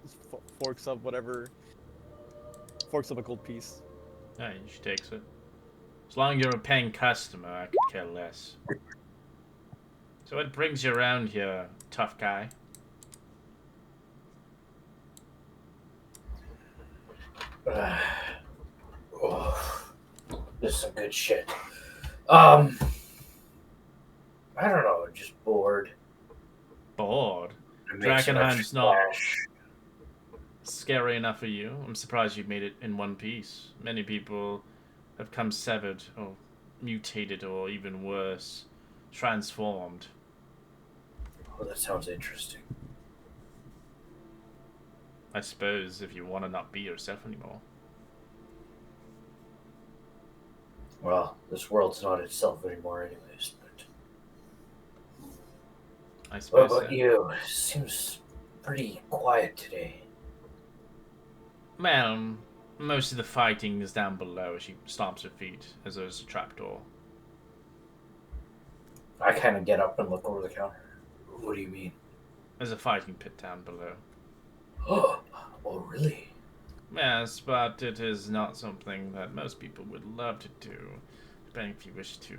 forks up a gold piece. Yeah, she takes it. As long as you're a paying customer, I could care less. So what brings you around here, tough guy? Oh, this is some good shit. I don't know, just bored. Bored? I make some Drakkenheim's extra not cash. scary enough for you. I'm surprised you made it in one piece. Many people have come severed, or mutated, or even worse, transformed. Oh, that sounds interesting. I suppose if you want to not be yourself anymore. Well, this world's not itself anymore, anyways. But I what suppose about so. you? Seems pretty quiet today. Well, most of the fighting is down below. She stomps her feet as there's a trapdoor. I kind of get up and look over the counter. What do you mean? There's a fighting pit down below. Oh, really? Yes, but it is not something that most people would love to do. Depending if you wish to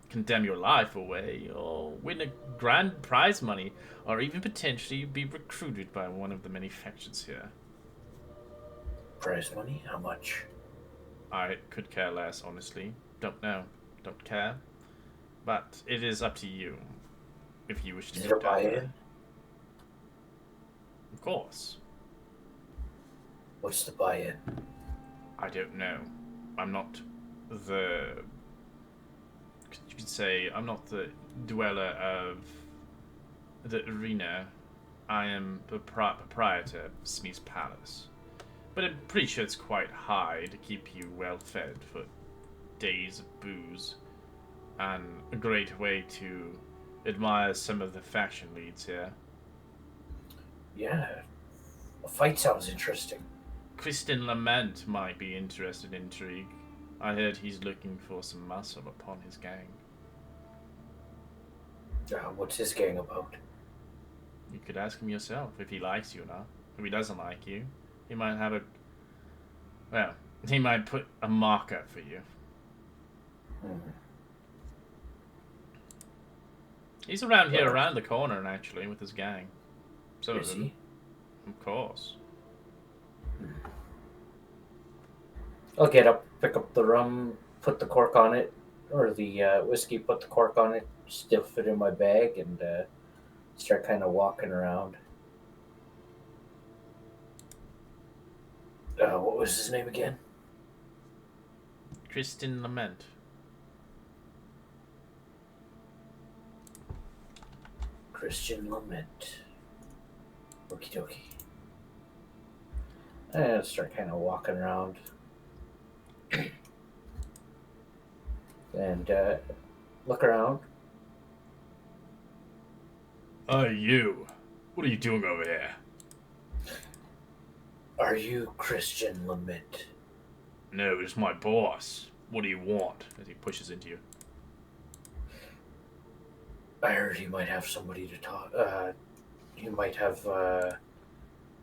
condemn your life away, or win a grand prize money, or even potentially be recruited by one of the many factions here. Prize money? How much? I could care less, honestly. Don't know. Don't care. But it is up to you, if you wish to Is it go a down there. buy-in? Of course. What's the buy-in? I don't know. I'm not the... You could say I'm not the dweller of the arena. I am the proprietor of Smith's Palace. But I'm pretty sure it's quite high to keep you well fed for days of booze. And a great way to admire some of the faction leads here. Yeah. A fight sounds interesting. Kristen Lament might be interested in intrigue. I heard he's looking for some muscle upon his gang. What's his gang about? You could ask him yourself if he likes you or not. If he doesn't like you, he might have a... Well, he might put a mark up for you. He's around here, around the corner, actually, with his gang. So Is he? Of course. I'll get up, pick up the rum, put the cork on it, or the whiskey, put the cork on it, stuff it in my bag, and start kind of walking around. What was his name again? Kristen Lament. Christian Lament. Okie dokie. And start kind of walking around. And look around. Hey, you. What are you doing over here? Are you Christian Lament? No, it's my boss. What do you want? As he pushes into you. I heard you might have somebody to talk. You might have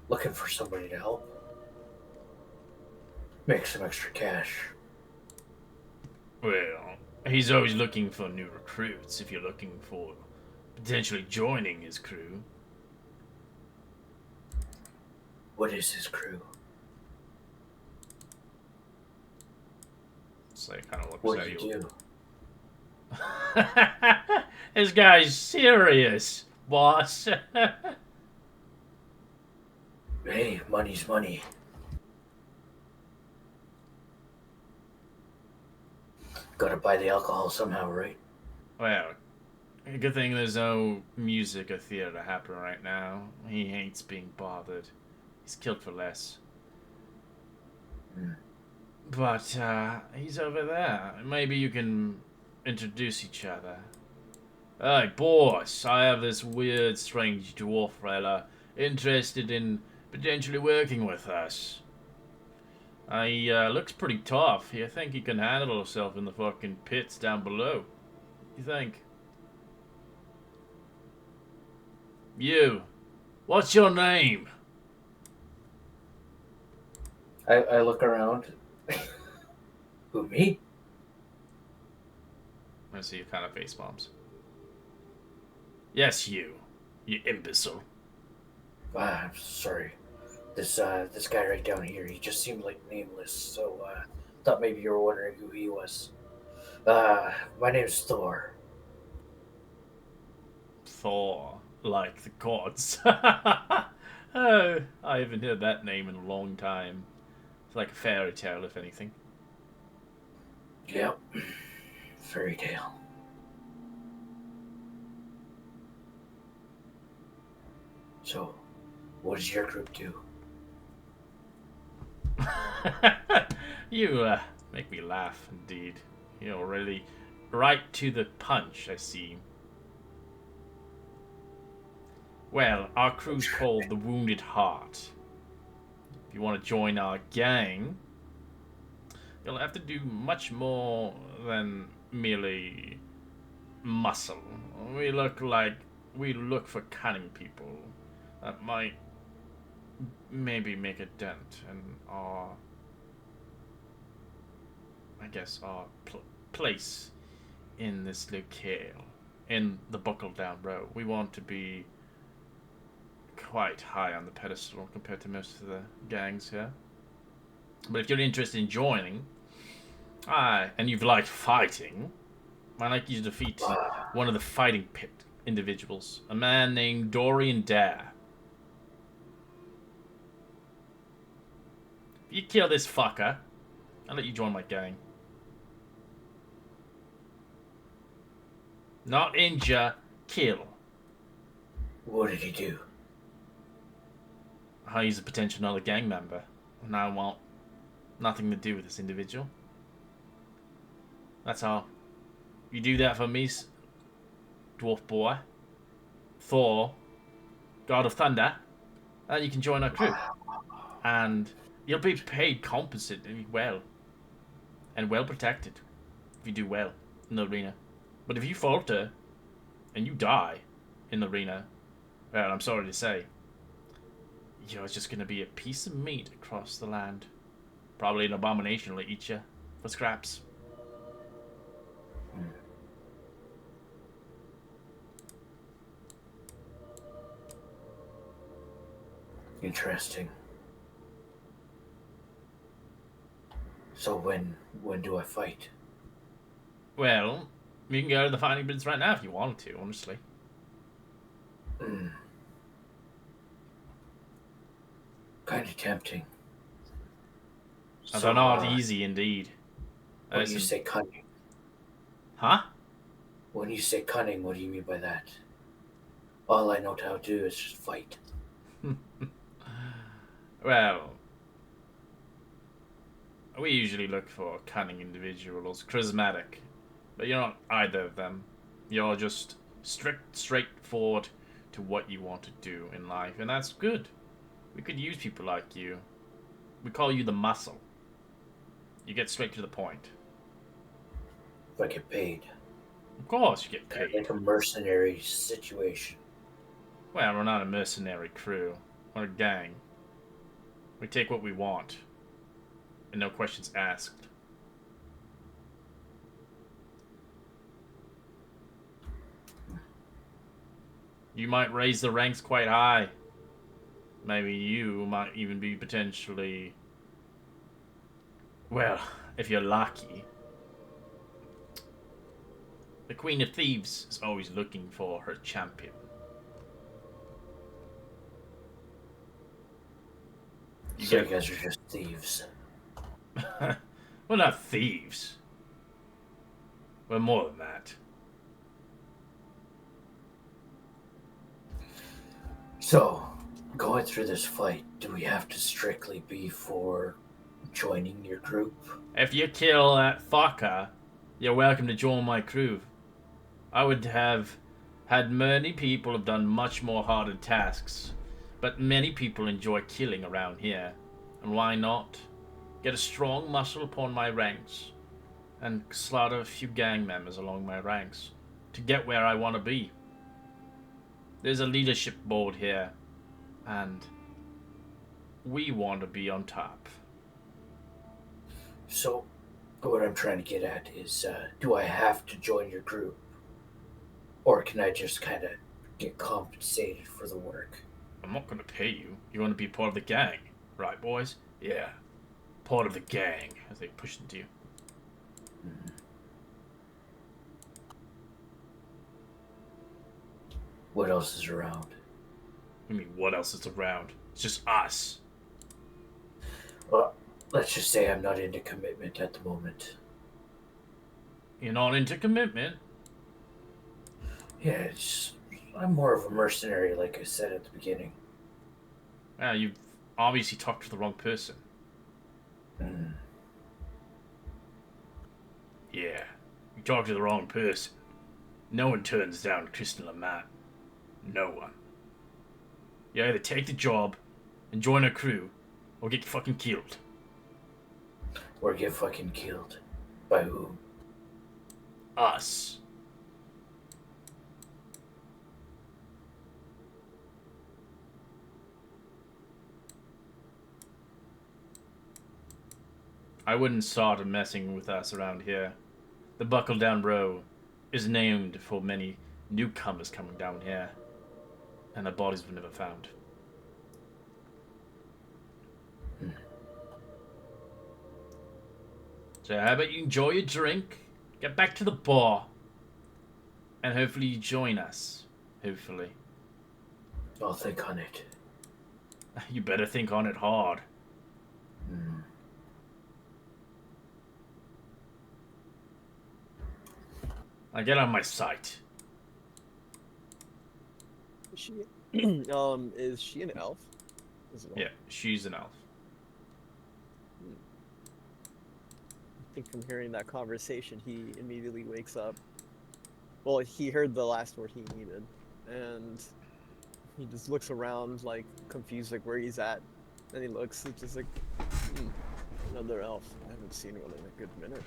looking for somebody to help. Make some extra cash. Well, he's always looking for new recruits if you're looking for potentially joining his crew. What is his crew? So he kind of looks What at do you. you do? This guy's serious, boss. Hey, money's money. Gotta buy the alcohol somehow, right? Well, good thing there's no music or theater happening right now. He hates being bothered. He's killed for less. But he's over there. Maybe you can introduce each other. Hey, boss, I have this weird, strange dwarf fella interested in potentially working with us. He looks pretty tough. I think he can handle himself in the fucking pits down below. You think? You. What's your name? I look around. Who, me? I see you kind of face bombs. Yes, you imbecile. I'm sorry. This guy right down here, he just seemed like nameless, so thought maybe you were wondering who he was. My name's Thor. Thor, like the gods. Oh, I haven't heard that name in a long time. It's like a fairy tale, if anything. Yep. Fairy tale. So, what does your group do? You make me laugh, indeed. You're really right to the punch, I see. Well, our crew's called the Wounded Heart. If you want to join our gang, you'll have to do much more than merely muscle. We look like we look for cunning people that might maybe make a dent in our, I guess, our place in this locale, in the buckle down row. We want to be quite high on the pedestal compared to most of the gangs here. But if you're interested in joining, and you've liked fighting, I'd like you to defeat one of the fighting pit individuals, a man named Dorian Dare. If you kill this fucker, I'll let you join my gang. Not injure, kill. What did he do? He's a potential another gang member, and I want nothing to do with this individual. That's all. You do that for me, dwarf boy, Thor, God of Thunder, and you can join our crew. And you'll be paid compensately well, and well protected, if you do well in the arena. But if you falter, and you die in the arena, well, I'm sorry to say, you're just gonna be a piece of meat across the land. Probably an abomination will eat you for scraps. Interesting. So when do I fight? Well, you can go to the fighting pits right now if you wanted to, honestly. Kind of tempting. They're not easy indeed. When you say cunning. Huh? When you say cunning, what do you mean by that? All I know how to do is just fight. Well, we usually look for cunning individuals, charismatic, but you're not either of them. You're just straightforward to what you want to do in life, and that's good. We could use people like you. We call you the muscle. You get straight to the point. If I get paid. Of course you get paid. Like a mercenary situation. Well, we're not a mercenary crew. We're a gang. We take what we want. And no questions asked. You might raise the ranks quite high. Maybe you might even be potentially... Well, if you're lucky. The Queen of Thieves is always looking for her champion. So you guys are just thieves. We're not thieves. We're more than that. So, going through this fight, do we have to strictly be for joining your group? If you kill that fucker, you're welcome to join my crew. I would have had many people have done much more harder tasks, but many people enjoy killing around here. And why not? Get a strong muscle upon my ranks, and slaughter a few gang members along my ranks, to get where I want to be. There's a leadership board here, and we want to be on top. So, what I'm trying to get at is, do I have to join your group? Or can I just kind of get compensated for the work? I'm not going to pay you. You want to be part of the gang, right, boys? Yeah. Part of the gang, as they push into you. What else is around? I mean, what else is around? It's just us. Well, let's just say I'm not into commitment at the moment. You're not into commitment? Yeah, I'm more of a mercenary, like I said at the beginning. Well, you've obviously talked to the wrong person. Yeah, you talked to the wrong person. No one turns down Kristen Lamont. No one. You either take the job and join a crew, or get fucking killed. Or get fucking killed. By whom? Us. I wouldn't start messing with us around here. The Buckle Down Row is named for many newcomers coming down here, and their bodies were never found. So how about you enjoy your drink, get back to the bar, and hopefully you join us. Hopefully. I'll think on it. You better think on it hard. I get on my site. Is she, is she an elf? Yeah, she's an elf. I think from hearing that conversation, he immediately wakes up. Well, he heard the last word he needed, and he just looks around, like, confused, like, where he's at. And he looks, it's just like, another elf. I haven't seen one in a good minute.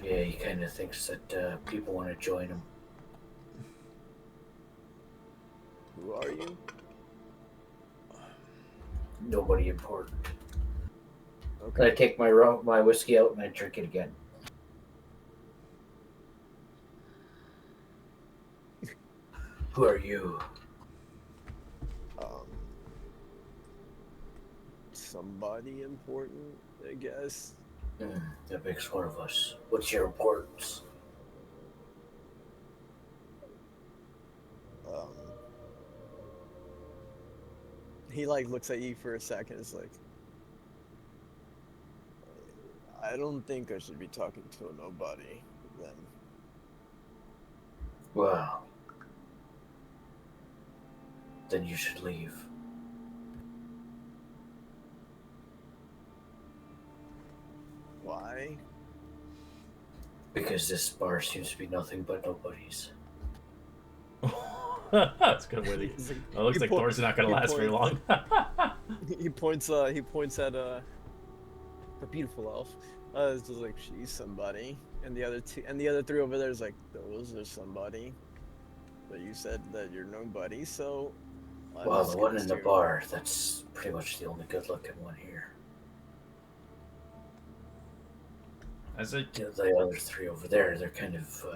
Yeah, he kind of thinks that people want to join him. Who are you? Nobody important. Okay. I take my my whiskey out and I drink it again. Who are you? Somebody important, I guess. That makes one of us. What's your importance? He like looks at you for a second. It's like, I don't think I should be talking to a nobody. Then. Well, then you should leave. Why? Because this bar seems to be nothing but nobodies. That's a good way to. It looks like Thor's not gonna last very long. He points at a beautiful elf. It's just like, she's somebody, and the other three over there is like, those are somebody. But you said that you're nobody, so. Well, the one in the bar, that's pretty much the only good-looking one here. As it. The other three over there, they're kind of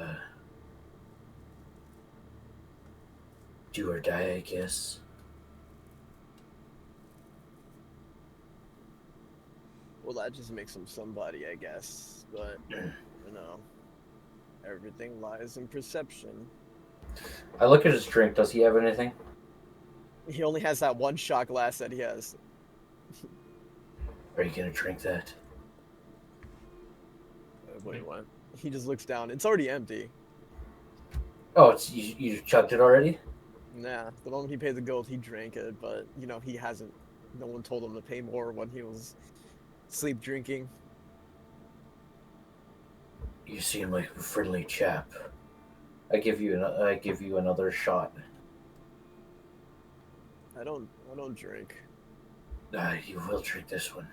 do or die, I guess. Well, that just makes him somebody, I guess. But, you know, everything lies in perception. I look at his drink. Does he have anything? He only has that one shot glass that he has. Are you going to drink that? Wait, what? He just looks down. It's already empty. Oh, it's you chugged it already? Nah, the moment he paid the gold, he drank it. But, you know, he hasn't. No one told him to pay more when he was sleep drinking. You seem like a friendly chap. I give you another shot. I don't drink. You will drink this one.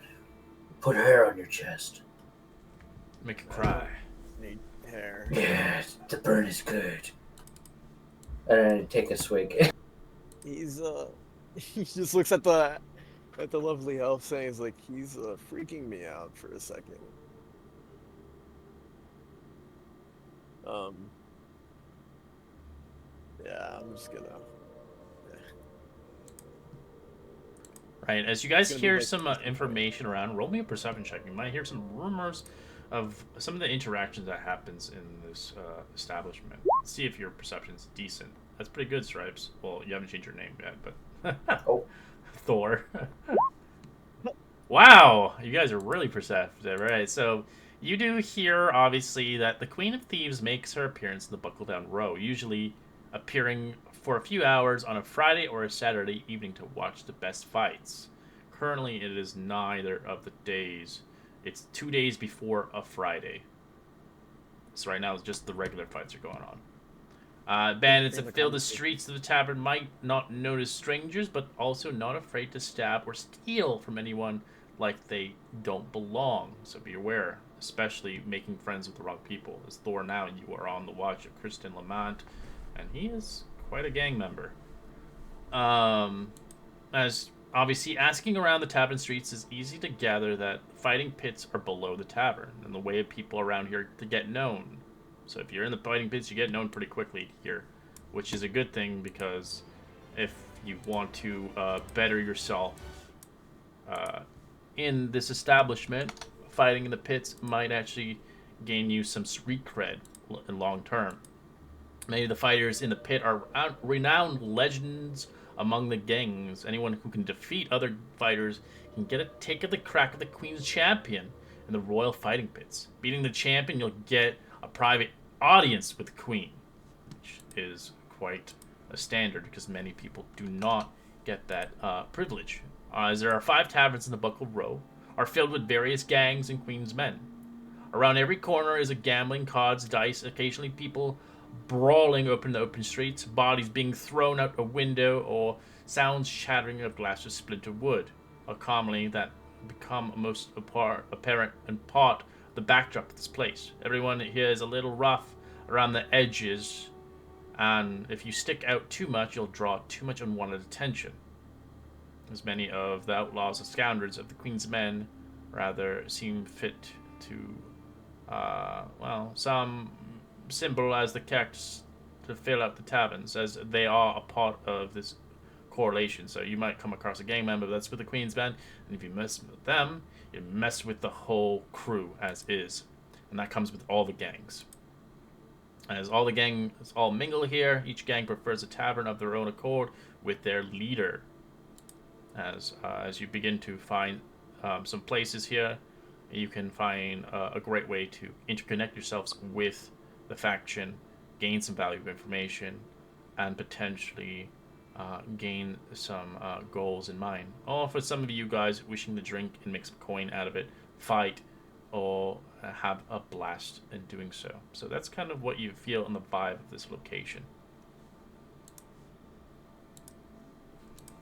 Put hair on your chest. Make it cry. Need hair. Yeah, the burn is good. And I take a swig. He's he just looks at the lovely elf, saying, "He's like, he's freaking me out for a second." Yeah, I'm just gonna. Right, as you guys It's gonna be hear like- some information around, roll me a perception check. You might hear some rumors of some of the interactions that happens in this establishment. See if your perception's decent. That's pretty good, Stripes. Well, you haven't changed your name yet, but Oh. Thor. Wow, you guys are really perceptive, right? So you do hear, obviously, that the Queen of Thieves makes her appearance in the Buckle Down Row, usually appearing for a few hours on a Friday or a Saturday evening to watch the best fights. Currently, it is neither of the days. It's 2 days before a Friday. So right now, it's just the regular fights are going on. Bandits that fill the streets of the tavern might not notice strangers, but also not afraid to stab or steal from anyone like they don't belong. So be aware, especially making friends with the wrong people. As Thor now, you are on the watch of Kristen Lamont, and he is quite a gang member. as obviously asking around the tavern streets is easy to gather that fighting pits are below the tavern and the way of people around here to get known. So if you're in the fighting pits, you get known pretty quickly here, which is a good thing because if you want to better yourself in this establishment, fighting in the pits might actually gain you some street cred in long term. Many of the fighters in the pit are renowned legends among the gangs. Anyone who can defeat other fighters can get a take of the crack of the Queen's champion in the royal fighting pits. Beating the champion, you'll get a private audience with the Queen, which is quite a standard because many people do not get that privilege. As there are 5 taverns in the Buckled Row, are filled with various gangs and Queen's men. Around every corner is a gambling, cards, dice, occasionally people brawling open the open streets, bodies being thrown out a window, or sounds shattering of glass or splintered wood, are commonly that become most apparent and part of the backdrop of this place. Everyone here is a little rough around the edges, and if you stick out too much, you'll draw too much unwanted attention. As many of the outlaws and scoundrels of the Queen's men rather seem fit to, some symbol as the characters to fill out the taverns, as they are a part of this correlation. So you might come across a gang member that's with the Queen's men, and if you mess with them, you mess with the whole crew as is. And that comes with all the gangs. As all the gangs all mingle here, each gang prefers a tavern of their own accord with their leader. As you begin to find some places here, you can find a great way to interconnect yourselves with the faction, gain some valuable information, and potentially gain some goals in mind. Or for some of you guys wishing to drink and make some coin out of it, fight, or have a blast in doing so. So that's kind of what you feel in the vibe of this location.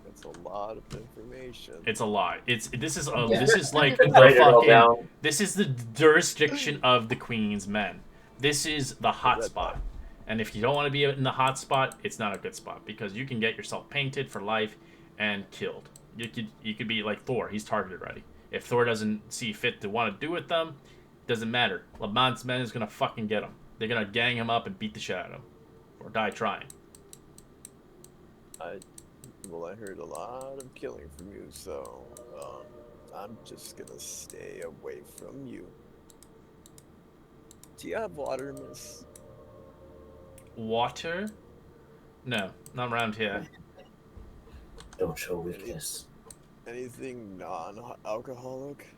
It's a lot of information. It's a lot. This is Yeah. this is like Write it all the down. fucking. This is the jurisdiction of the Queen's men. This is the hot spot. And if you don't want to be in the hot spot, it's not a good spot because you can get yourself painted for life and killed. You could be like Thor. He's targeted already. If Thor doesn't see fit to want to do with them, doesn't matter. Lamont's men is gonna fucking get him. They're gonna gang him up and beat the shit out of him, or die trying. I heard a lot of killing from you, so I'm just gonna stay away from you. Do you have water, miss? Water? No, not around here. Don't show weakness. Anything non-alcoholic?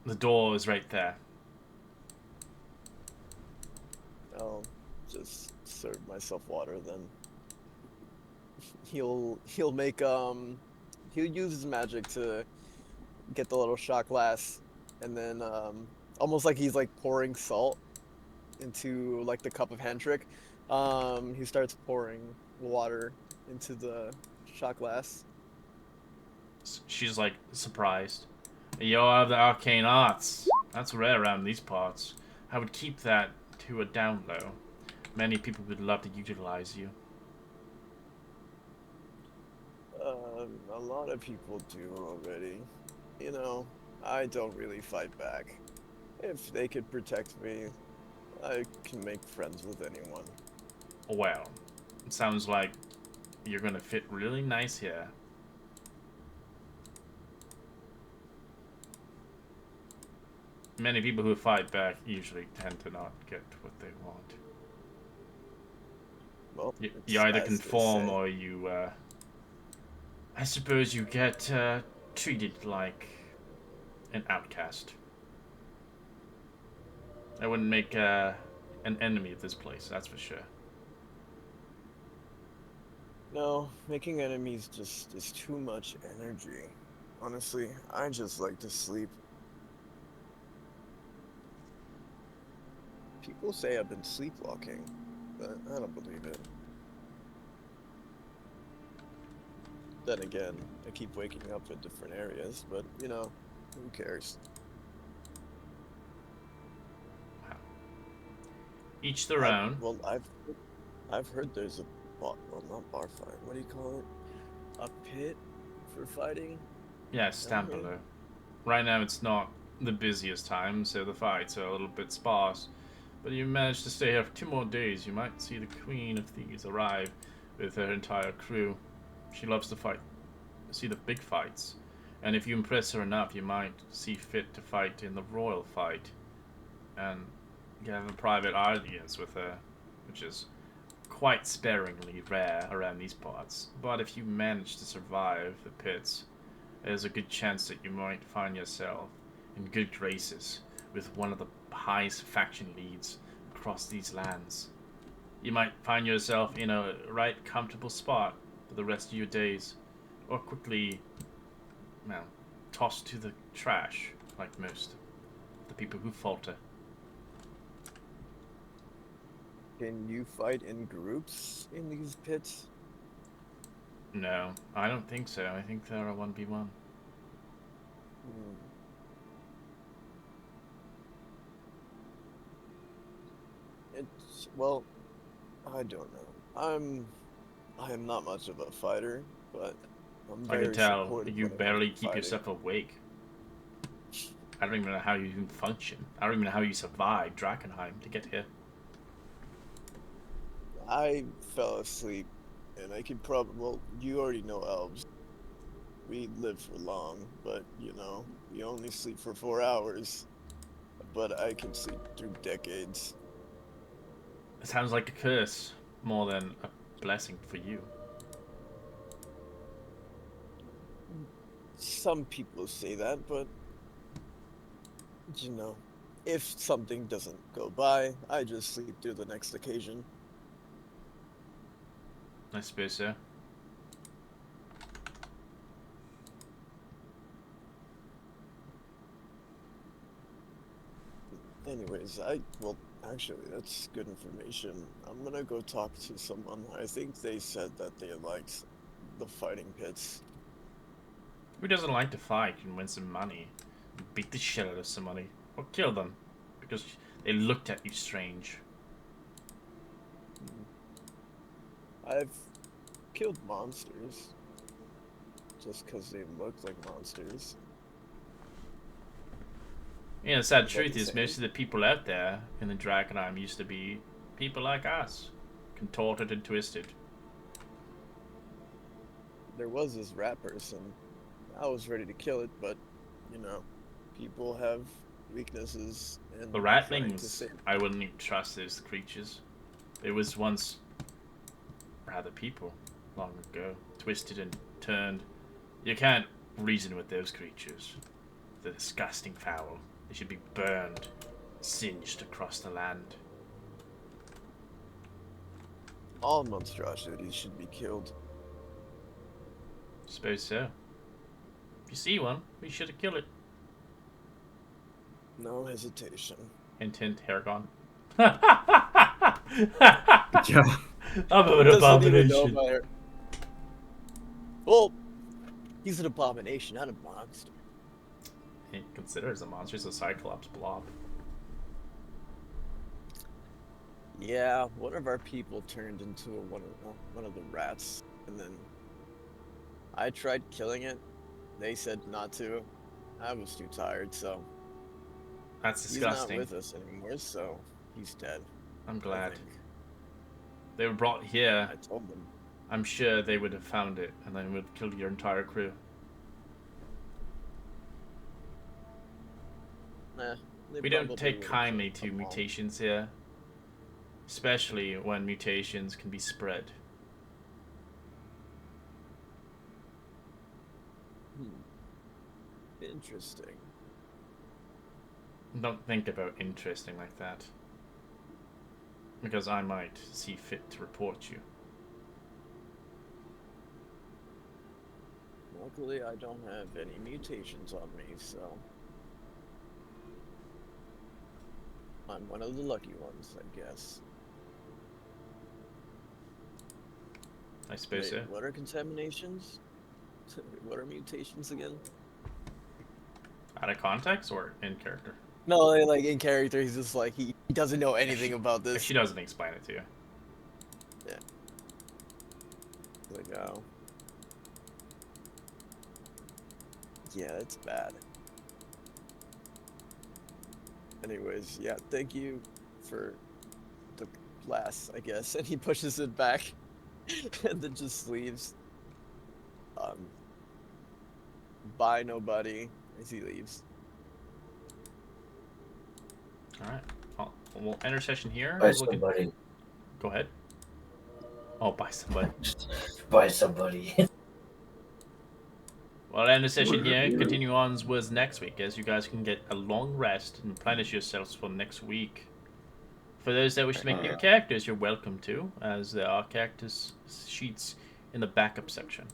The door is right there. I'll just serve myself water then. He'll make he'll use his magic to get the little shot glass, and then almost like he's like pouring salt into like the cup of Handtrick. He starts pouring water into the shot glass. She's like surprised. You have the arcane arts. That's rare around these parts. I would keep that to a down low. Many people would love to utilize you. A lot of people do already. You know, I don't really fight back. If they could protect me, I can make friends with anyone. Well, it sounds like you're gonna fit really nice here. Many people who fight back usually tend to not get what they want. Well, You either as they conform say. or you, I suppose you get treated like an outcast. I wouldn't make an enemy of this place, that's for sure. No, making enemies just is too much energy. Honestly, I just like to sleep. People say I've been sleepwalking, but I don't believe it. Then again, I keep waking up in different areas, but you know, who cares? Each their own. Well, I've heard there's a well, not bar fight. What do you call it? a pit for fighting? Yes, down Uh-huh. below. Right now it's not the busiest time, so the fights are a little bit sparse. But you managed to stay here for 2 more days. You might see the Queen of Thieves arrive with her entire crew. She loves to fight, see the big fights. And if you impress her enough, you might see fit to fight in the royal fight. And you have a private audience with her, which is quite sparingly rare around these parts. But if you manage to survive the pits, there's a good chance that you might find yourself in good graces with one of the highest faction leads across these lands. You might find yourself in a right comfortable spot for the rest of your days, or quickly, well, tossed to the trash like most of the people who falter. Can you fight in groups in these pits? No, I don't think so. I think they're a 1v1. Hmm. It's well, I don't know. I am not much of a fighter, but I'm I very can tell supportive you when it comes barely to keep fighting. yourself awake. I don't even know how you even function. I don't even know how you survived Drakkenheim to get here. I fell asleep, and I could probably. Well, you already know elves. We live for long, but we only sleep for 4 hours. But I can sleep through decades. It sounds like a curse more than a blessing for you. Some people say that, but if something doesn't go by, I just sleep through the next occasion. I suppose so. Anyways, well, actually, that's good information. I'm gonna go talk to someone. I think they said that they liked the fighting pits. Who doesn't like to fight and win some money? Beat the shit out of somebody. Or kill them. Because they looked at you strange. I've killed monsters just because they look like monsters. Yeah, the sad Is that truth the is same? most of the people out there in the Drakkenheim used to be people like us. Contorted and twisted. There was this rat person. I was ready to kill it, but people have weaknesses, and The I'm trying to ratlings, save. I wouldn't even trust those creatures. It was once rather people long ago. Twisted and turned. You can't reason with those creatures. They're disgusting foul. They should be burned, singed across the land. All monstrosities should be killed. Suppose so. If you see one, we should kill it. No hesitation. Hint, hint, hair gone. Yeah. I'm an Doesn't even know abomination. about her. Well, he's an abomination, not a monster. He considers a monster. He's a Cyclops blob. Yeah, one of our people turned into one of the rats, and then I tried killing it. They said not to. I was too tired, so That's he's not disgusting. with us anymore. So he's dead. I'm I glad. think. They were brought here. I told them. I'm sure they would have found it and then would have killed your entire crew. Nah, they We don't probably take would've kindly killed to them all. mutations here. Especially when mutations can be spread. Interesting. Don't think about interesting like that. Because I might see fit to report you. Luckily, I don't have any mutations on me, so I'm one of the lucky ones, I guess. I suppose Wait, so. what are contaminations? What are mutations again? Out of context or in character? No, like in character, he's just like he doesn't know anything about If this. she doesn't explain it to you. Like, oh, Yeah, it's bad. Anyways, yeah, thank you for the glass, I guess. And he pushes it back and then just leaves. Bye, nobody, as he leaves. All right. We'll enter session here. By Who's looking? somebody. Go ahead. Oh, by somebody. By somebody. Well, end the session here. Continue on was next week, as you guys can get a long rest and replenish yourselves for next week. For those that wish to make new characters, you're welcome to, as there are characters sheets in the backup section.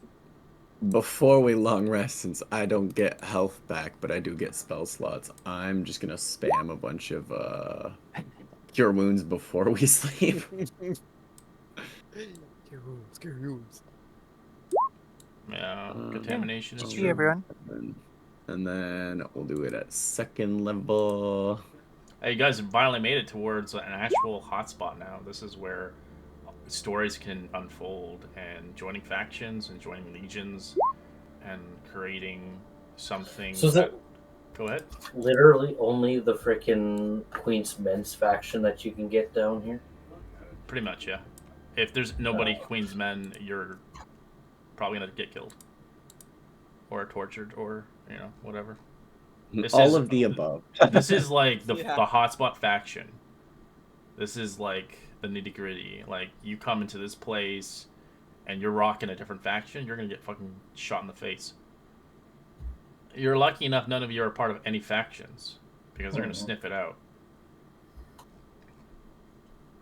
Before we long rest, since I don't get health back, but I do get spell slots, I'm just gonna spam a bunch of cure wounds before we sleep. Cure wounds. Yeah, contamination is GG, true. everyone. And then we'll do it at second level. Hey, you guys finally made it towards an actual hotspot now. This is where stories can unfold, and joining factions and joining legions and creating something. So is it Go ahead. literally only the frickin' Queen's Men's faction that you can get down here? Pretty much, yeah. If there's nobody Queen's Men, you're probably gonna get killed. Or tortured, or, whatever. All of the above. This is like the Yeah. hotspot faction. This is like the nitty gritty. Like, you come into this place and you're rocking a different faction, you're gonna get fucking shot in the face. You're lucky enough none of you are part of any factions, because they're gonna sniff it out.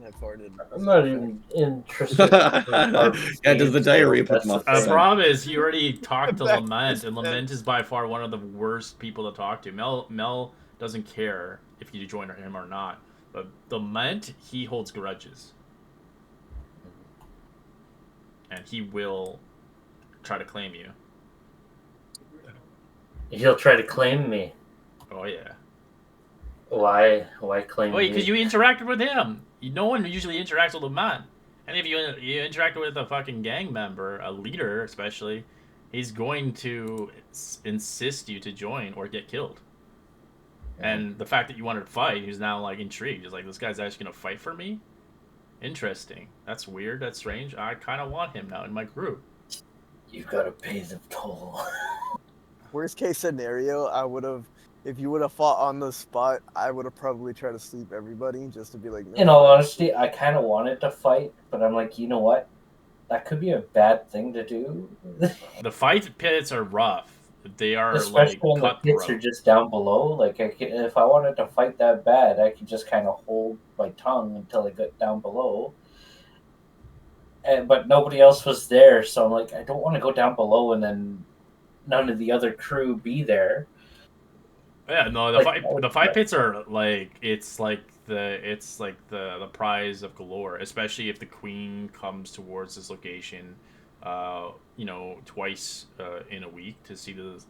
I farted. I'm not even interested. Yeah, does the diarrhea put That's them the off? The thing. problem is, you already talked to Back Lament, to and Lament is by far one of the worst people to talk to. Mel doesn't care if you join him or not, but Lament, he holds grudges. And he will try to claim you. He'll try to claim me. Oh, yeah. Why claim Wait, me? because you interacted with him. No one usually interacts with a man. And if you interact with a fucking gang member, a leader especially, he's going to insist you to join or get killed. And the fact that you wanted to fight, he's now like intrigued. He's like, this guy's actually gonna fight for me? Interesting. That's weird. That's strange. I kind of want him now in my group. You've got to pay the toll. Worst case scenario, I would have, if you would have fought on the spot, I would have probably tried to sleep everybody just to be like. No. In all honesty, I kind of wanted to fight, but I'm like, you know what? That could be a bad thing to do. The fight pits are rough. They are Especially like when the pits are cutthroat. just down below. Like, if I wanted to fight that bad, I could just kind of hold my tongue until I got down below. But nobody else was there, so I'm like, I don't want to go down below and then none of the other crew be there. Yeah, no, the fight pits are like it's like the prize of galore, especially if the queen comes towards this location, twice in a week to see the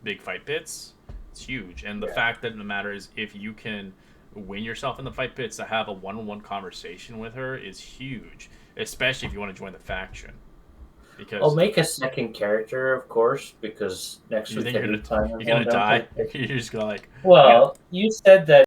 big fight pits. It's huge, and the fact that the matter is, if you can win yourself in the fight pits, to have a one-on-one conversation with her is huge, especially if you want to join the faction. Because I'll make a second character, of course, because next you week think you're anytime gonna die. I'm You're just gonna like. Well, you said that